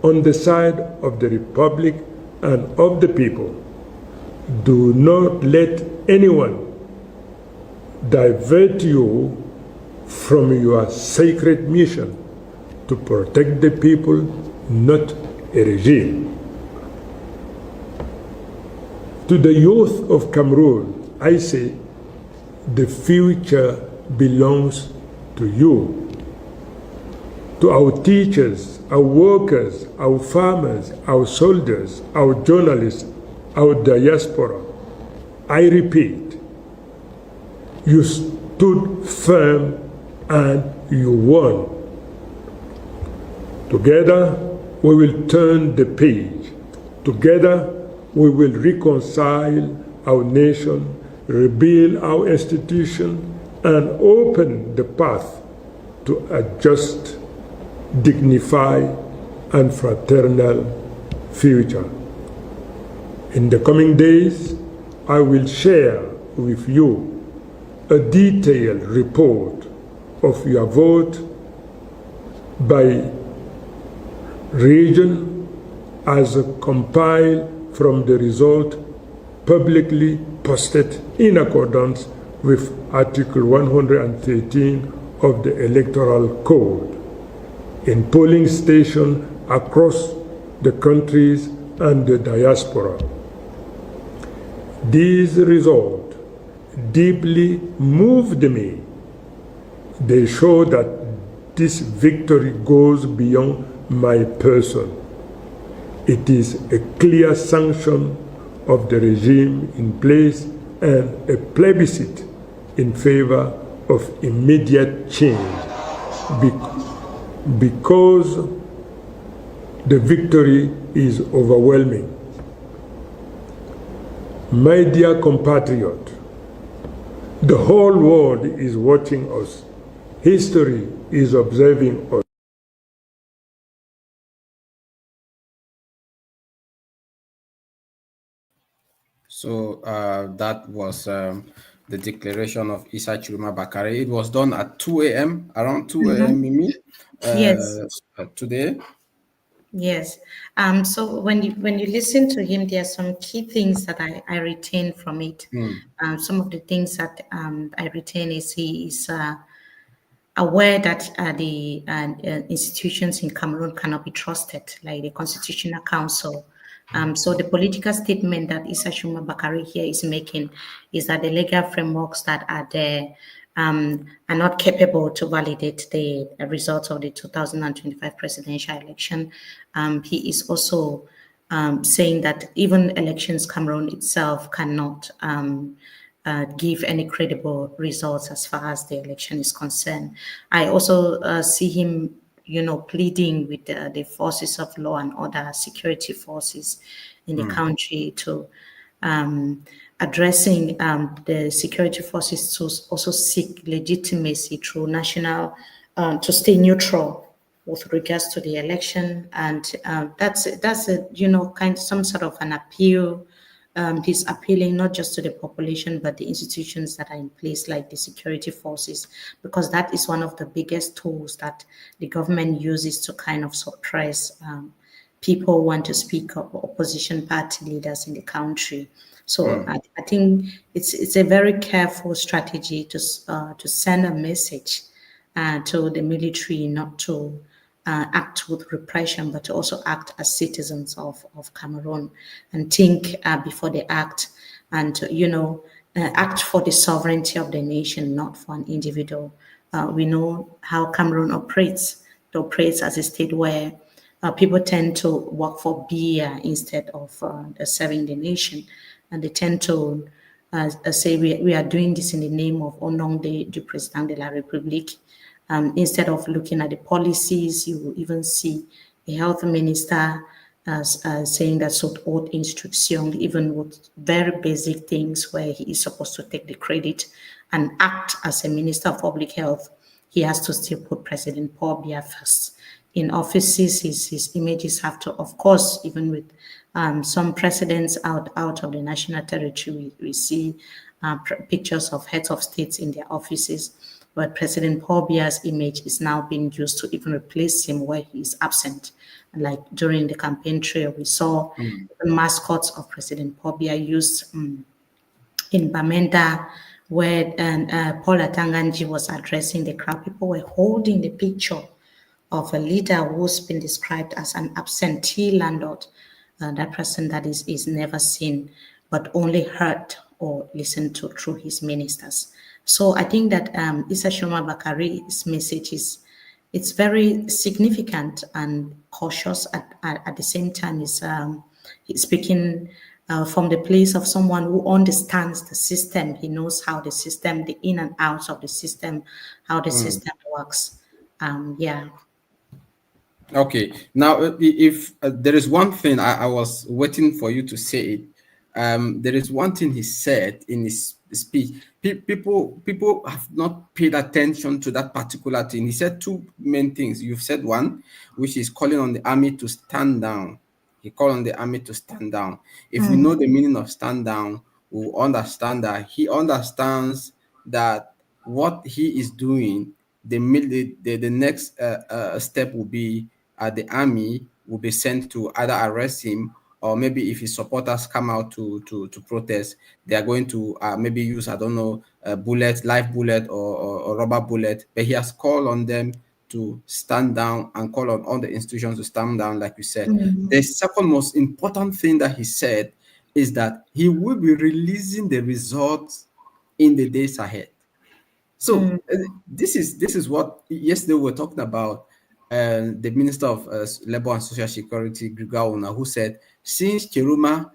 on the side of the Republic and of the people. Do not let anyone divert you from your sacred mission to protect the people, not a regime. To the youth of Cameroon, I say, the future belongs to you. To our teachers, our workers, our farmers, our soldiers, our journalists, our diaspora, I repeat, you stood firm and you won. Together, we will turn the page. Together, we will reconcile our nation, rebuild our institution, and open the path to a just, dignified, and fraternal future. In the coming days, I will share with you a detailed report of your vote by region as compiled from the result publicly posted in accordance with Article 113 of the Electoral Code in polling stations across the countries and the diaspora. These results deeply moved me. They show that this victory goes beyond my person. It is a clear sanction of the regime in place and a plebiscite in favor of immediate change because the victory is overwhelming. My dear compatriot, the whole world is watching us. History is observing us. So that was the declaration of Issa Chiruma Bakare. It was done at 2 a.m., around 2 a.m. Mimi, Yes. today. Yes. So when you listen to him, there are some key things that I retain from it. Some of the things that I retain is he is aware that the institutions in Cameroon cannot be trusted, like the Constitutional Council. So the political statement that Issa Chiruma Bakare here is making is that the legal frameworks that are there are not capable to validate the results of the 2025 presidential election. He is also saying that even elections Cameroon itself cannot give any credible results as far as the election is concerned. I also see him, pleading with the forces of law and other security forces in the country to addressing the security forces to also seek legitimacy through national, to stay neutral with regards to the election. And that's a, some sort of an appeal. He's appealing not just to the population, but the institutions that are in place, like the security forces, because that is one of the biggest tools that the government uses to kind of suppress people who want to speak up, opposition party leaders in the country. So I think it's a very careful strategy to send a message to the military not to act with repression, but to also act as citizens of Cameroon and think before they act, and to, act for the sovereignty of the nation, not for an individual. We know how Cameroon operates. It operates as a state where people tend to work for beer instead of serving the nation, and they tend to say we are doing this in the name of au nom du président de la République. Instead of looking at the policies, you will even see a health minister saying that sort haute instruction, even with very basic things where he is supposed to take the credit and act as a minister of public health. He has to still put President Paul Biya first. In offices, his images have to, of course, even with some presidents out of the national territory, we see pictures of heads of states in their offices. But President Paul Biya's image is now being used to even replace him where he is absent. Like during the campaign trail, we saw the mascots of President Paul Biya used in Bamenda, where Paul Atanganji was addressing the crowd. People were holding the picture of a leader who's been described as an absentee landlord, that person that is never seen, but only heard or listened to through his ministers. So I think that Issa Shoma Bakari's message it's very significant and cautious at the same time. He's speaking from the place of someone who understands the system. He knows how the system, the in and outs of the system, how the system works. Yeah. Okay. Now, if there is one thing I was waiting for you to say it. There is one thing he said in his speech. People have not paid attention to that particular thing. He said two main things. You've said one, which is calling on the army to stand down. He called on the army to stand down. If we know the meaning of stand down, we understand that he understands that what he is doing, the next step will be the army will be sent to either arrest him, or maybe if his supporters come out to protest, they are going to maybe use, I don't know, a bullet, live bullet or rubber bullet. But he has called on them to stand down and call on all the institutions to stand down, like you said. The second most important thing that he said is that he will be releasing the results in the days ahead. So this is what yesterday we were talking about. The Minister of Labor and Social Security, Grigauna, who said, since Chiruma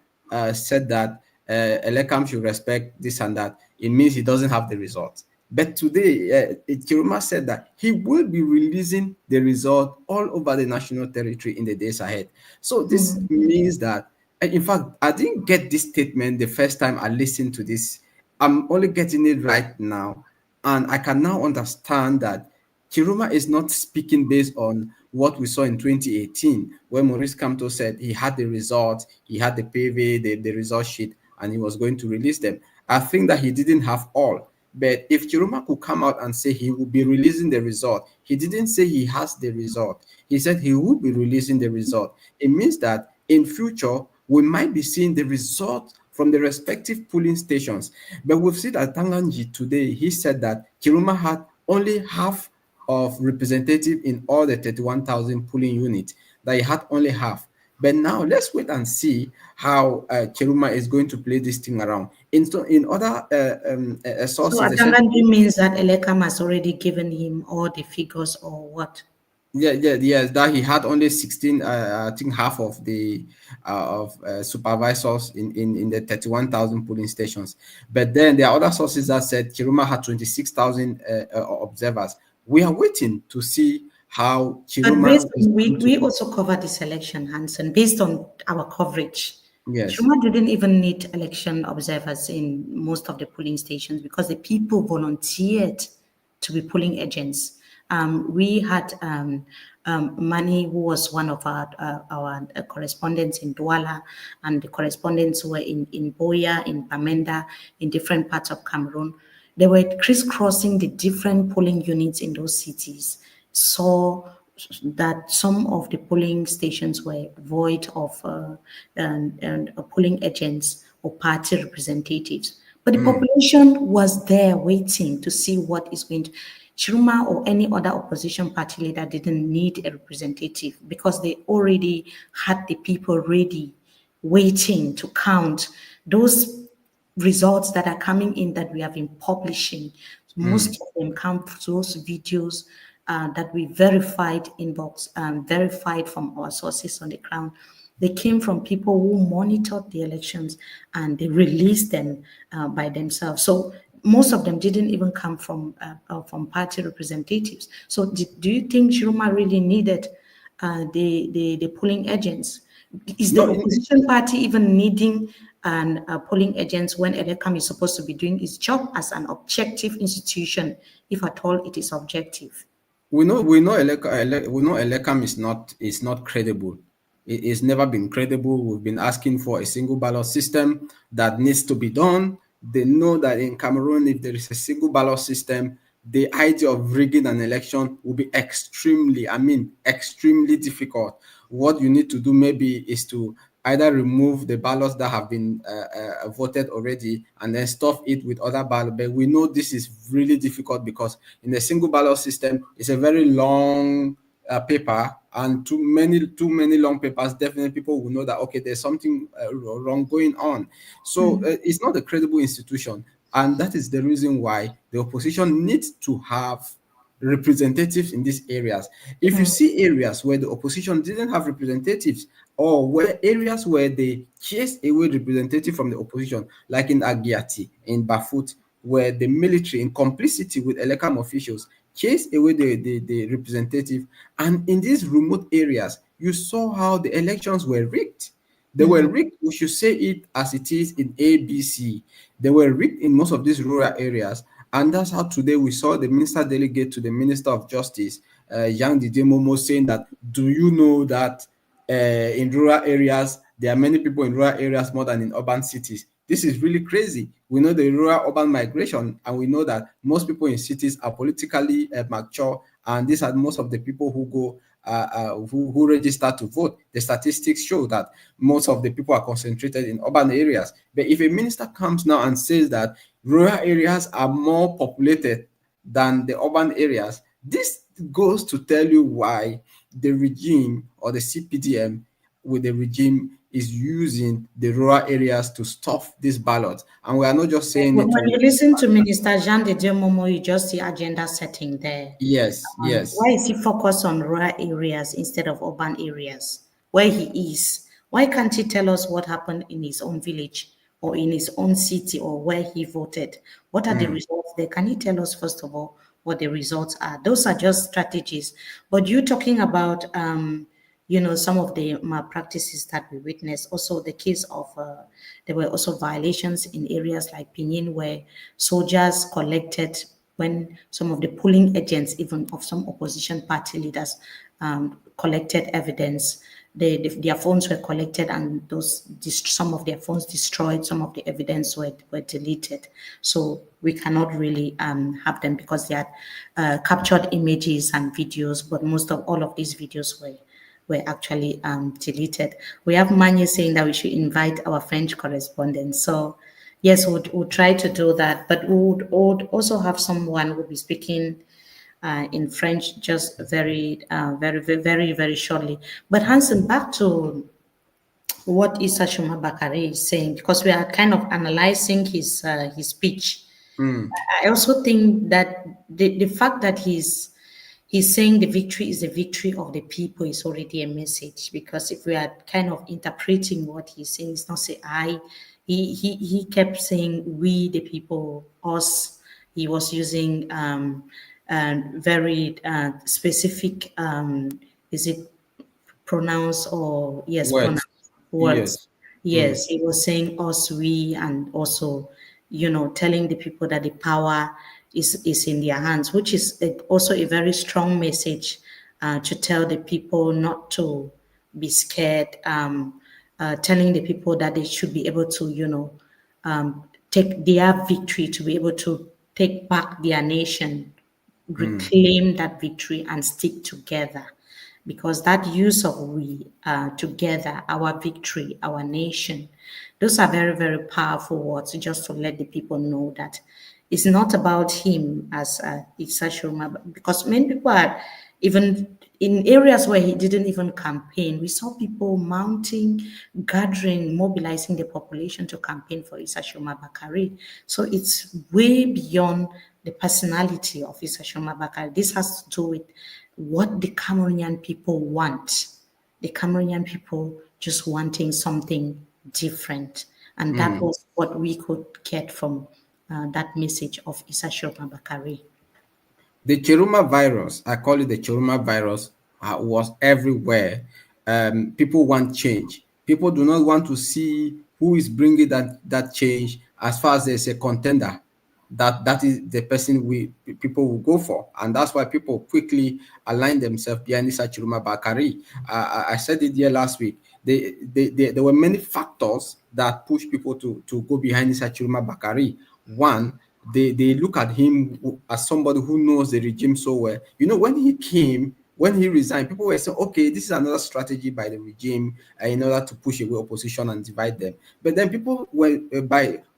said that Elecam should respect this and that, it means he doesn't have the results. But today, Chiruma said that he will be releasing the result all over the national territory in the days ahead. So this means that, in fact, I didn't get this statement the first time I listened to this. I'm only getting it right now. And I can now understand that Chiruma is not speaking based on what we saw in 2018, where Maurice Kamto said he had the results, he had the PV, the result sheet, and he was going to release them. I think that he didn't have all. But if Chiruma could come out and say he will be releasing the result, he didn't say he has the result. He said he will be releasing the result. It means that in future, we might be seeing the result from the respective polling stations. But we've seen that Tanganji today, he said that Chiruma had only half of representative in all the 31,000 polling units, that he had only half. But now let's wait and see how Chiruma is going to play this thing around. In other sources, so Tanganji means that Elecam has already given him all the figures, or what? Yes, that he had only 16, I think half of the supervisors in the 31,000 polling stations. But then there are other sources that said Chiruma had 26,000 observers. We are waiting to see how Chiruma. We also covered this election, Hansen, based on our coverage. Yes. Chiruma didn't even need election observers in most of the polling stations because the people volunteered to be polling agents. We had Mani, who was one of our correspondents in Douala, and the correspondents who were in Boya, in Bamenda, in different parts of Cameroon. They were crisscrossing the different polling units in those cities, saw that some of the polling stations were void of polling agents or party representatives. But the population was there waiting to see what is going to. Chiruma or any other opposition party leader didn't need a representative because they already had the people ready, waiting to count those results that are coming in that we have been publishing. Most of them come from those videos that we verified verified from our sources on the ground. They came from people who monitored the elections and they released them by themselves. So most of them didn't even come from party representatives. So do you think Shiruma really needed the polling agents? Is the opposition party even needing polling agents when Elecam is supposed to be doing its job as an objective institution, if at all it is objective? We know Elecam is not credible. It's never been credible. We've been asking for a single ballot system that needs to be done. They know that in Cameroon, if there is a single ballot system, the idea of rigging an election will be extremely difficult. What you need to do maybe is to either remove the ballots that have been voted already and then stuff it with other ballots. But we know this is really difficult because in a single ballot system, it's a very long paper, and too many long papers, definitely people will know that, okay, there's something wrong going on. So it's not a credible institution. And that is the reason why the opposition needs to have representatives in these areas. If you see areas where the opposition didn't have representatives, or where areas where they chased away representative from the opposition, like in Agiati, in Bafut, where the military, in complicity with Elecam officials, chased away the representative. And in these remote areas, you saw how the elections were rigged. They were rigged, we should say it as it is, in ABC. They were rigged in most of these rural areas. And that's how today we saw the minister delegate to the Minister of Justice, Jean Didier Momo, saying that, do you know that in rural areas, there are many people in rural areas more than in urban cities? This is really crazy. We know the rural-urban migration, and we know that most people in cities are politically mature, and these are most of the people who go who register to vote. The statistics show that most of the people are concentrated in urban areas. But if a minister comes now and says that rural areas are more populated than the urban areas, this goes to tell you why the regime, or the CPDM with the regime, is using the rural areas to stuff these ballots. And we are not just saying it. When you listen to Minister Jean Didier Momo, you just see agenda setting there. Yes, yes. Why is he focused on rural areas instead of urban areas where he is? Why can't he tell us what happened in his own village or in his own city or where he voted? What are the results there? Can he tell us, first of all, what the results are? Those are just strategies. But you talking about some of the malpractices that we witnessed. Also, the case of there were also violations in areas like Pinyin, where soldiers collected, when some of the polling agents, even of some opposition party leaders, collected evidence. Their phones were collected, and some of their phones destroyed. Some of the evidence were deleted. So we cannot really have them because they had captured images and videos, but most of all of these videos were actually deleted. We have Manye saying that we should invite our French correspondent. So yes, we'll try to do that, but we would also have someone who will be speaking in French just very shortly. But Hansen, back to what Issa Shuma Bakare is saying, because we are kind of analyzing his speech. I also think that the fact that he's saying the victory is the victory of the people is already a message, because if we are kind of interpreting what he's saying, it's not say I. He kept saying we, the people, us. He was using very specific, is it pronouns or yes, Words. pronouns, words. Yes, he was saying us, we, and also, telling the people that the power is in their hands, which is also a very strong message to tell the people not to be scared, telling the people that they should be able to, take their victory, to be able to take back their nation, reclaim that victory and stick together. Because that use of we, together, our victory, our nation, those are very, very powerful words, just to let the people know that It's not about him as Issa Shurma, because many people are even in areas where he didn't even campaign. We saw people mounting, gathering, mobilizing the population to campaign for Issa Shurma Bakari. So it's way beyond the personality of Issa Shurma Bakari. This has to do with what the Cameroonian people want. The Cameroonian people just wanting something different. And that was what we could get from that message of Issa Shurma Bakari. The Chiruma virus, I call it the Chiruma virus, was everywhere. People want change. People do not want to see who is bringing that change. As far as there's a contender, that is the person people will go for, and that's why people quickly align themselves behind Issa Chiruma Bakari. I said it here last week. There were many factors that push people to go behind Issa Chiruma Bakari. One, they look at him as somebody who knows the regime so well. You know, when he resigned, people were saying, okay, this is another strategy by the regime in order to push away opposition and divide them. But then people were,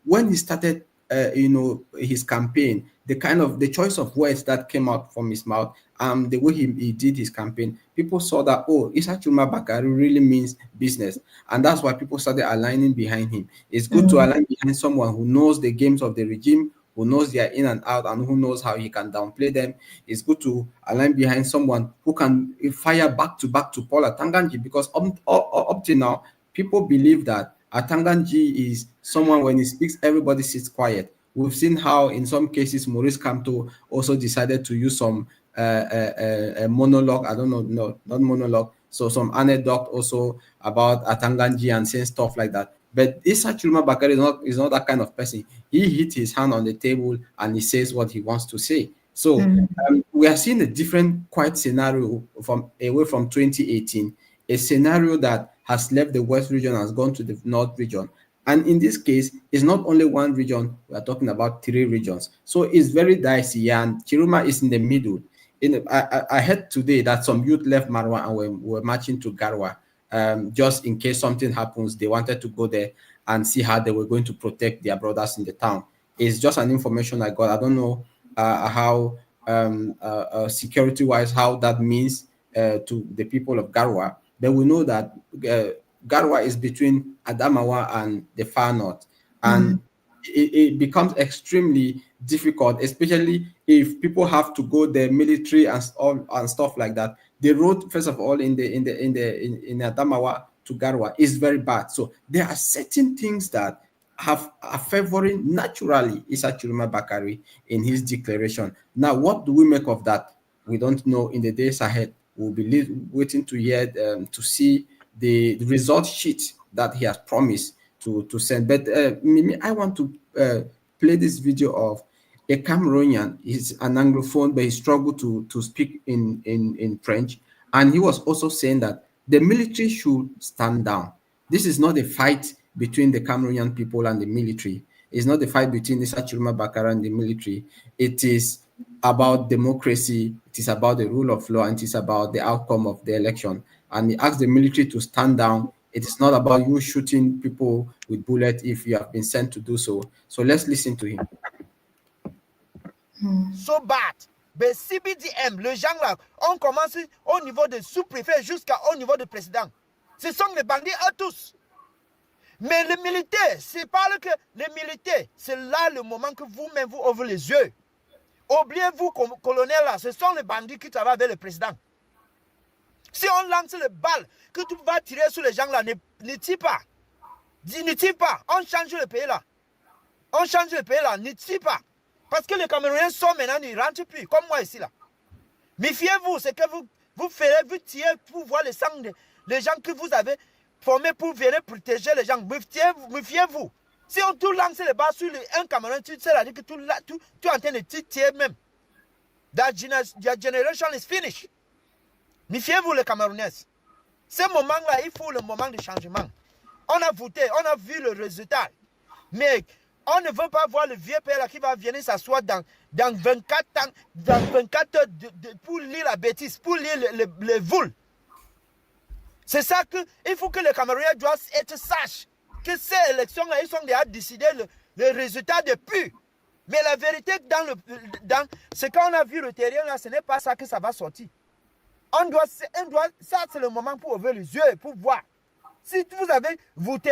when he started, his campaign, the choice of words that came out from his mouth, the way he did his campaign, people saw that, oh, Issa Churma Bakari really means business. And that's why people started aligning behind him. It's good to align behind someone who knows the games of the regime, who knows their in and out, and who knows how he can downplay them. It's good to align behind someone who can fire back to Paul Atanganji, because up till now, people believe that Atanganji is someone, when he speaks, everybody sits quiet. We've seen how, in some cases, Maurice Kamto also decided to use some a monologue. I don't know, no, not monologue. So some anecdote also about Atanganji and saying stuff like that. But Issa Churma Bakari is not that kind of person. He hit his hand on the table and he says what he wants to say. So we are seeing a different quite scenario away from 2018, a scenario that has left the West region and has gone to the North region. And in this case, it's not only one region, we are talking about 3 regions. So it's very dicey, and Chiruma is in the middle. I heard today that some youth left Marwa and were marching to Garwa. Just in case something happens, they wanted to go there and see how they were going to protect their brothers in the town. It's just an information I got. I don't know how security-wise, how that means to the people of Garwa. But we know that Garwa is between Adamawa and the far north. And it becomes extremely difficult, especially if people have to go the military and stuff like that. The road, first of all, in Adamawa to Garwa is very bad. So there are certain things that are favoring naturally Issa Churma Bakari in his declaration. Now, what do we make of that? We don't know. In the days ahead, we'll be waiting to hear to see the result sheet that he has promised to send. But Mimi, I want to play this video of a Cameroonian. He's an Anglophone, but he struggled to speak in French. And he was also saying that the military should stand down. This is not a fight between the Cameroonian people and the military. It's not a fight between Issa Churma Bakari and the military. It is about democracy. It is about the rule of law, and it is about the outcome of the election. And he asked the military to stand down. It is not about you shooting people with bullets if you have been sent to do so. So let's listen to him. So bad. Mais CBDM, les gens là, on commence au niveau des sous-préfets jusqu'au niveau du président. Ce sont les bandits à tous. Mais les militaires, c'est pas que les militaires, c'est là le moment que vous-même vous ouvrez les yeux. Oubliez-vous, colonel là, ce sont les bandits qui travaillent avec le président. Si on lance le balle, que tu vas tirer sur les gens là, ne tire pas. Ne tire pas. On change le pays là. On change le pays là, ne tire pas. Parce que les Camerounais sont maintenant, ils ne rentrent plus, comme moi ici là. Méfiez-vous, c'est que vous ferez, vous tirez pour voir le sang des gens que vous avez formés pour venir protéger les gens. Méfiez-vous. Si on tout lance les balles sur un Cameroun, tu sais, que tu es en train de tirer même. That generation is finished. Méfiez-vous les Camerounais. Ce moment-là, il faut le moment de changement. On a voté, on a vu le résultat. Mais on ne veut pas voir le vieux père là qui va venir s'asseoir dans 24 ans, dans 24 heures pour lire la bêtise, pour lire le vol. C'est ça qu'il faut que les Camerounais doivent être sages. Que ces élections-là, ils sont déjà décidés le résultat depuis. Mais la vérité, dans ce qu'on a vu le terrain, là, ce n'est pas ça que ça va sortir. Ça, c'est le moment pour ouvrir les yeux et pour voir. Si vous avez voté,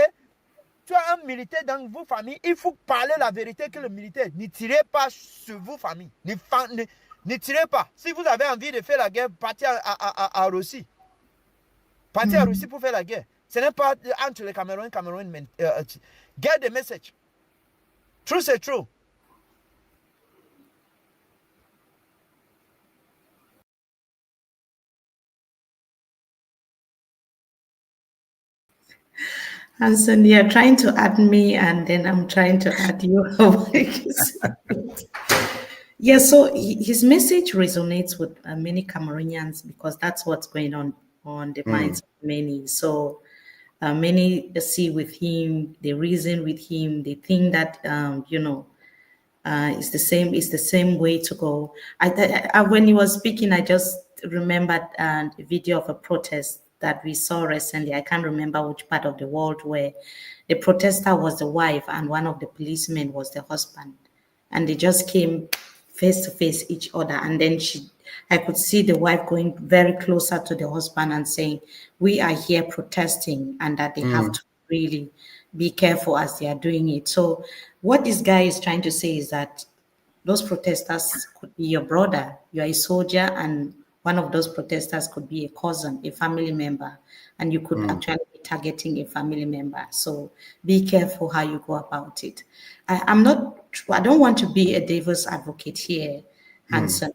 tu as un militaire dans vos familles, il faut parler la vérité que le militaire. Ne tirez pas sur vos familles. Ne tirez pas. Si vous avez envie de faire la guerre, partez à Russie. Partez à Russie pour faire la guerre. Ce n'est pas entre les Cameroun, get the message. True, c'est true. Hanson, you're trying to add me, and then I'm trying to add you. Yeah, so his message resonates with many Cameroonians because that's what's going on the minds of many. So many see with him, they reason with him, they think that it's the same way to go. When he was speaking, I just remembered a video of a protest that we saw recently. I can't remember which part of the world, where the protester was the wife and one of the policemen was the husband, and they just came face to face each other, and then I could see the wife going very closer to the husband and saying, "We are here protesting," and that they have to really be careful as they are doing it. So what this guy is trying to say is that those protesters could be your brother. You are a soldier, and one of those protesters could be a cousin, a family member, and you could actually be targeting a family member. So be careful how you go about it. I don't want to be a devil's advocate here, Hanson,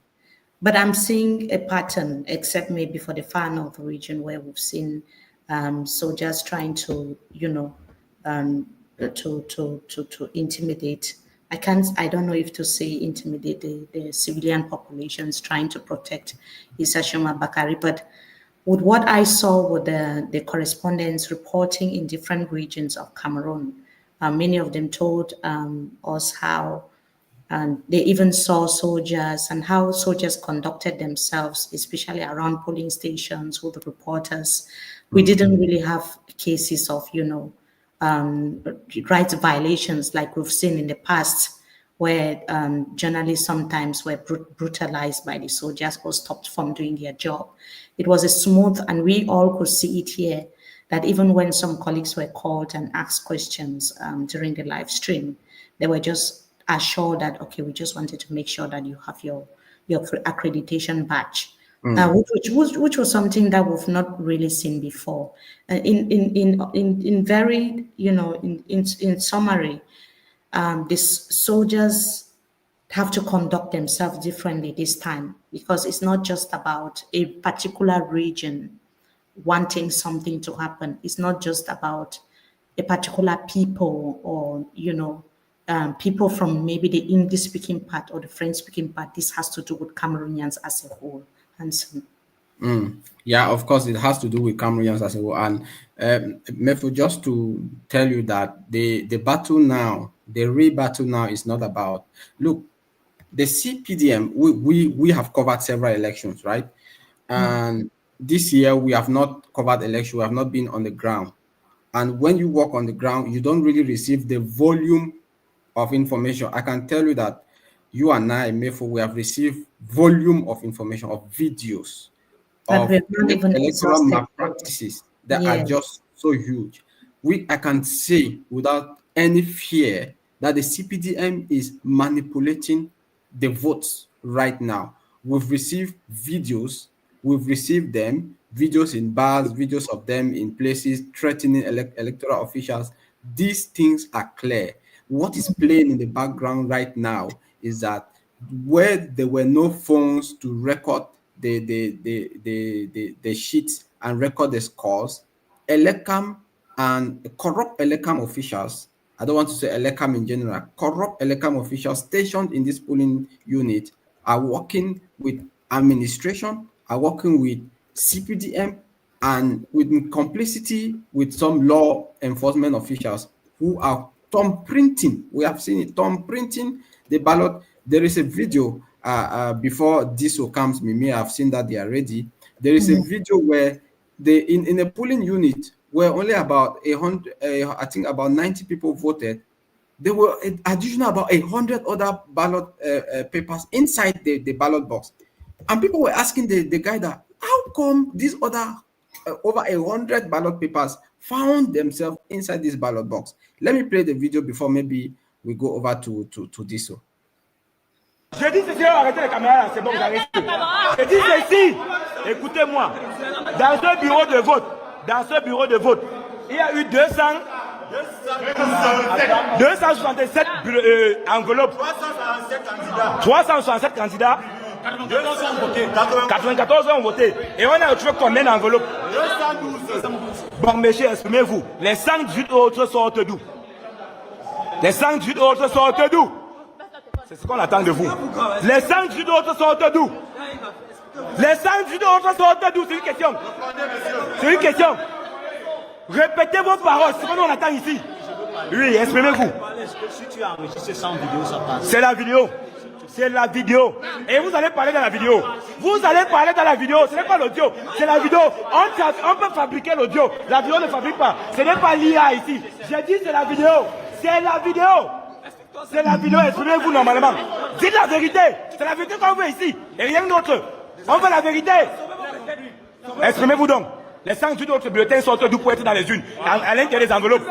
but I'm seeing a pattern, except maybe for the far north region where we've seen soldiers trying to, to intimidate. I don't know if to say intimidate the civilian populations trying to protect Isashima Bakari, but with what I saw with the correspondents reporting in different regions of Cameroon, many of them told us how they even saw soldiers and how soldiers conducted themselves, especially around polling stations with the reporters. We didn't really have cases of, rights violations like we've seen in the past, where journalists sometimes were brutalized by the soldiers or stopped from doing their job. It was a smooth, and we all could see it here, that even when some colleagues were called and asked questions during the live stream, they were just assured that, okay, we just wanted to make sure that you have your accreditation badge. Which was something that we've not really seen before. In very, in summary, these soldiers have to conduct themselves differently this time, because it's not just about a particular region wanting something to happen. It's not just about a particular people or, people from maybe the English-speaking part or the French-speaking part. This has to do with Cameroonians as a whole. Hanson. Yeah, of course, it has to do with Cameroonians as a whole. And Mefo, just to tell you that the battle now, the real battle now is not about, look, the CPDM, we have covered several elections, right? And this year we have not covered election, we have not been on the ground. And when you walk on the ground, you don't really receive the volume of information. I can tell you that you and I, Mefo, we have received volume of information, of videos, of electoral malpractices that are just so huge. I can say without any fear that the CPDM is manipulating the votes right now. We've received videos, videos in bars, videos of them in places threatening electoral officials. These things are clear. What is playing in the background right now is that where there were no phones to record the sheets and record the scores, Elecam and corrupt Elecam officials, I don't want to say Elecam in general, corrupt Elecam officials stationed in this polling unit are working with administration, are working with CPDM, and with complicity with some law enforcement officials who are thumb printing. We have seen it, thumb printing the ballot. There is a video before this comes, me have seen that they are ready. There is a video where they in a polling unit where only about 100, I think about 90 people voted. there were additional about 100 other ballot papers inside the ballot box. And people were asking the guy that, how come these other over 100 ballot papers found themselves inside this ballot box? Let me play the video before maybe we go over to this. Je dis ceci, arrêtez les caméras, c'est bon, vous arrêtez. Je dis ceci, écoutez-moi, dans ce bureau de vote, il y a eu 267 enveloppes, 367 candidats, 94 ont voté. Et on a retrouvé combien d'enveloppes? Bon, messieurs, exprimez-vous. Les 118 autres sortent d'où? Les 118 autres sortent d'où? C'est ce qu'on attend de vous. Les 118 autres sortent d'où? Les 118 autres sortent d'où? C'est une question. C'est une question. Répétez vos paroles, c'est ce qu'on attend ici. Oui, exprimez-vous. C'est la vidéo. C'est la vidéo. Et vous allez parler dans la vidéo. Vous allez parler dans la vidéo. Ce n'est pas l'audio. C'est la vidéo. On peut fabriquer l'audio. La vidéo ne fabrique pas. Ce n'est pas l'IA ici. J'ai dit c'est la vidéo. C'est la vidéo. C'est la vidéo. Exprimez-vous normalement. Dites la vérité. C'est la vérité qu'on veut ici. Et rien d'autre. On veut la vérité. Exprimez-vous donc. Les 118 autres bulletins sortent d'où pour être dans les unes. À l'intérieur des enveloppes.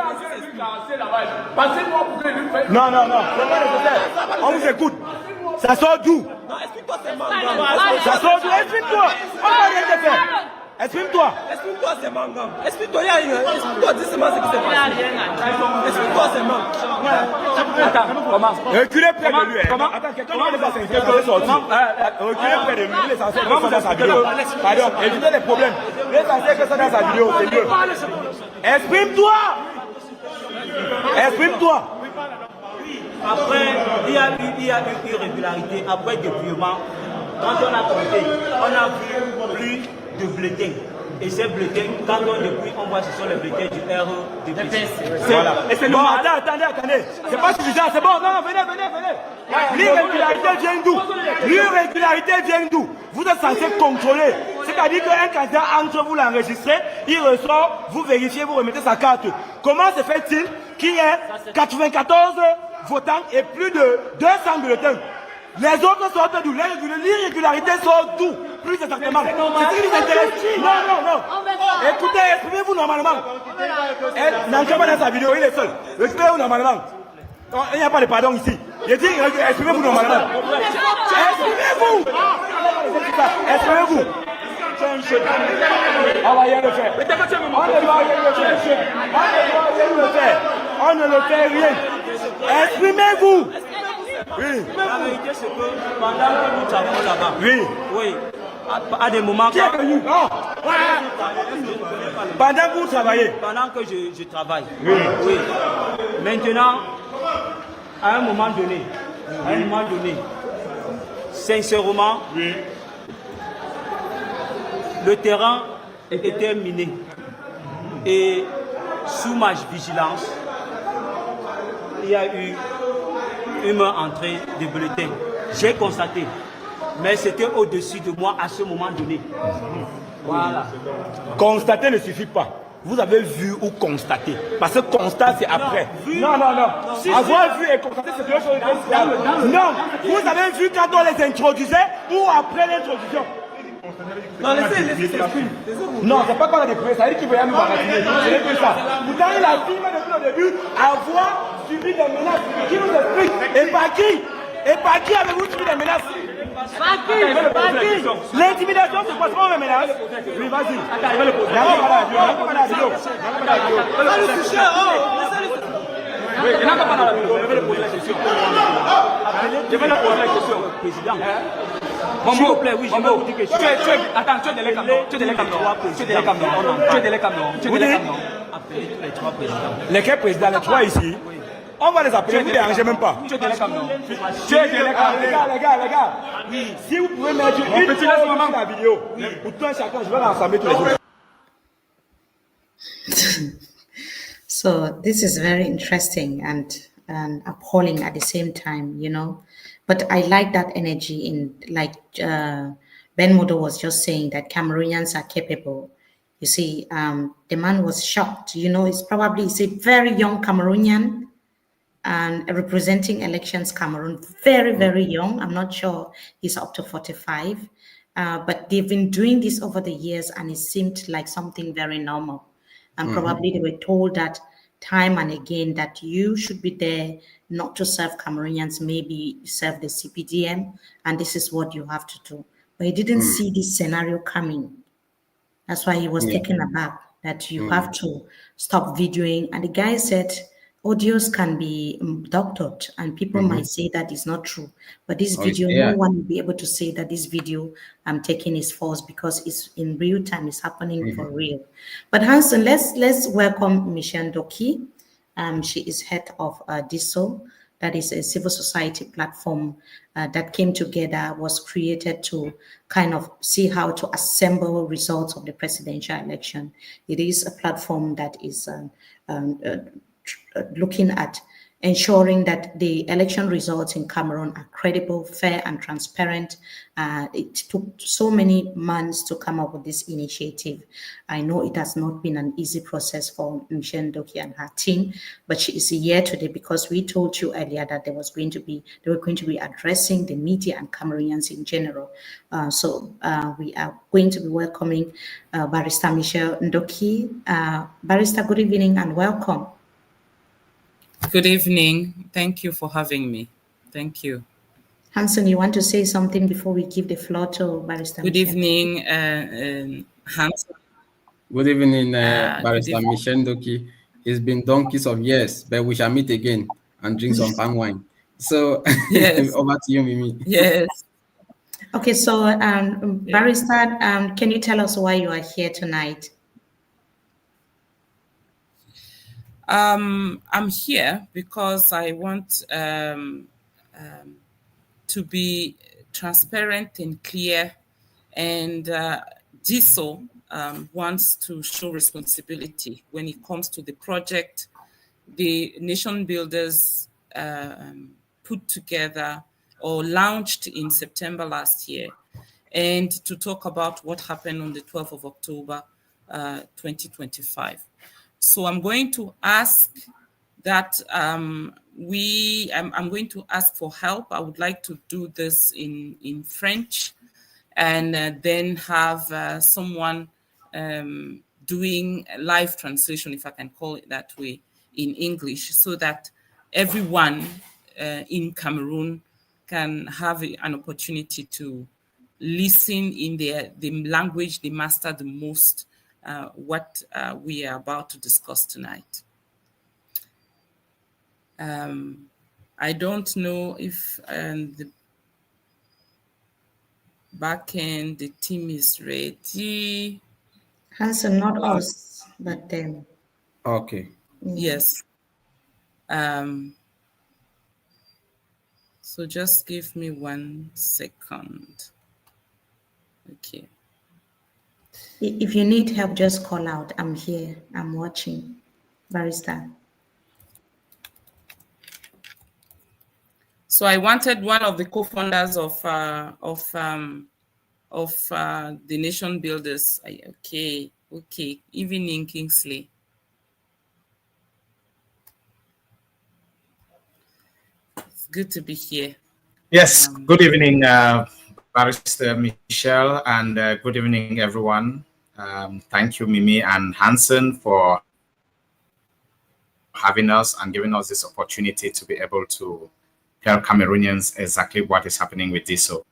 Non, non, non. C'est pas nécessaire. On vous écoute. Ça sort d'où? Ça sort d'où? Explique-toi. On va rien te faire. Exprime-toi. Explique-toi, c'est mangam. Explique-toi, explique-toi, dis-moi ce qui s'est passé. Explique-toi, c'est mangam. Attends, comment? Reculez près de lui. Comment? Attends, quelqu'un va les assassiner. Reculez près de lui. Il est censé que ça dans sa vidéo. Pardon, évitez les problèmes. Il est censé que ça dans sa vidéo, c'est mieux. Exprime-toi. Exprime-toi. Après, il y a eu irrégularité. Après dépouillement, quand on a compté, on a vu plus de bulletins. Et ces bulletins, quand on dépouille, on voit que ce sont les bulletins du RDPC. Voilà. Et c'est bon, attendez. C'est pas suffisant, c'est bon. Non, venez. L'irrégularité vient d'où? L'irrégularité vient d'où? Vous êtes censé contrôler. C'est-à-dire qu'un candidat entre, vous l'enregistrez, il ressort, vous vérifiez, vous remettez sa carte. Comment se fait-il qu'il y ait 94 votants et plus de 200 bulletins? Les autres sortent d'où? L'irrégularité sort d'où? Plus exactement. C'est ce qui nous intéresse. Non. Écoutez, exprimez-vous normalement. N'entrez pas dans sa vidéo, il est seul. Exprimez-vous normalement. Il n'y a pas de pardon ici. J'ai dit, exprimez-vous normalement. Exprimez-vous. On va rien le faire. On ne le fait rien. Exprimez-vous. Oui. La vérité, c'est que pendant que nous travaillons là-bas, oui, à des moments. Qui est venu? Pendant que vous travaillez? Pendant que je travaille. Oui. Maintenant, à un moment donné, sincèrement, le terrain était miné. Et sous ma vigilance, il y a eu une entrée de bulletins. J'ai constaté, mais c'était au-dessus de moi à ce moment donné. Voilà. Constater ne suffit pas. Vous avez vu ou constaté? Parce que constat, c'est après. Non. Avoir vu et constater, c'est deux choses différentes. Non, vous avez vu quand on les introduisait ou après l'introduction? Non, laissez s'exprimer. Non, c'est pas qu'on a dépouillé, ça veut dire qu'il veut nous baratiner. Ce n'est que ça. Pourtant, il a affirmé depuis le début avoir subi des menaces. Qui nous explique? Et par qui? Avez-vous subi des menaces? Par qui? L'intimidation, c'est quoi? C'est pas une menace? Oui, vas-y. Attends, il va le poser. Oui, il n'a pas dans la vidéo. Je vais le poser la question. Président. S'il vous plaît, oui, je vais vous dire quelque chose. Attends, tu es de l'Elecam. Appelez tous les trois présidents. Lesquels présidents? Les trois ici? On va les appeler, vous ne les dérangez même pas. Tu es de l'Elecam, non? Les gars. Oui. Si vous pouvez mettre une petite sur la vidéo, pour tout un chacun, je vais rassembler tous les autres. So this is very interesting and appalling at the same time, you know. But I like that energy in, like Ben Modo was just saying, that Cameroonians are capable. You see, the man was shocked. You know, he's a very young Cameroonian. and representing Elections Cameroon, very young. I'm not sure he's up to 45, but they've been doing this over the years, and it seemed like something very normal. And probably they were told that time and again that you should be there not to serve Cameroonians, maybe serve the CPDM, and this is what you have to do. But he didn't see this scenario coming. That's why he was taken aback that you have to stop videoing. And the guy said, audios can be doctored, and people might say that is not true. But this video, no one will be able to say that this video I'm taking is false, because it's in real time, it's happening for real. But Hanson, let's welcome Michelle Doki. She is head of DISO. That is a civil society platform that came together, was created to kind of see how to assemble results of the presidential election. It is a platform that is looking at ensuring that the election results in Cameroon are credible, fair, and transparent. It took so many months to come up with this initiative. I know it has not been an easy process for Michelle Doki and her team, but she is here today because we told you earlier that they were going to be addressing the media and Cameroonians in general. So we are going to be welcoming Barrister Michelle Doki. Barrister, good evening and welcome. Good evening. Thank you for having me. Thank you. Hanson, you want to say something before we give the floor to Barrister Good Michelle? evening, Hanson. Good evening, Barrister Michelle Doki. It's been donkeys of years, but we shall meet again and drink some palm wine. So Yes. over to you, Mimi. Yes. Okay, so Barrister, can you tell us why you are here tonight? I'm here because I want to be transparent and clear, and DISO wants to show responsibility when it comes to the project the nation builders put together or launched in September last year, and to talk about what happened on the 12th of October, 2025. So I'm going to ask that I'm going to ask for help. I would like to do this in French, and then have someone doing a live translation, if I can call it that way, in English, so that everyone in Cameroon can have an opportunity to listen in the language they master the most, what we are about to discuss tonight. I don't know if the back end, the team is ready. Hanson, not us, but them. Okay. Yes. So just give me 1 second. Okay. If you need help, just call out. I'm here. I'm watching. Barrister. So I wanted one of the co-founders of the Nation Builders. Okay. Evening, Kingsley. It's good to be here. Yes. Good evening, Barrister Michelle, and good evening, everyone. Thank you, Mimi and Hanson, for having us and giving us this opportunity to be able to tell Cameroonians exactly what is happening with DISO.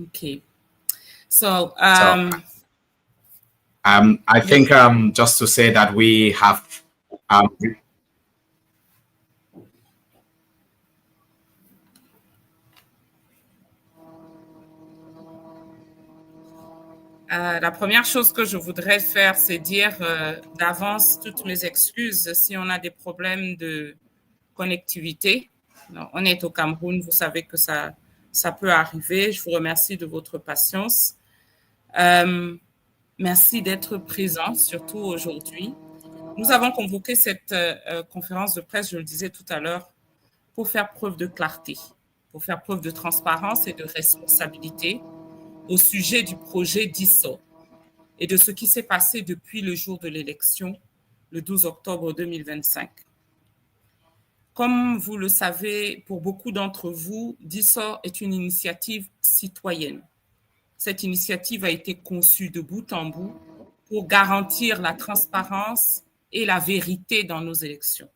Okay. So, I think just to say that we have la première chose que je voudrais faire, c'est dire d'avance toutes mes excuses si on a des problèmes de connectivité. Alors, on est au Cameroun, vous savez que ça peut arriver. Je vous remercie de votre patience. Merci d'être présent, surtout aujourd'hui. Nous avons convoqué cette conférence de presse, je le disais tout à l'heure, pour faire preuve de clarté, pour faire preuve de transparence et de responsabilité au sujet du projet DISO et de ce qui s'est passé depuis le jour de l'élection, le 12 octobre 2025. Comme vous le savez, pour beaucoup d'entre vous, DISO est une initiative citoyenne. Cette initiative a été conçue de bout en bout pour garantir la transparence et la vérité dans nos élections.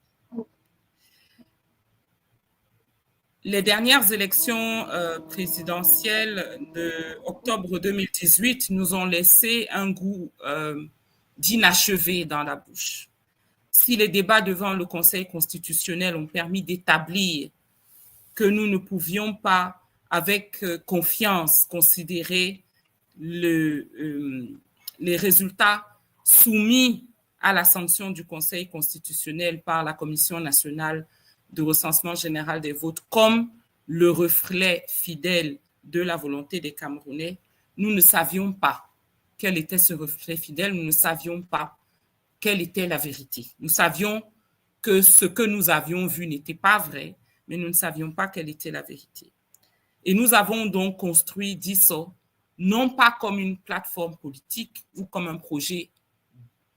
Les dernières élections présidentielles d'octobre 2018 nous ont laissé un goût d'inachevé dans la bouche. Si les débats devant le Conseil constitutionnel ont permis d'établir que nous ne pouvions pas, avec confiance, considérer les résultats soumis à la sanction du Conseil constitutionnel par la Commission nationale de recensement général des votes comme le reflet fidèle de la volonté des Camerounais, nous ne savions pas quel était ce reflet fidèle, nous ne savions pas quelle était la vérité. Nous savions que ce que nous avions vu n'était pas vrai, mais nous ne savions pas quelle était la vérité. Et nous avons donc construit DISO, non pas comme une plateforme politique ou comme un projet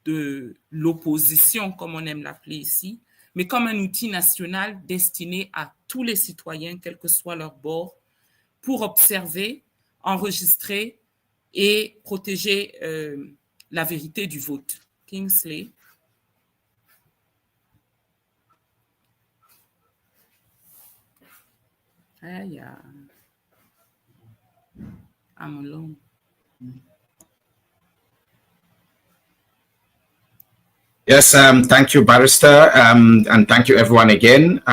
de l'opposition, comme on aime l'appeler ici, mais comme un outil national destiné à tous les citoyens, quel que soit leur bord, pour observer, enregistrer et protéger la vérité du vote. Kingsley. I'm alone. Yes, thank you, Barrister, and thank you, everyone, again.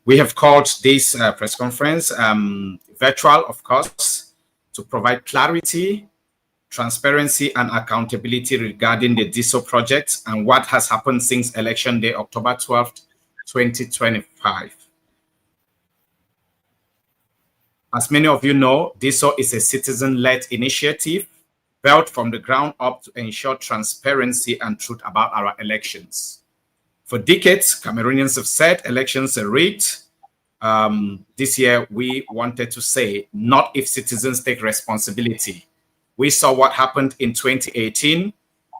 We have called this press conference virtual, of course, to provide clarity, transparency, and accountability regarding the DISO project and what has happened since Election Day, October 12th, 2025. As many of you know, DISO is a citizen-led initiative built from the ground up to ensure transparency and truth about our elections. For decades, Cameroonians have said elections are rigged. This year, we wanted to say, not if citizens take responsibility. We saw what happened in 2018,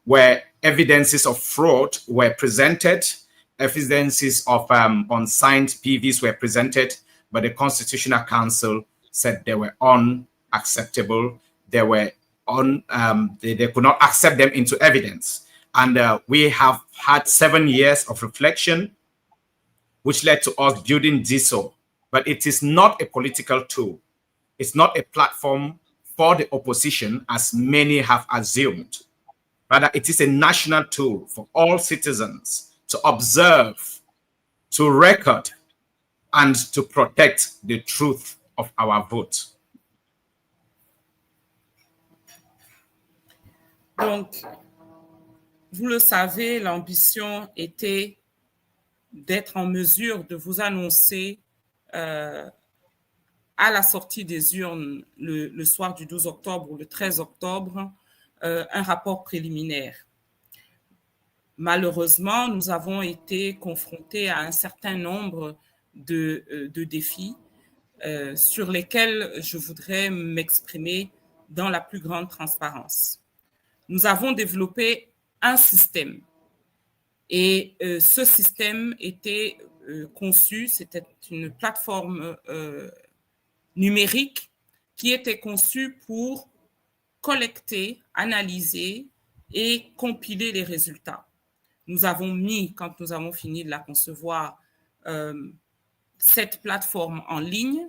where evidences of fraud were presented, evidences of unsigned PVs were presented, but the Constitutional Council said they were unacceptable. They were they could not accept them into evidence. And we have had 7 years of reflection, which led to us building DISO. But it is not a political tool. It's not a platform for the opposition, as many have assumed. Rather, it is a national tool for all citizens to observe, to record, and to protect the truth of our vote. Donc, vous le savez, l'ambition était d'être en mesure de vous annoncer à la sortie des urnes le soir du 12 octobre ou le 13 octobre un rapport préliminaire. Malheureusement, nous avons été confrontés à un certain nombre de défis sur lesquels je voudrais m'exprimer dans la plus grande transparence. Nous avons développé un système et ce système était conçu, c'était une plateforme numérique qui était conçue pour collecter, analyser et compiler les résultats. Nous avons mis, quand nous avons fini de la concevoir, cette plateforme en ligne,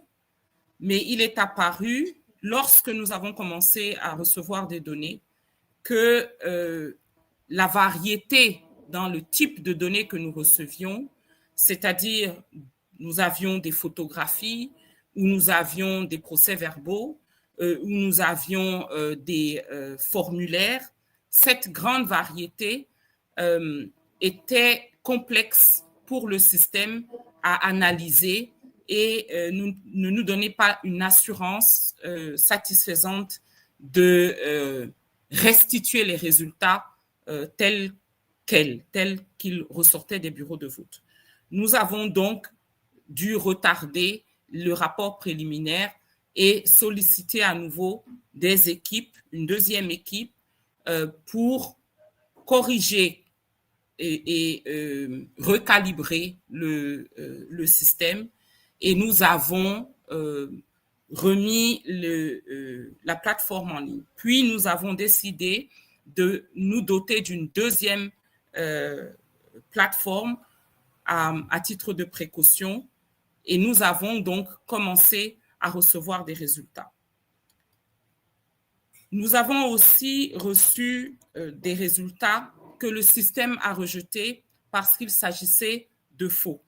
mais il est apparu, lorsque nous avons commencé à recevoir des données, que la variété dans le type de données que nous recevions, c'est-à-dire nous avions des photographies, où nous avions des procès-verbaux, où nous avions des formulaires, cette grande variété était complexe pour le système à analyser et ne nous donnait pas une assurance satisfaisante de restituer les résultats tels qu'ils ressortaient des bureaux de vote. Nous avons donc dû retarder le rapport préliminaire et solliciter à nouveau des équipes, une deuxième équipe, pour corriger recalibré le système et nous avons remis la plateforme en ligne. Puis nous avons décidé de nous doter d'une deuxième plateforme à titre de précaution et nous avons donc commencé à recevoir des résultats. Nous avons aussi reçu des résultats que le système a rejetés parce qu'il s'agissait de faux.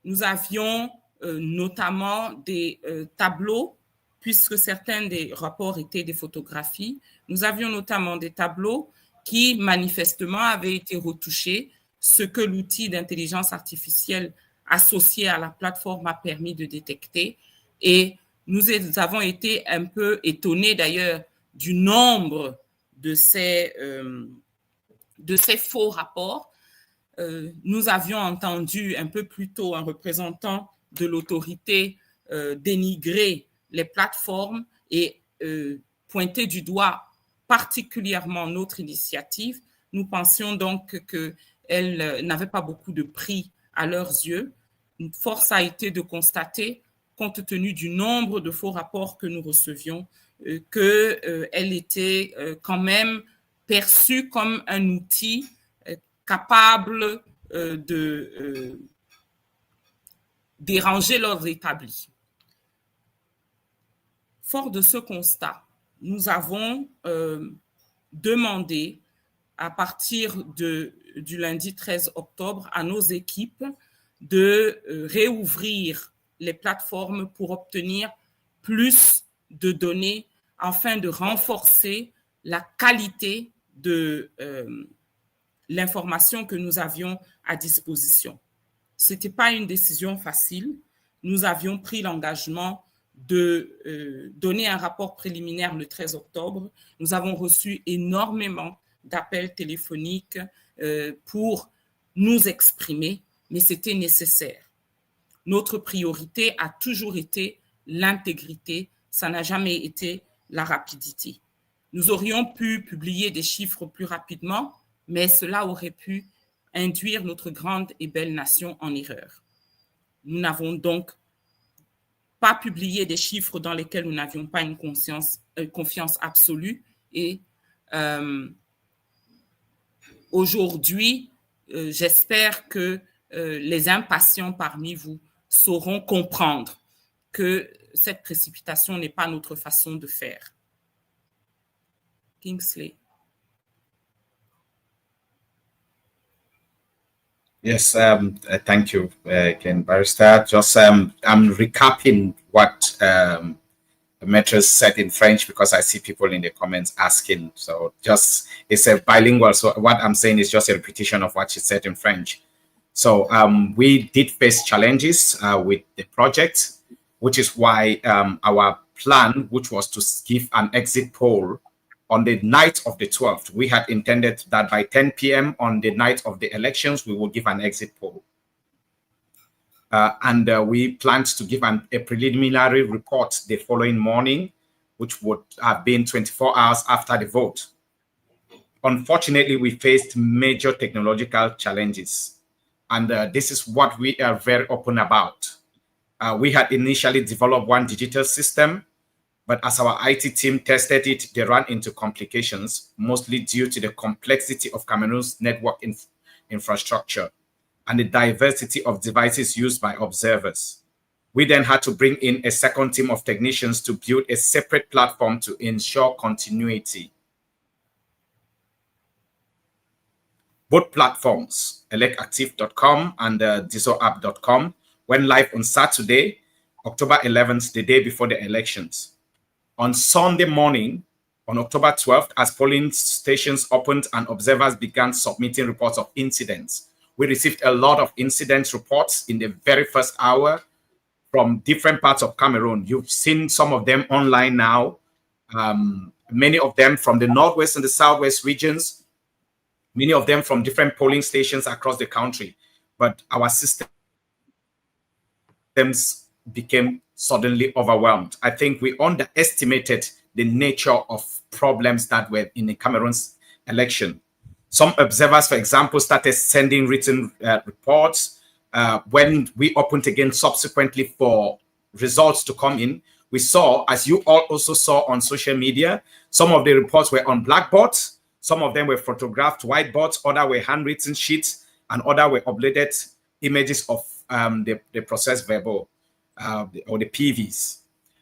Nous avions notamment des tableaux, puisque certains des rapports étaient des photographies. Nous avions notamment des tableaux qui manifestement avaient été retouchés, ce que l'outil d'intelligence artificielle associé à la plateforme a permis de détecter. Et nous avons été un peu étonnés d'ailleurs du nombre de ces faux rapports. Nous avions entendu un peu plus tôt un représentant de l'autorité dénigrer les plateformes et pointer du doigt particulièrement notre initiative. Nous pensions donc qu'elle n'avait pas beaucoup de prix à leurs yeux. Une force a été de constater, compte tenu du nombre de faux rapports que nous recevions, qu'elle était quand même perçue comme un outil capable de déranger l'ordre établi. Fort de ce constat, nous avons demandé à partir du lundi 13 octobre à nos équipes de réouvrir les plateformes pour obtenir plus de données afin de renforcer la qualité de l'information que nous avions à disposition. Ce n'était pas une décision facile. Nous avions pris l'engagement de donner un rapport préliminaire le 13 octobre. Nous avons reçu énormément d'appels téléphoniques pour nous exprimer, mais c'était nécessaire. Notre priorité a toujours été l'intégrité, ça n'a jamais été la rapidité. Nous aurions pu publier des chiffres plus rapidement, mais cela aurait pu induire notre grande et belle nation en erreur. Nous n'avons donc pas publié des chiffres dans lesquels nous n'avions pas une confiance absolue et aujourd'hui, j'espère que les impatients parmi vous sauront comprendre que cette précipitation n'est pas notre façon de faire. Kingsley. Yes, thank you, Ken Barrister. Just I'm recapping what Maître said in French because I see people in the comments asking. So just it's a bilingual. So what I'm saying is just a repetition of what she said in French. So we did face challenges with the project, which is why our plan, which was to give an exit poll on the night of the 12th, we had intended that by 10 p.m. on the night of the elections, we will give an exit poll. And we planned to give a preliminary report the following morning, which would have been 24 hours after the vote. Unfortunately, we faced major technological challenges. And this is what we are very open about. We had initially developed one digital system, but as our IT team tested it, they ran into complications, mostly due to the complexity of Cameroon's network infrastructure and the diversity of devices used by observers. We then had to bring in a second team of technicians to build a separate platform to ensure continuity. Both platforms, elecactive.com and disoapp.com, went live on Saturday, October 11th, the day before the elections. On Sunday morning, on October 12th, as polling stations opened and observers began submitting reports of incidents, we received a lot of incident reports in the very first hour from different parts of Cameroon. You've seen some of them online now, many of them from the Northwest and the Southwest regions, many of them from different polling stations across the country. But our systems became suddenly overwhelmed. I think we underestimated the nature of problems that were in the Cameroon's election. Some observers, for example, started sending written reports. When we opened again subsequently for results to come in, we saw, as you all also saw on social media, some of the reports were on blackboards, some of them were photographed whiteboards, other were handwritten sheets, and other were uploaded images of the processed verbal or the PVs.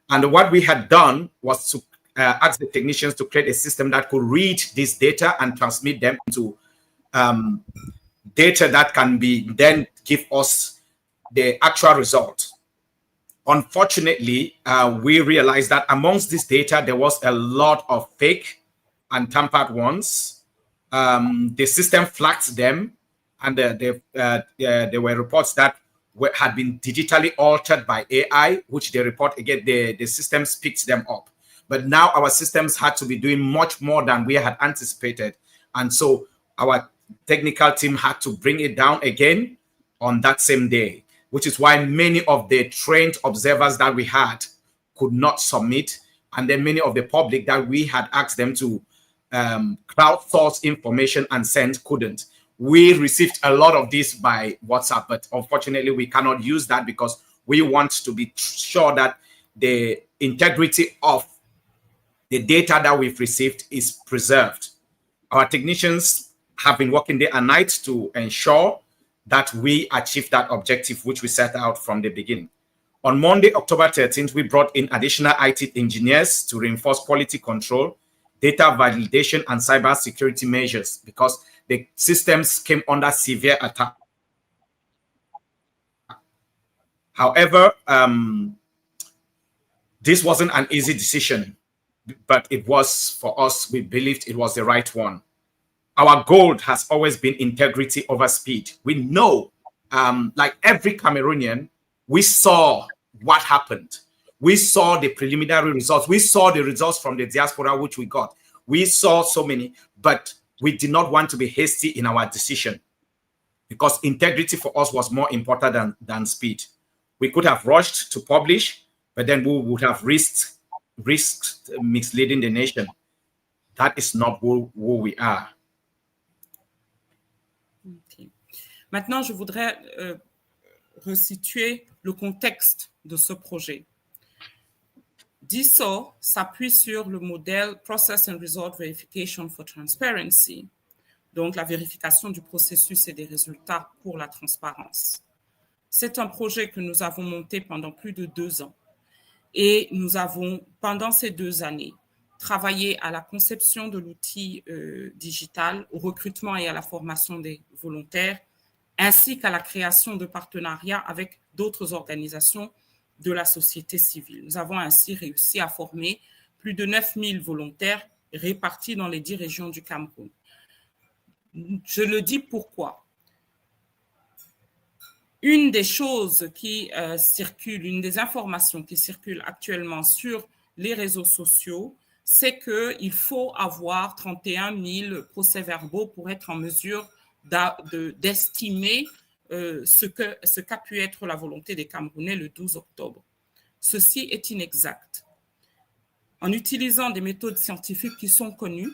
And what we had done was to ask the technicians to create a system that could read this data and transmit them into data that can be then give us the actual result. Unfortunately, we realized that amongst this data, there was a lot of fake and tampered ones. The system flagged them, and there were reports that had been digitally altered by AI, which they report again, the systems picked them up. But now our systems had to be doing much more than we had anticipated. And so our technical team had to bring it down again on that same day, which is why many of the trained observers that we had could not submit. And then many of the public that we had asked them to crowdsource information and send couldn't. We received a lot of this by WhatsApp, but unfortunately we cannot use that because we want to be sure that the integrity of the data that we've received is preserved. Our technicians have been working day and night to ensure that we achieve that objective, which we set out from the beginning. On Monday, October 13th, we brought in additional IT engineers to reinforce quality control, data validation, and cybersecurity measures because the systems came under severe attack. However, this wasn't an easy decision, but it was, for us, we believed it was the right one. Our goal has always been integrity over speed. We know, like every Cameroonian, we saw what happened. We saw the preliminary results. We saw the results from the diaspora, which we got. We saw so many, but we did not want to be hasty in our decision because integrity for us was more important than speed. We could have rushed to publish, but then we would have risked misleading the nation. That is not who we are. Okay. Maintenant, je voudrais resituer le contexte de ce projet. DISO s'appuie sur le modèle Process and Result Verification for Transparency, donc la vérification du processus et des résultats pour la transparence. C'est un projet que nous avons monté pendant plus de 2 ans et nous avons, pendant ces 2 années, travaillé à la conception de l'outil digital, au recrutement et à la formation des volontaires, ainsi qu'à la création de partenariats avec d'autres organisations de la société civile. Nous avons ainsi réussi à former plus de 9000 volontaires répartis dans les 10 régions du Cameroun. Je le dis pourquoi. Une des choses qui circulent, une des informations qui circulent actuellement sur les réseaux sociaux, c'est qu'il faut avoir 31 000 procès-verbaux pour être en mesure d'estimer ce qu'a pu être la volonté des Camerounais le 12 octobre. Ceci est inexact. En utilisant des méthodes scientifiques qui sont connues,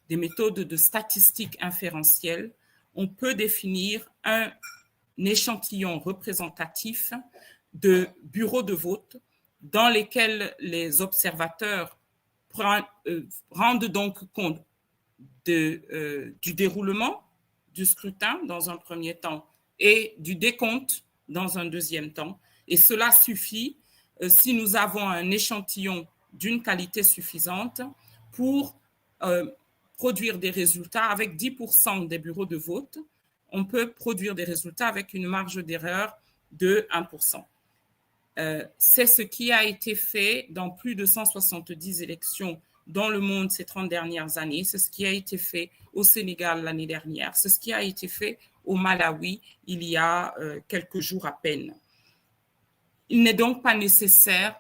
des méthodes de statistiques inférentielles, on peut définir un échantillon représentatif de bureaux de vote dans lesquels les observateurs rendent donc compte du déroulement du scrutin dans un premier temps et du décompte dans un deuxième temps. Et cela suffit si nous avons un échantillon d'une qualité suffisante pour produire des résultats avec 10% des bureaux de vote. On peut produire des résultats avec une marge d'erreur de 1%. C'est ce qui a été fait dans plus de 170 élections dans le monde ces 30 dernières années. C'est ce qui a été fait au Sénégal l'année dernière. C'est ce qui a été fait au Malawi il y a quelques jours à peine. Il n'est donc pas nécessaire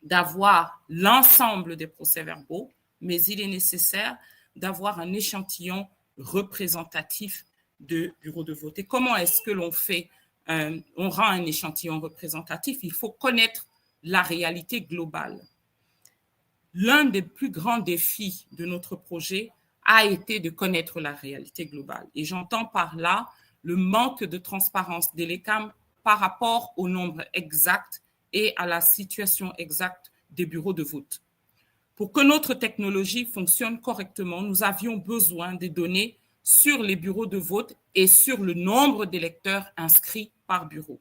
d'avoir l'ensemble des procès-verbaux, mais il est nécessaire d'avoir un échantillon représentatif de bureaux de vote. Et comment est-ce que l'on fait on rend un échantillon représentatif? Il faut connaître la réalité globale. L'un des plus grands défis de notre projet a été de connaître la réalité globale. Et j'entends par là le manque de transparence d'Elecam par rapport au nombre exact et à la situation exacte des bureaux de vote. Pour que notre technologie fonctionne correctement, nous avions besoin des données sur les bureaux de vote et sur le nombre d'électeurs inscrits par bureau.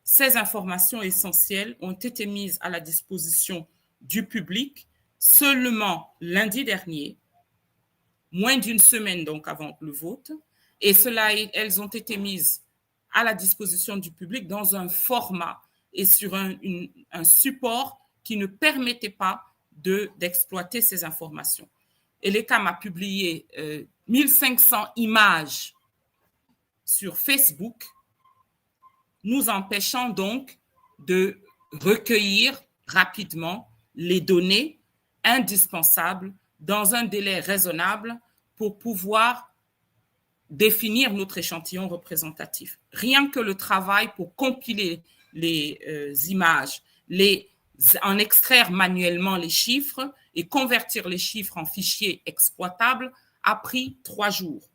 Ces informations essentielles ont été mises à la disposition du public seulement lundi dernier, moins d'une semaine donc avant le vote, et elles ont été mises à la disposition du public dans un format et sur un support qui ne permettait pas d'exploiter ces informations. Elecam a publié 1500 images sur Facebook, nous empêchant donc de recueillir rapidement les données indispensables dans un délai raisonnable pour pouvoir définir notre échantillon représentatif. Rien que le travail pour compiler les images, en extraire manuellement les chiffres et convertir les chiffres en fichiers exploitables a pris 3 jours.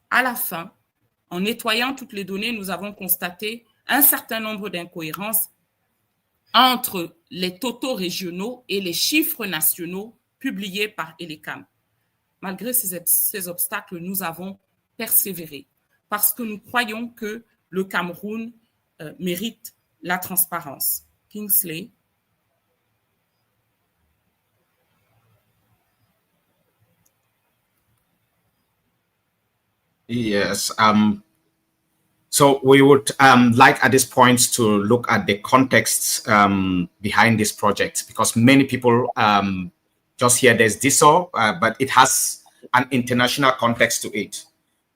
À la fin, en nettoyant toutes les données, nous avons constaté un certain nombre d'incohérences entre les totaux régionaux et les chiffres nationaux publiés par Elecam. Malgré ces obstacles, nous avons persévéré parce que nous croyons que le Cameroun mérite la transparence. Kingsley. Yes. So we would like at this point to look at the context behind this project, because many people just hear there's DISO, but it has an international context to it.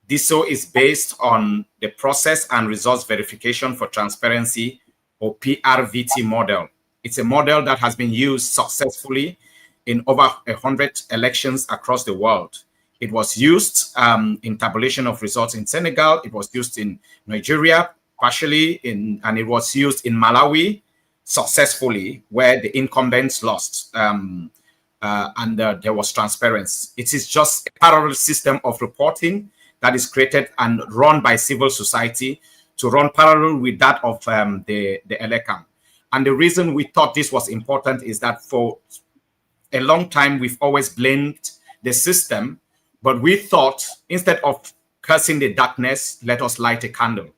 DISO is based on the Process and Results Verification for Transparency, or PRVT model. It's a model that has been used successfully in over 100 elections across the world. It was used in tabulation of results in Senegal. It was used in Nigeria, partially, and it was used in Malawi successfully, where the incumbents lost, and there was transparency. It is just a parallel system of reporting that is created and run by civil society to run parallel with that of the Elecam. And the reason we thought this was important is that for a long time, we've always blamed the system, but we thought, instead of cursing the darkness, let us light a candle.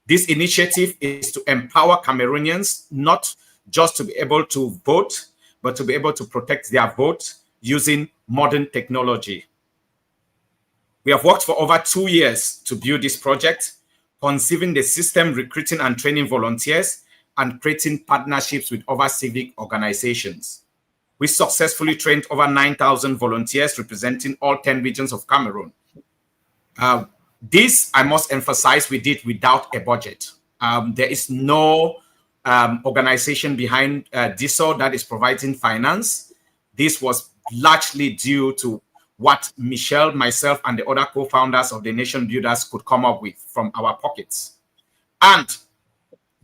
This initiative is to empower Cameroonians not just to be able to vote, but to be able to protect their vote using modern technology. We have worked for over 2 years to build this project, conceiving the system, recruiting and training volunteers, and creating partnerships with other civic organizations. We successfully trained over 9,000 volunteers representing all 10 regions of Cameroon. This, I must emphasize, we did without a budget. There is no organization behind DISO that is providing finance. This was largely due to what Michelle, myself, and the other co-founders of the Nation Builders could come up with from our pockets, and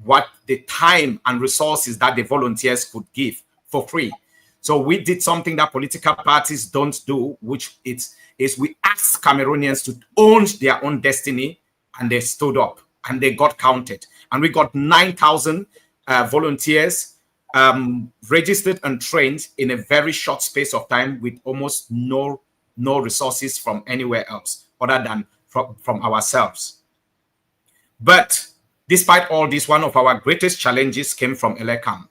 what the time and resources that the volunteers could give for free. So we did something that political parties don't do, which is we asked Cameroonians to own their own destiny, and they stood up and they got counted. And we got 9,000 volunteers registered and trained in a very short space of time with almost no resources from anywhere else other than from ourselves. But despite all this, one of our greatest challenges came from Elecam.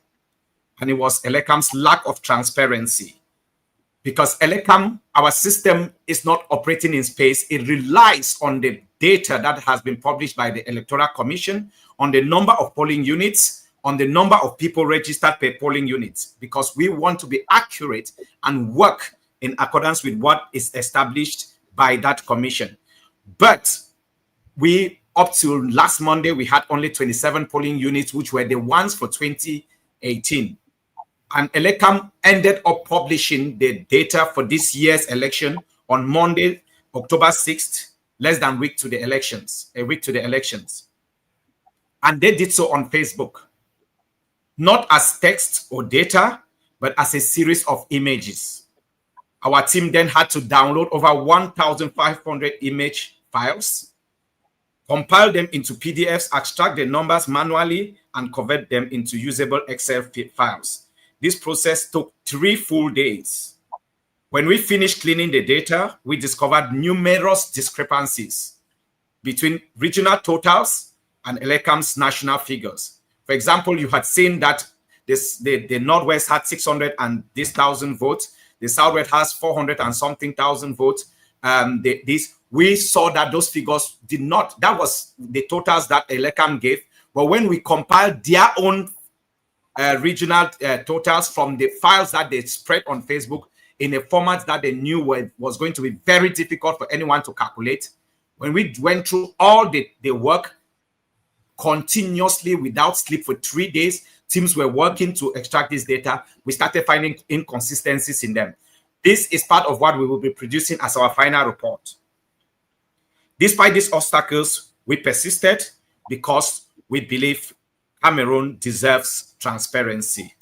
And it was Elecam's lack of transparency. Because Elecam, our system, is not operating in space. It relies on the data that has been published by the Electoral Commission, on the number of polling units, on the number of people registered per polling units, because we want to be accurate and work in accordance with what is established by that commission. But up to last Monday, we had only 27 polling units, which were the ones for 2018. And Elecam ended up publishing the data for this year's election on Monday, October 6th, less than a week to the elections. And they did so on Facebook, not as text or data, but as a series of images. Our team then had to download over 1,500 image files, compile them into PDFs, extract the numbers manually, and convert them into usable Excel files. This process took 3 full days. When we finished cleaning the data, we discovered numerous discrepancies between regional totals and Elecam's national figures. For example, you had seen that the Northwest had 600 and this thousand votes. The Southwest has 400 and something thousand votes. We saw that those figures did not, that was the totals that Elecam gave. But when we compiled their own regional totals from the files that they spread on Facebook in a format that they knew was going to be very difficult for anyone to calculate, when we went through all the work continuously without sleep for 3 days, teams were working to extract this data. We started finding inconsistencies in them. This is part of what we will be producing as our final report. Despite these obstacles, we persisted because we believe Cameroon deserves transparency.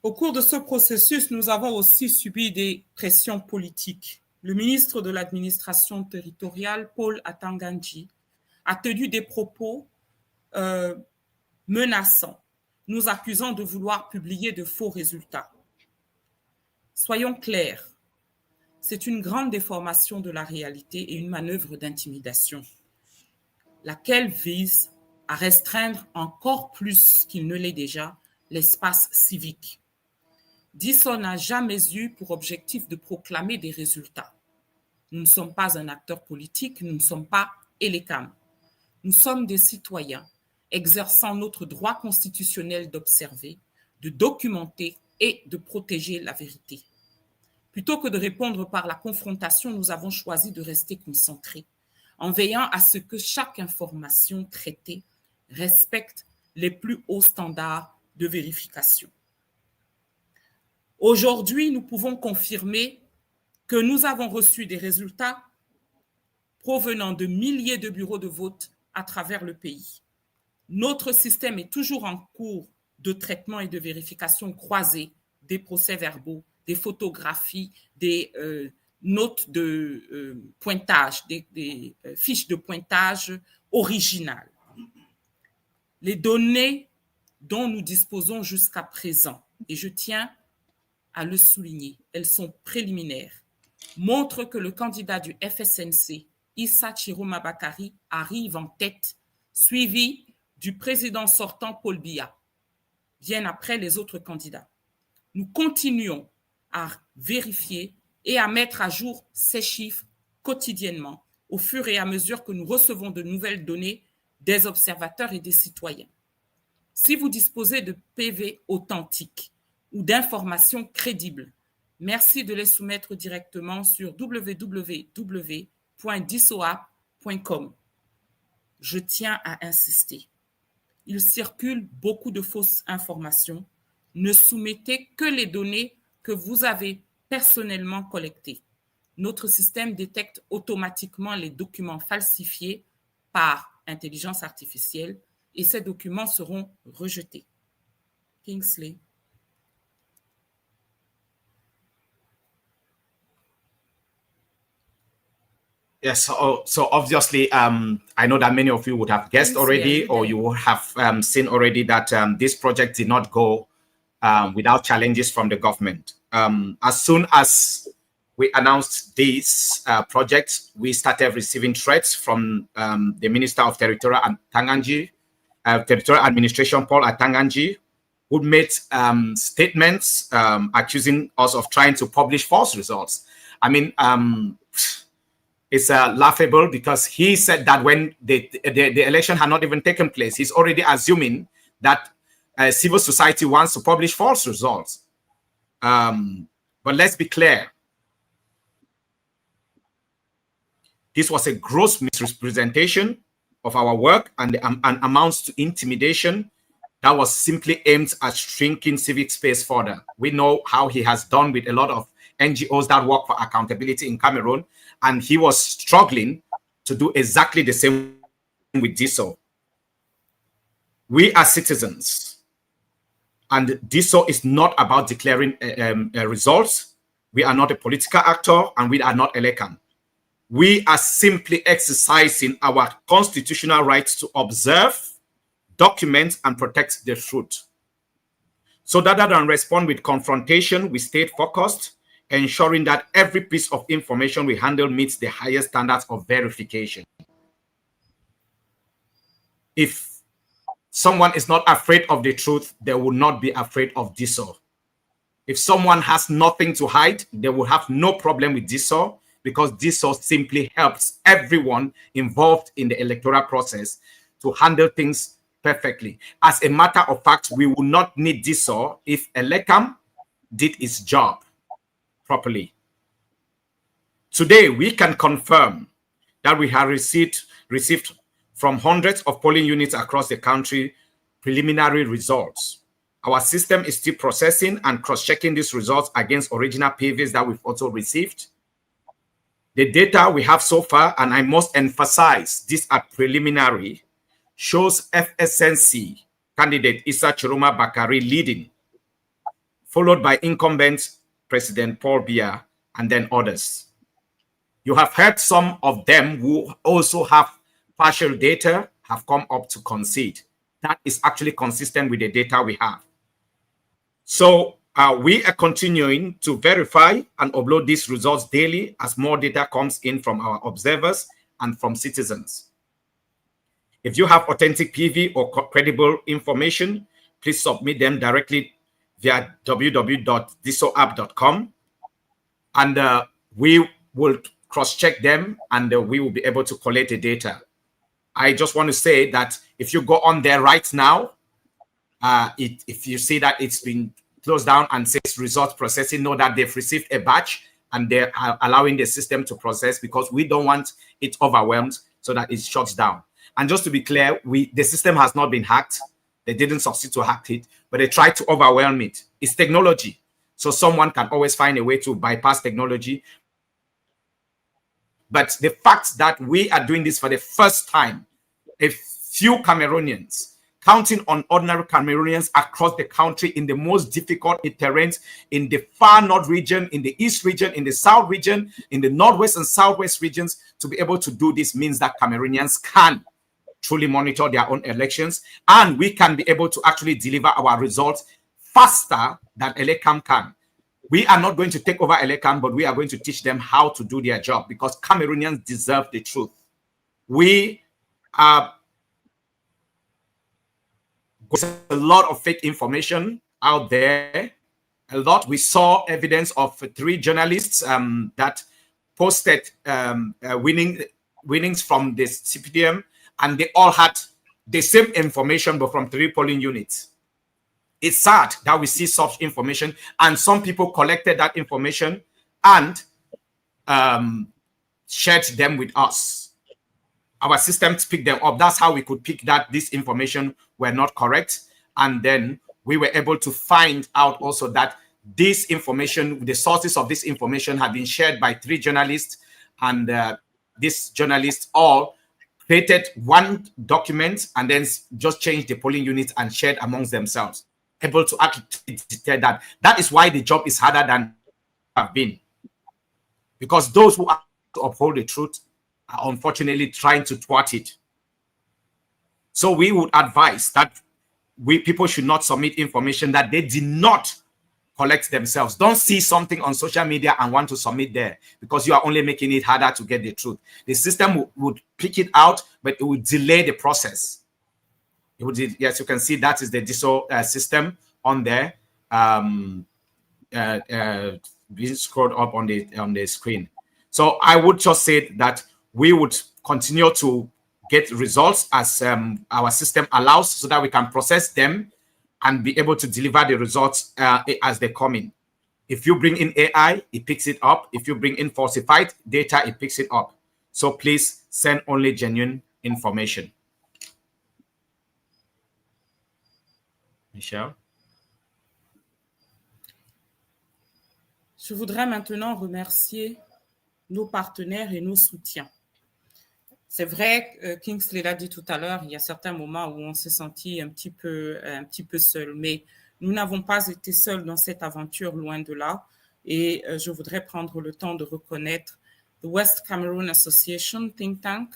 Au cours de ce processus, nous avons aussi subi des pressions politiques. Le ministre de l'administration territoriale, Paul Atanganji, a tenu des propos menaçants, nous accusant de vouloir publier de faux résultats. Soyons clairs, c'est une grande déformation de la réalité et une manœuvre d'intimidation, laquelle vise à restreindre encore plus qu'il ne l'est déjà l'espace civique. DISO n'a jamais eu pour objectif de proclamer des résultats. Nous ne sommes pas un acteur politique, nous ne sommes pas Elecam. Nous sommes des citoyens exerçant notre droit constitutionnel d'observer, de documenter et de protéger la vérité. Plutôt que de répondre par la confrontation, nous avons choisi de rester concentrés, en veillant à ce que chaque information traitée respecte les plus hauts standards de vérification. Aujourd'hui, nous pouvons confirmer que nous avons reçu des résultats provenant de milliers de bureaux de vote à travers le pays. Notre système est toujours en cours de traitement et de vérification croisée des procès-verbaux, des photographies, des notes de pointage, des fiches de pointage originales. Les données dont nous disposons jusqu'à présent, et je tiens à le souligner, elles sont préliminaires, montrent que le candidat du FSNC, Issa Chiroma Bakari, arrive en tête, suivi du président sortant Paul Biya, bien après les autres candidats. Nous continuons à vérifier et à mettre à jour ces chiffres quotidiennement au fur et à mesure que nous recevons de nouvelles données des observateurs et des citoyens. Si vous disposez de PV authentiques ou d'informations crédibles, merci de les soumettre directement sur www.disoap.com. Je tiens à insister. Il circule beaucoup de fausses informations. Ne soumettez que les données que vous avez personnellement collectées. Notre système détecte automatiquement les documents falsifiés par intelligence artificielle et ces documents seront rejetés. Kingsley. Yes, so obviously, I know that many of you would have guessed already, or you would have seen already that this project did not go without challenges from the government. As soon as we announced this project, we started receiving threats from the Minister of Territorial Administration, Paul Atanganji, who made statements accusing us of trying to publish false results. I mean, it's laughable because he said that when the election had not even taken place, he's already assuming that civil society wants to publish false results. But let's be clear. This was a gross misrepresentation of our work and amounts to intimidation that was simply aimed at shrinking civic space further. We know how he has done with a lot of NGOs that work for accountability in Cameroon, and he was struggling to do exactly the same with DISO. We as citizens And DISO is not about declaring results. We are not a political actor, and we are not Elecam. We are simply exercising our constitutional rights to observe, document, and protect the truth. So rather than respond with confrontation, we stayed focused, ensuring that every piece of information we handle meets the highest standards of verification. If someone is not afraid of the truth, they will not be afraid of DISO. If someone has nothing to hide, they will have no problem with DISO, because DISO simply helps everyone involved in the electoral process to handle things perfectly. As a matter of fact, we will not need DISO if Elecam did its job properly. Today, we can confirm that we have received from hundreds of polling units across the country preliminary results. Our system is still processing and cross-checking these results against original PVs that we've also received. The data we have so far, and I must emphasize these are preliminary, shows FSNC candidate Issa Chiroma Bakari leading, followed by incumbent President Paul Biya, and then others. You have heard some of them who also have partial data have come up to concede. That is actually consistent with the data we have. So we are continuing to verify and upload these results daily as more data comes in from our observers and from citizens. If you have authentic PV or credible information, please submit them directly via www.disoapp.com, and we will cross-check them, and we will be able to collect the data. I just want to say that if you go on there right now, if you see that it's been closed down and says results processing, know that they've received a batch and they're allowing the system to process, because we don't want it overwhelmed so that it shuts down. And just to be clear, the system has not been hacked. They didn't succeed to hack it, but they tried to overwhelm it. It's technology. So someone can always find a way to bypass technology. But the fact that we are doing this for the first time, a few Cameroonians, counting on ordinary Cameroonians across the country in the most difficult terrains, in the far north region, in the east region, in the south region, in the northwest and southwest regions, to be able to do this means that Cameroonians can truly monitor their own elections, and we can be able to actually deliver our results faster than Elecam can. We are not going to take over Elecam, but we are going to teach them how to do their job, because Cameroonians deserve the truth. We are there's a lot of fake information out there. A lot. We saw evidence of 3 journalists that posted winnings from the CPDM, and they all had the same information, but from 3 polling units. It's sad that we see such information, and some people collected that information and shared them with us. Our systems picked them up. That's how we could pick that this information were not correct. And then we were able to find out also that this information, the sources of this information, have been shared by 3 journalists, and these journalists all created one document and then just changed the polling units and shared amongst themselves, able to actually detect that. That is why the job is harder than have been, because those who are to uphold the truth are unfortunately trying to thwart it. So we would advise that people should not submit information that they did not collect themselves. Don't see something on social media and want to submit there, because you are only making it harder to get the truth. The system would pick it out, but it would delay the process. It would, yes, you can see that is the DISO system on there, being scrolled up on the screen. So I would just say that we would continue to get results as our system allows, so that we can process them and be able to deliver the results as they come in. If you bring in AI, it picks it up. If you bring in falsified data, it picks it up. So please send only genuine information. Michel? Je voudrais maintenant remercier nos partenaires et nos soutiens. C'est vrai, Kingsley l'a dit tout à l'heure, il y a certains moments où on s'est senti un petit peu seul, mais Nous n'avons pas été seuls dans cette aventure, loin de là. Et je voudrais prendre le temps de reconnaître the West Cameroon Association Think Tank,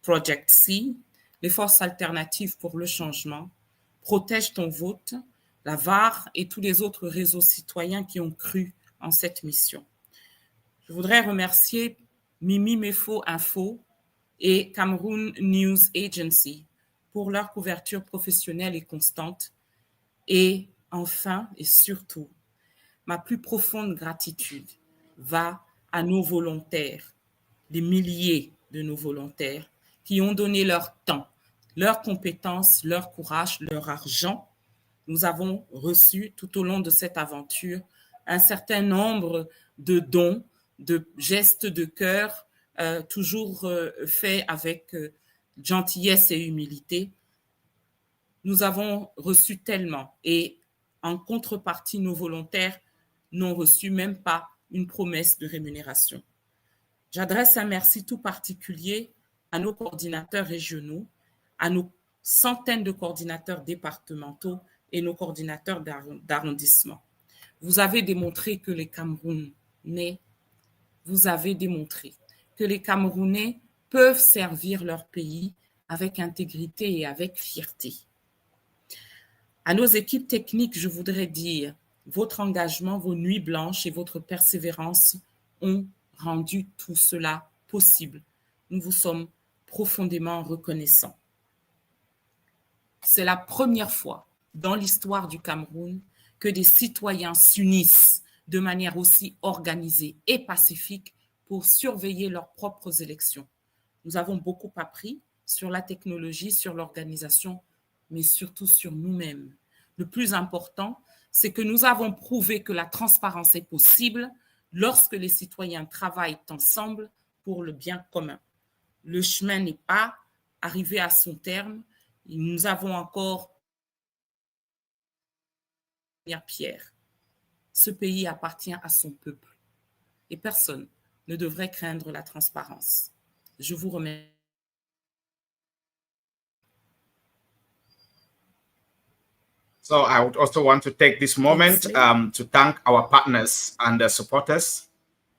Project C, les forces alternatives pour le changement, Protège ton vote, la VAR et tous les autres réseaux citoyens qui ont cru en cette mission. Je voudrais remercier Mimi Mefo Info et Cameroon News Agency pour leur couverture professionnelle et constante. Et enfin et surtout, ma plus profonde gratitude va à nos volontaires, les milliers de nos volontaires qui ont donné leur temps, leurs compétences, leur courage, leur argent. Nous avons reçu tout au long de cette aventure un certain nombre de dons, de gestes de cœur, toujours faits avec gentillesse et humilité. Nous avons reçu tellement et en contrepartie, nos volontaires n'ont reçu même pas une promesse de rémunération. J'adresse un merci tout particulier à nos coordinateurs régionaux, à nos centaines de coordinateurs départementaux et nos coordinateurs d'arrondissement. Vous avez démontré que les Camerounais, peuvent servir leur pays avec intégrité et avec fierté. À nos équipes techniques, je voudrais dire, votre engagement, vos nuits blanches et votre persévérance ont rendu tout cela possible. Nous vous sommes profondément reconnaissants. C'est la première fois dans l'histoire du Cameroun que des citoyens s'unissent de manière aussi organisée et pacifique pour surveiller leurs propres élections. Nous avons beaucoup appris sur la technologie, sur l'organisation, mais surtout sur nous-mêmes. Le plus important, c'est que nous avons prouvé que la transparence est possible lorsque les citoyens travaillent ensemble pour le bien commun. Le chemin n'est pas arrivé à son terme. Nous avons encore une pierre. Ce pays appartient à son peuple et personne ne devrait craindre la transparence. Je vous remercie. So I would also want to take this moment to thank our partners and supporters.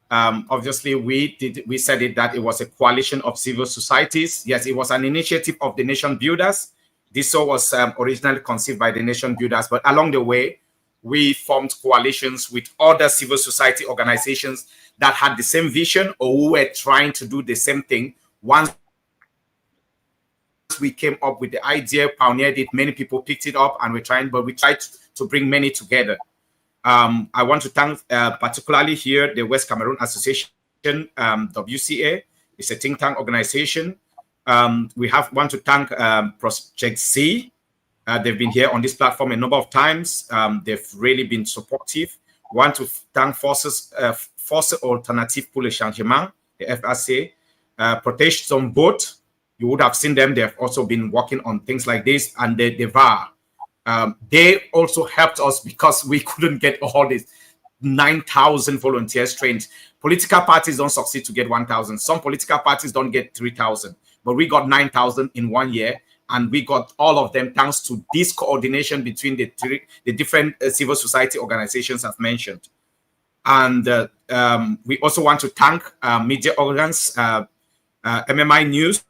Obviously, we said it that it was a coalition of civil societies. Yes, it was an initiative of the nation builders. This was originally conceived by the nation builders, but along the way, we formed coalitions with other civil society organizations that had the same vision or who were trying to do the same thing. Once we came up with the idea, pioneered it, many people picked it up, and we tried to bring many together. I want to thank particularly here the West Cameroon Association, WCA. It's a think tank organization. We want to thank Project C. They've been here on this platform a number of times. They've really been supportive. We want to thank Force Alternative pour le Changement, the FRC, Protège ton vote. You would have seen them. They've also been working on things like this, and the VAR. They also helped us because we couldn't get all these 9,000 volunteers trained. Political parties don't succeed to get 1,000. Some political parties don't get 3,000, but we got 9,000 in 1 year, and we got all of them thanks to this coordination between the different civil society organizations I've mentioned. And we also want to thank media organs, MMI News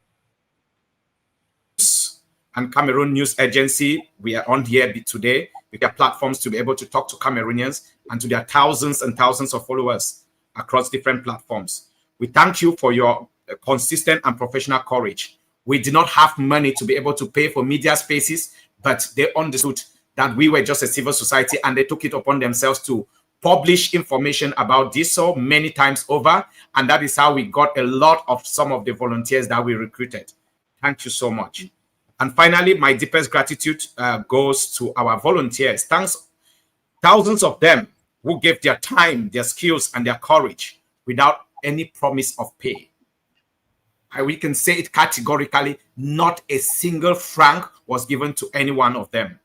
and Cameroon News Agency. We are on here today with their platforms to be able to talk to Cameroonians and to their thousands and thousands of followers across different platforms. We thank you for your consistent and professional courage. We did not have money to be able to pay for media spaces, but they understood that we were just a civil society, and they took it upon themselves to publish information about this so many times over. And that is how we got a lot of some of the volunteers that we recruited. Thank you so much. And finally, my deepest gratitude goes to our volunteers. Thanks, thousands of them who gave their time, their skills, and their courage without any promise of pay. We can say it categorically, not a single franc was given to any one of them.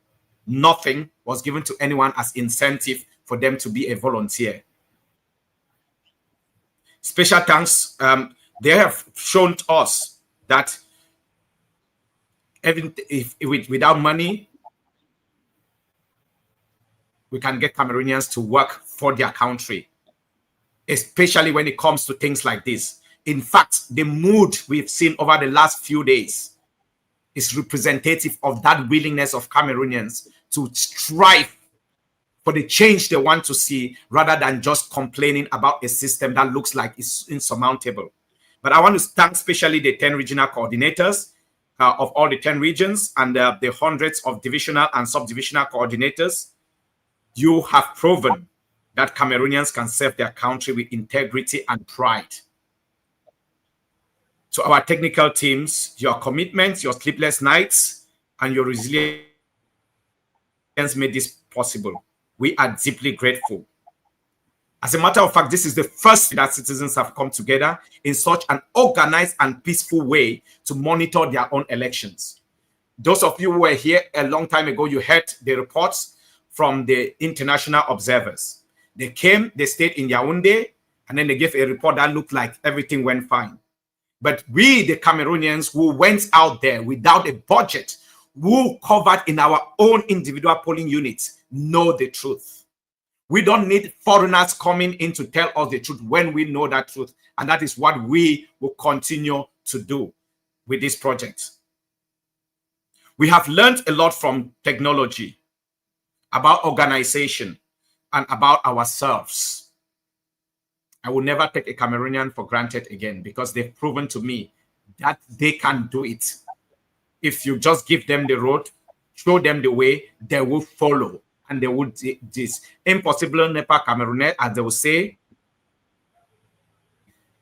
Nothing was given to anyone as incentive for them to be a volunteer. Special thanks. They have shown us that even without money, we can get Cameroonians to work for their country, especially when it comes to things like this. In fact, the mood we've seen over the last few days is representative of that willingness of Cameroonians to strive for the change they want to see, rather than just complaining about a system that looks like it's insurmountable. But I want to thank especially the 10 regional coordinators of all the 10 regions and the hundreds of divisional and subdivisional coordinators. You have proven that Cameroonians can serve their country with integrity and pride. To our technical teams, your commitment, your sleepless nights, and your resilience made this possible. We are deeply grateful. As a matter of fact, this is the first that citizens have come together in such an organized and peaceful way to monitor their own elections. Those of you who were here a long time ago, you heard the reports from the international observers. They came, they stayed in Yaoundé, and then they gave a report that looked like everything went fine. But we, the Cameroonians who went out there without a budget, who covered in our own individual polling units, know the truth. We don't need foreigners coming in to tell us the truth when we know that truth. And that is what we will continue to do with this project. We have learned a lot from technology, about organization, and about ourselves. I will never take a Cameroonian for granted again, because they've proven to me that they can do it. If you just give them the road, show them the way, they will follow. And they would do this. Impossible n'est pas Camerounais, as they will say.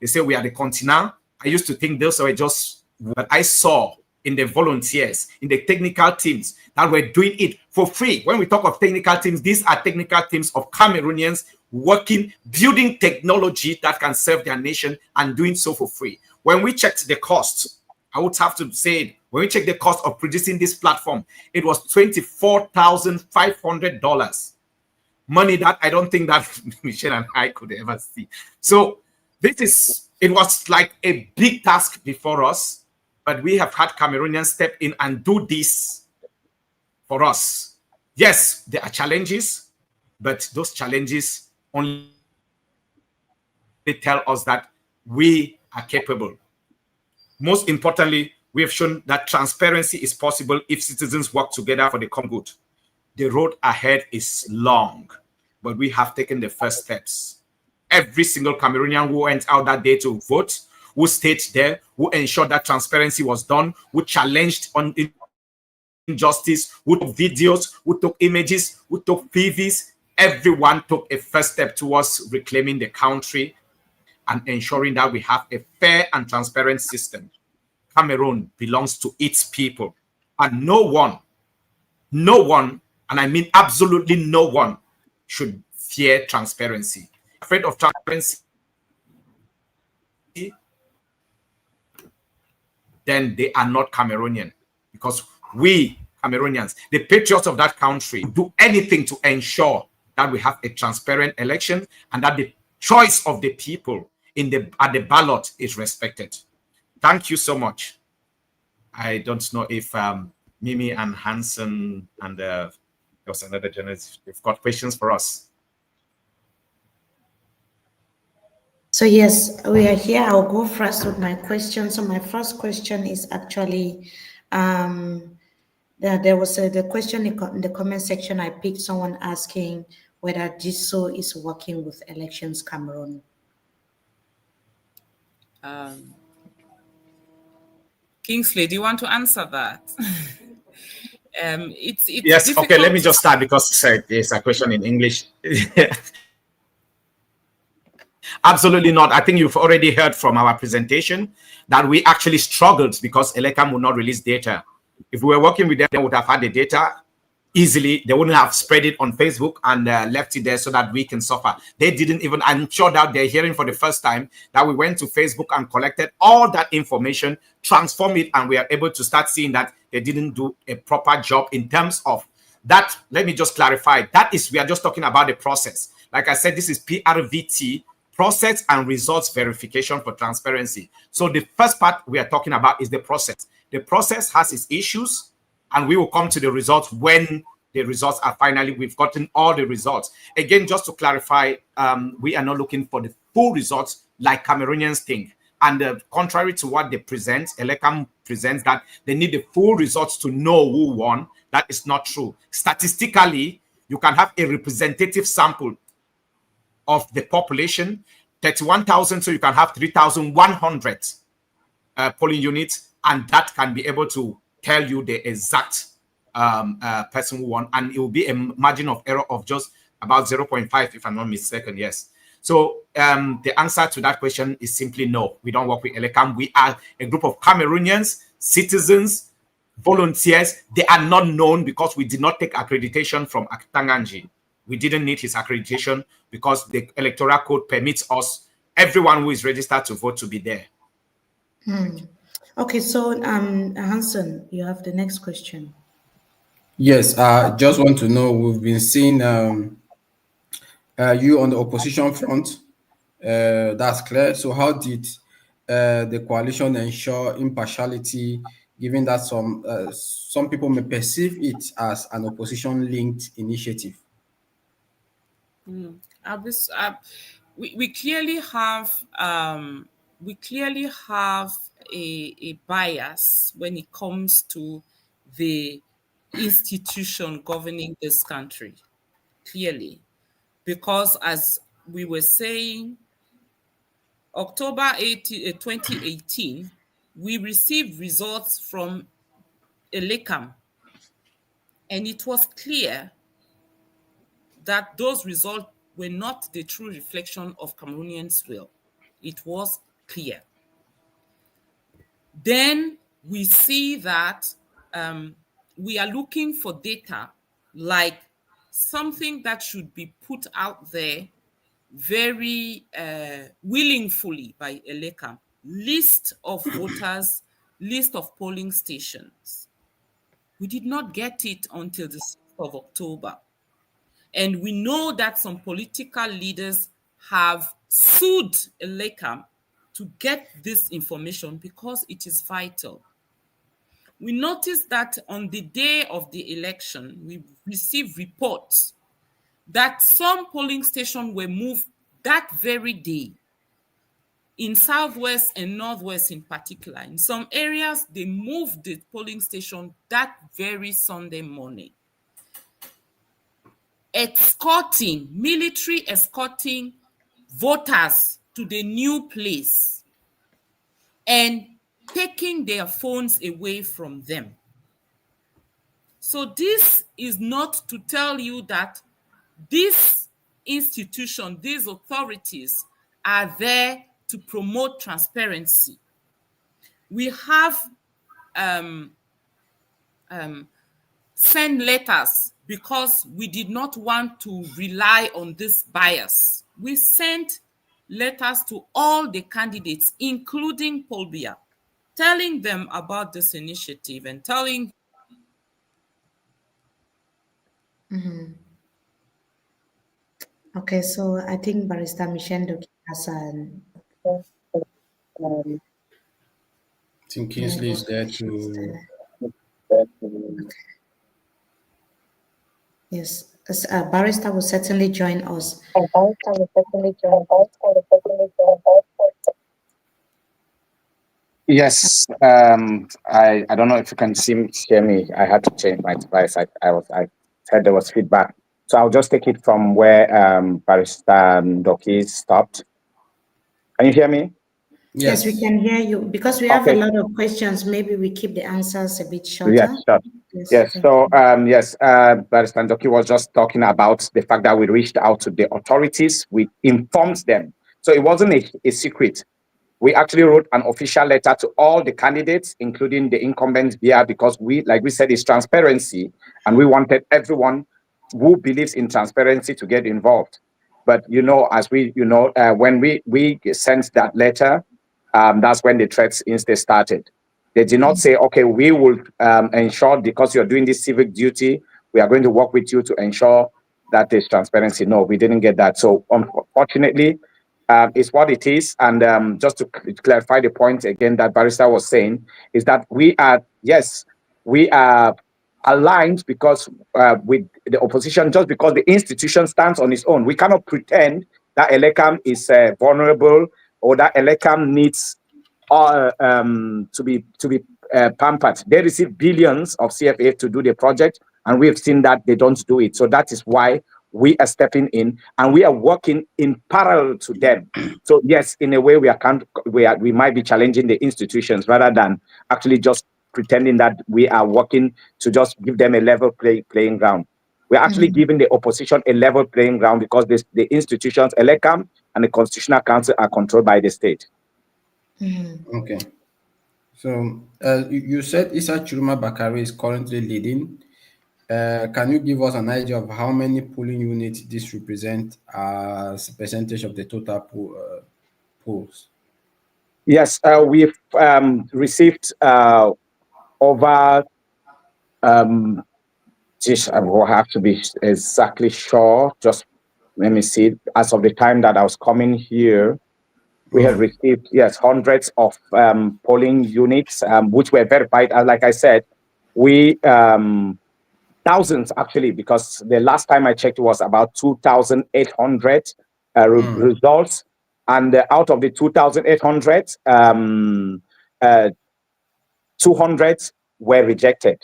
They say we are the continent. I used to think those were just what I saw in the volunteers, in the technical teams that were doing it for free. When we talk of technical teams, these are technical teams of Cameroonians working, building technology that can serve their nation and doing so for free. When we checked the cost, I would have to say it, when we checked the cost of producing this platform, it was $24,500. Money that I don't think that Michelle and I could ever see. So it was like a big task before us, but we have had Cameroonians step in and do this for us. Yes, there are challenges, but those challenges only tell us that we are capable. Most importantly, we have shown that transparency is possible if citizens work together for the common good. The road ahead is long, but we have taken the first steps. Every single Cameroonian who went out that day to vote, who stayed there, who ensured that transparency was done, who challenged on injustice, who took videos, who took images, who took PVs, everyone took a first step towards reclaiming the country and ensuring that we have a fair and transparent system. Cameroon belongs to its people, and no one, and I mean absolutely no one, should fear transparency. Afraid of transparency, then they are not Cameroonian, because we Cameroonians, the patriots of that country, do anything to ensure that we have a transparent election and that the choice of the people at the ballot is respected. Thank you so much. I don't know if Mimi and Hansen and there was another journalist, they've got questions for us. So yes, we are here. I'll go first with my question. So my first question is actually, there was the question in the comment section. I picked someone asking whether GISO is working with Elections Cameroon. Kingsley, do you want to answer that? It's yes, difficult. Okay, let me just start because there's a question in English. Absolutely not. I think you've already heard from our presentation that we actually struggled because Elecam would not release data. If we were working with them, they would have had the data easily. They wouldn't have spread it on Facebook and left it there so that we can suffer. They didn't even, I'm sure that they're hearing for the first time that we went to Facebook and collected all that information, transformed it, and we are able to start seeing that they didn't do a proper job in terms of that. Let me just clarify. That is, we are just talking about the process. Like I said, this is PRVT, process and results verification for transparency. So the first part we are talking about is the process. The process has its issues, and we will come to the results when the results are finally, we've gotten all the results. Again, just to clarify, we are not looking for the full results like Cameroonians think. And contrary to what they present, Elecam presents that they need the full results to know who won. That is not true. Statistically, you can have a representative sample of the population, 31,000, so you can have 3,100 polling units, and that can be able to tell you the exact person who won, and it will be a margin of error of just about 0.5, if I'm not mistaken. Yes. So the answer to that question is simply no. We don't work with Elecam. We are a group of Cameroonians, citizens, volunteers. They are not known because we did not take accreditation from Tanganji. We didn't need his accreditation because the electoral code permits us, everyone who is registered to vote, to be there. Okay, so Hanson, you have the next question. Yes, I just want to know, we've been seeing you on the opposition front. That's clear. So how did the coalition ensure impartiality, given that some people may perceive it as an opposition-linked initiative? We clearly have a bias when it comes to the institution governing this country, clearly, because as we were saying, October 2018, we received results from Elecam, and it was clear that those results were not the true reflection of Cameroonians' will. It was clear. Then we see that we are looking for data like something that should be put out there very willingly by Elecam. List of voters, list of polling stations. We did not get it until the 6th of October. And we know that some political leaders have sued Elecam to get this information because it is vital. We noticed that on the day of the election, we received reports that some polling stations were moved that very day, in Southwest and Northwest in particular. In some areas, they moved the polling station that very Sunday morning. Military escorting voters to the new place and taking their phones away from them. So this is not to tell you that this institution, these authorities are there to promote transparency. We have sent letters because we did not want to rely on this bias. We sent letters to all the candidates, including Paul Biya, telling them about this initiative and telling. Okay, so I think Barrister Michelle Doki has I think Kingsley is there to. Okay. Yes, Barrister will certainly join us. Yes, I don't know if you can hear me. I had to change my device. I said there was feedback, so I'll just take it from where Barrister Doki stopped. Can you hear me? Yes, we can hear you. Because we have a lot of questions, maybe we keep the answers a bit shorter. Yes, sure. Yes. So, Barrister Doki was just talking about the fact that we reached out to the authorities. We informed them. So it wasn't a secret. We actually wrote an official letter to all the candidates, including the incumbents here, because like we said, it's transparency, and we wanted everyone who believes in transparency to get involved. But when we sent that letter, that's when the threats instead started. They did not say, okay, we will ensure, because you're doing this civic duty, we are going to work with you to ensure that there's transparency. No, we didn't get that. So unfortunately, it's what it is. And just to clarify the point again that Barrister was saying, is that we are aligned because with the opposition, just because the institution stands on its own. We cannot pretend that Elecam is vulnerable or that Elecam needs to be pampered. They receive billions of CFA to do the project, and we have seen that they don't do it. So that is why we are stepping in, and we are working in parallel to them. So yes, in a way, we might be challenging the institutions rather than actually just pretending that we are working to just give them a level playing ground. We're actually giving the opposition a level playing ground because the institutions, Elecam and the Constitutional Council, are controlled by the state. Okay. So you said Issa Chiruma Bakari is currently leading. Can you give us an idea of how many polling units this represent as a percentage of the total polls? Yes, we've received over, I will have to be exactly sure. Just let me see. As of the time that I was coming here, we had received, yes, hundreds of polling units, which were verified. Like I said, we thousands actually, because the last time I checked was about 2,800 results. And out of the 2,800, 200 were rejected.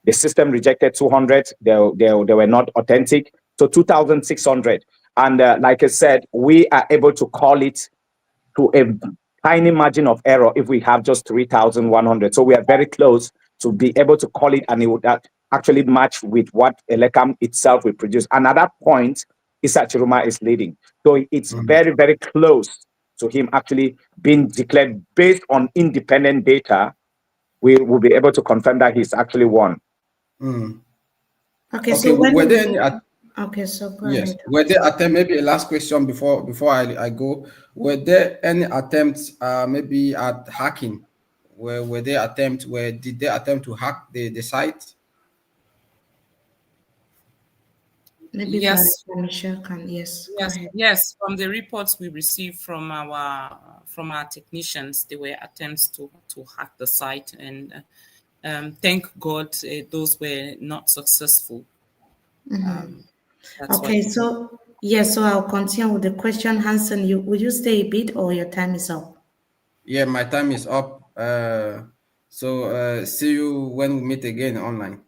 The system rejected 200. They were not authentic. So 2,600. And like I said, we are able to call it to a tiny margin of error if we have just 3,100. So we are very close to be able to call it, and it would actually match with what Elecam itself will produce. And at that point, Issa Chiruma is leading. So it's very, very close to him actually being declared based on independent data. We will be able to confirm that he's actually won. Okay, so were there any okay, so go yes, ahead. were there attempts, maybe a last question before I go, were there any attempts maybe at hacking? Were there attempts, did they attempt to hack the site? Maybe Yes. Michelle can, yes, go Yes, ahead. yes. From the reports we received from our technicians, there were attempts to hack the site, and thank God those were not successful. Okay, so yes, so I'll continue with the question. Hanson, will you stay a bit or your time is up? Yeah, my time is up. So see you when we meet again online.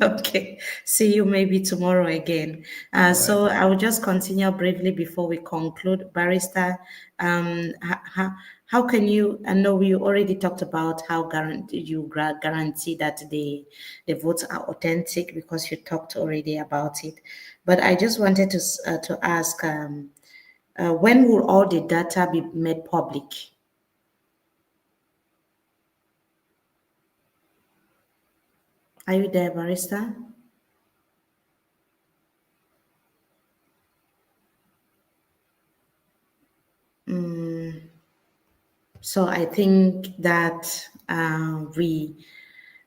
Okay, see you maybe tomorrow again. So I will just continue briefly before we conclude. Barrister, how can you, I know we already talked about how you guarantee that the votes are authentic because you talked already about it. But I just wanted to ask, when will all the data be made public? Are you there, Barrister? So I think that we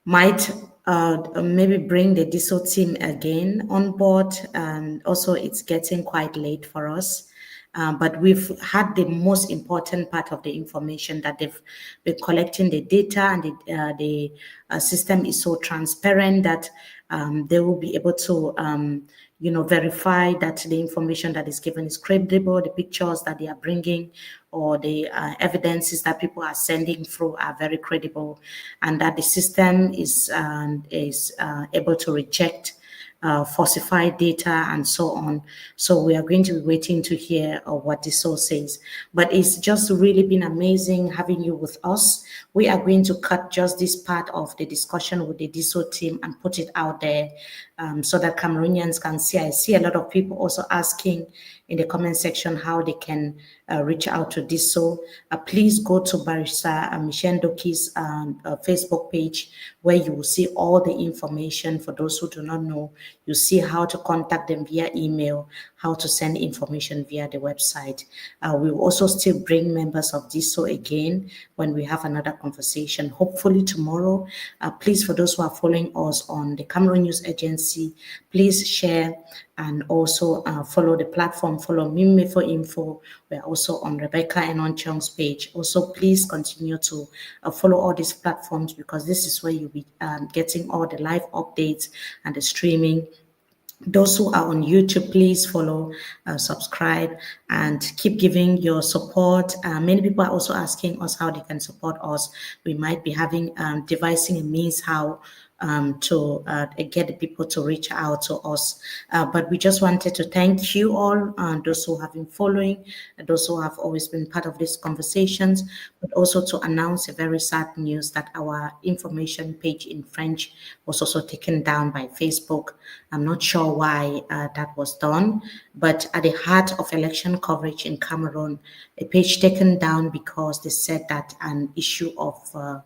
might maybe bring the DISO team again on board. Also, it's getting quite late for us. But we've had the most important part of the information that they've been collecting the data, and the system is so transparent that they will be able to verify that the information that is given is credible, the pictures that they are bringing or the evidences that people are sending through are very credible, and that the system is able to reject falsified data and so on. So we are going to be waiting to hear what the source says. But it's just really been amazing having you with us. We are going to cut just this part of the discussion with the DISO team and put it out there so that Cameroonians can see. I see a lot of people also asking in the comment section how they can reach out to DISO. Please go to Barrister Michelle Doki's Facebook page, where you will see all the information. For those who do not know, you see how to contact them via email, how to send information via the website. We will also still bring members of DISO again when we have another conversation, hopefully tomorrow. Please, for those who are following us on the Cameroon News Agency, please share and also follow the platform, follow Mime for info. We're also on Rebecca and on Chong's page. Also, please continue to follow all these platforms, because this is where you'll be getting all the live updates and the streaming. Those who are on YouTube, please follow, subscribe, and keep giving your support. Many people are also asking us how they can support us. We might be having devising a means how to get the people to reach out to us. But we just wanted to thank you all, those who have been following, those who have always been part of these conversations, but also to announce a very sad news that our information page in French was also taken down by Facebook. I'm not sure why that was done, but at the heart of election coverage in Cameroon, a page taken down because they said that an issue of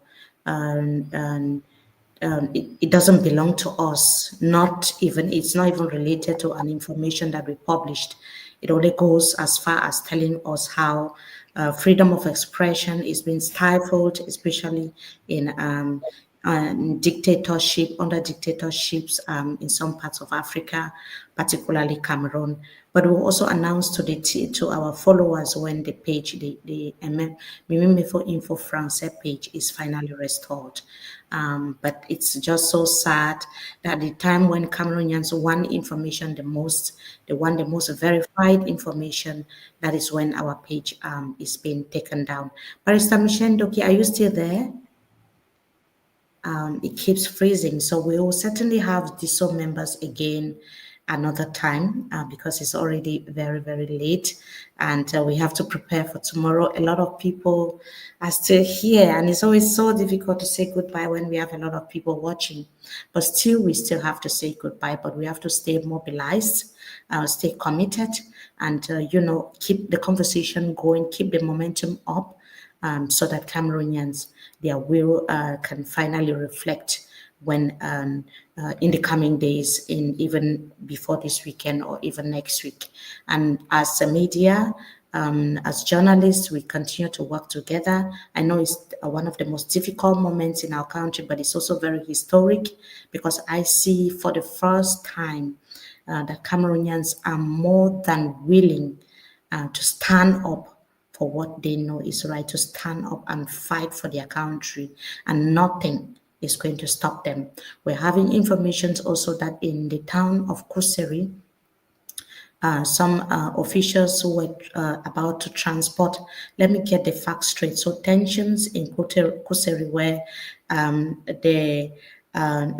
it doesn't belong to us. It's not even related to an information that we published. It only goes as far as telling us how freedom of expression is being stifled, especially in under dictatorships in some parts of Africa, particularly Cameroon. But we also announced to our followers when the page, the Mimimefo Info Francais page is finally restored. But it's just so sad that at the time when Cameroonians want information the most, they want the most verified information, that is when our page is being taken down. Barrister Michelle Doki, are you still there? It keeps freezing. So we will certainly have DISO members again another time because it's already very, very late and we have to prepare for tomorrow. A lot of people are still here and it's always so difficult to say goodbye when we have a lot of people watching. But still, we still have to say goodbye, but we have to stay mobilized, stay committed and, keep the conversation going, keep the momentum up so that Cameroonians, their will can finally reflect when in the coming days, even before this weekend or even next week. And as a media, as journalists, we continue to work together. I know it's one of the most difficult moments in our country, but it's also very historic because I see for the first time that Cameroonians are more than willing to stand up for what they know is right, to stand up and fight for their country, and nothing is going to stop them. We're having information also that in the town of Kuseri, some officials who were about to transport, let me get the facts straight. So tensions in Kuseri where the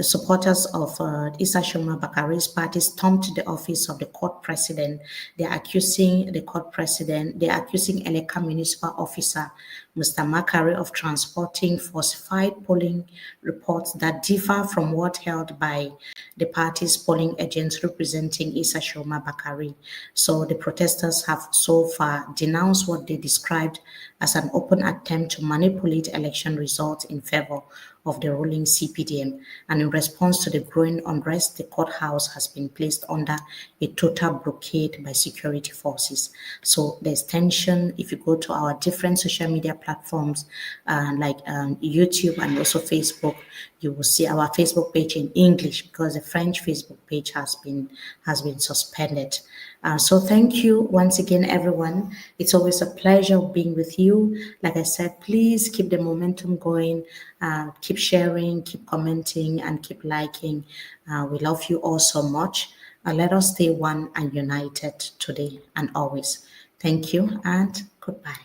supporters of Issa Shoma Bakari's party stormed the office of the court president. They're accusing the court president, they're accusing Elecam municipal officer, Mr. Makari, of transporting falsified polling reports that differ from what held by the party's polling agents representing Issa Shoma Bakari. So the protesters have so far denounced what they described as an open attempt to manipulate election results in favor of the ruling CPDM. And in response to the growing unrest, the courthouse has been placed under a total blockade by security forces. So there's tension. If you go to our different social media platforms like YouTube and also Facebook, you will see our Facebook page in English because the French Facebook page has been suspended. So thank you once again, everyone. It's always a pleasure being with you. Like I said, please keep the momentum going, keep sharing, keep commenting, and keep liking. We love you all so much. Let us stay one and united today and always. Thank you and goodbye.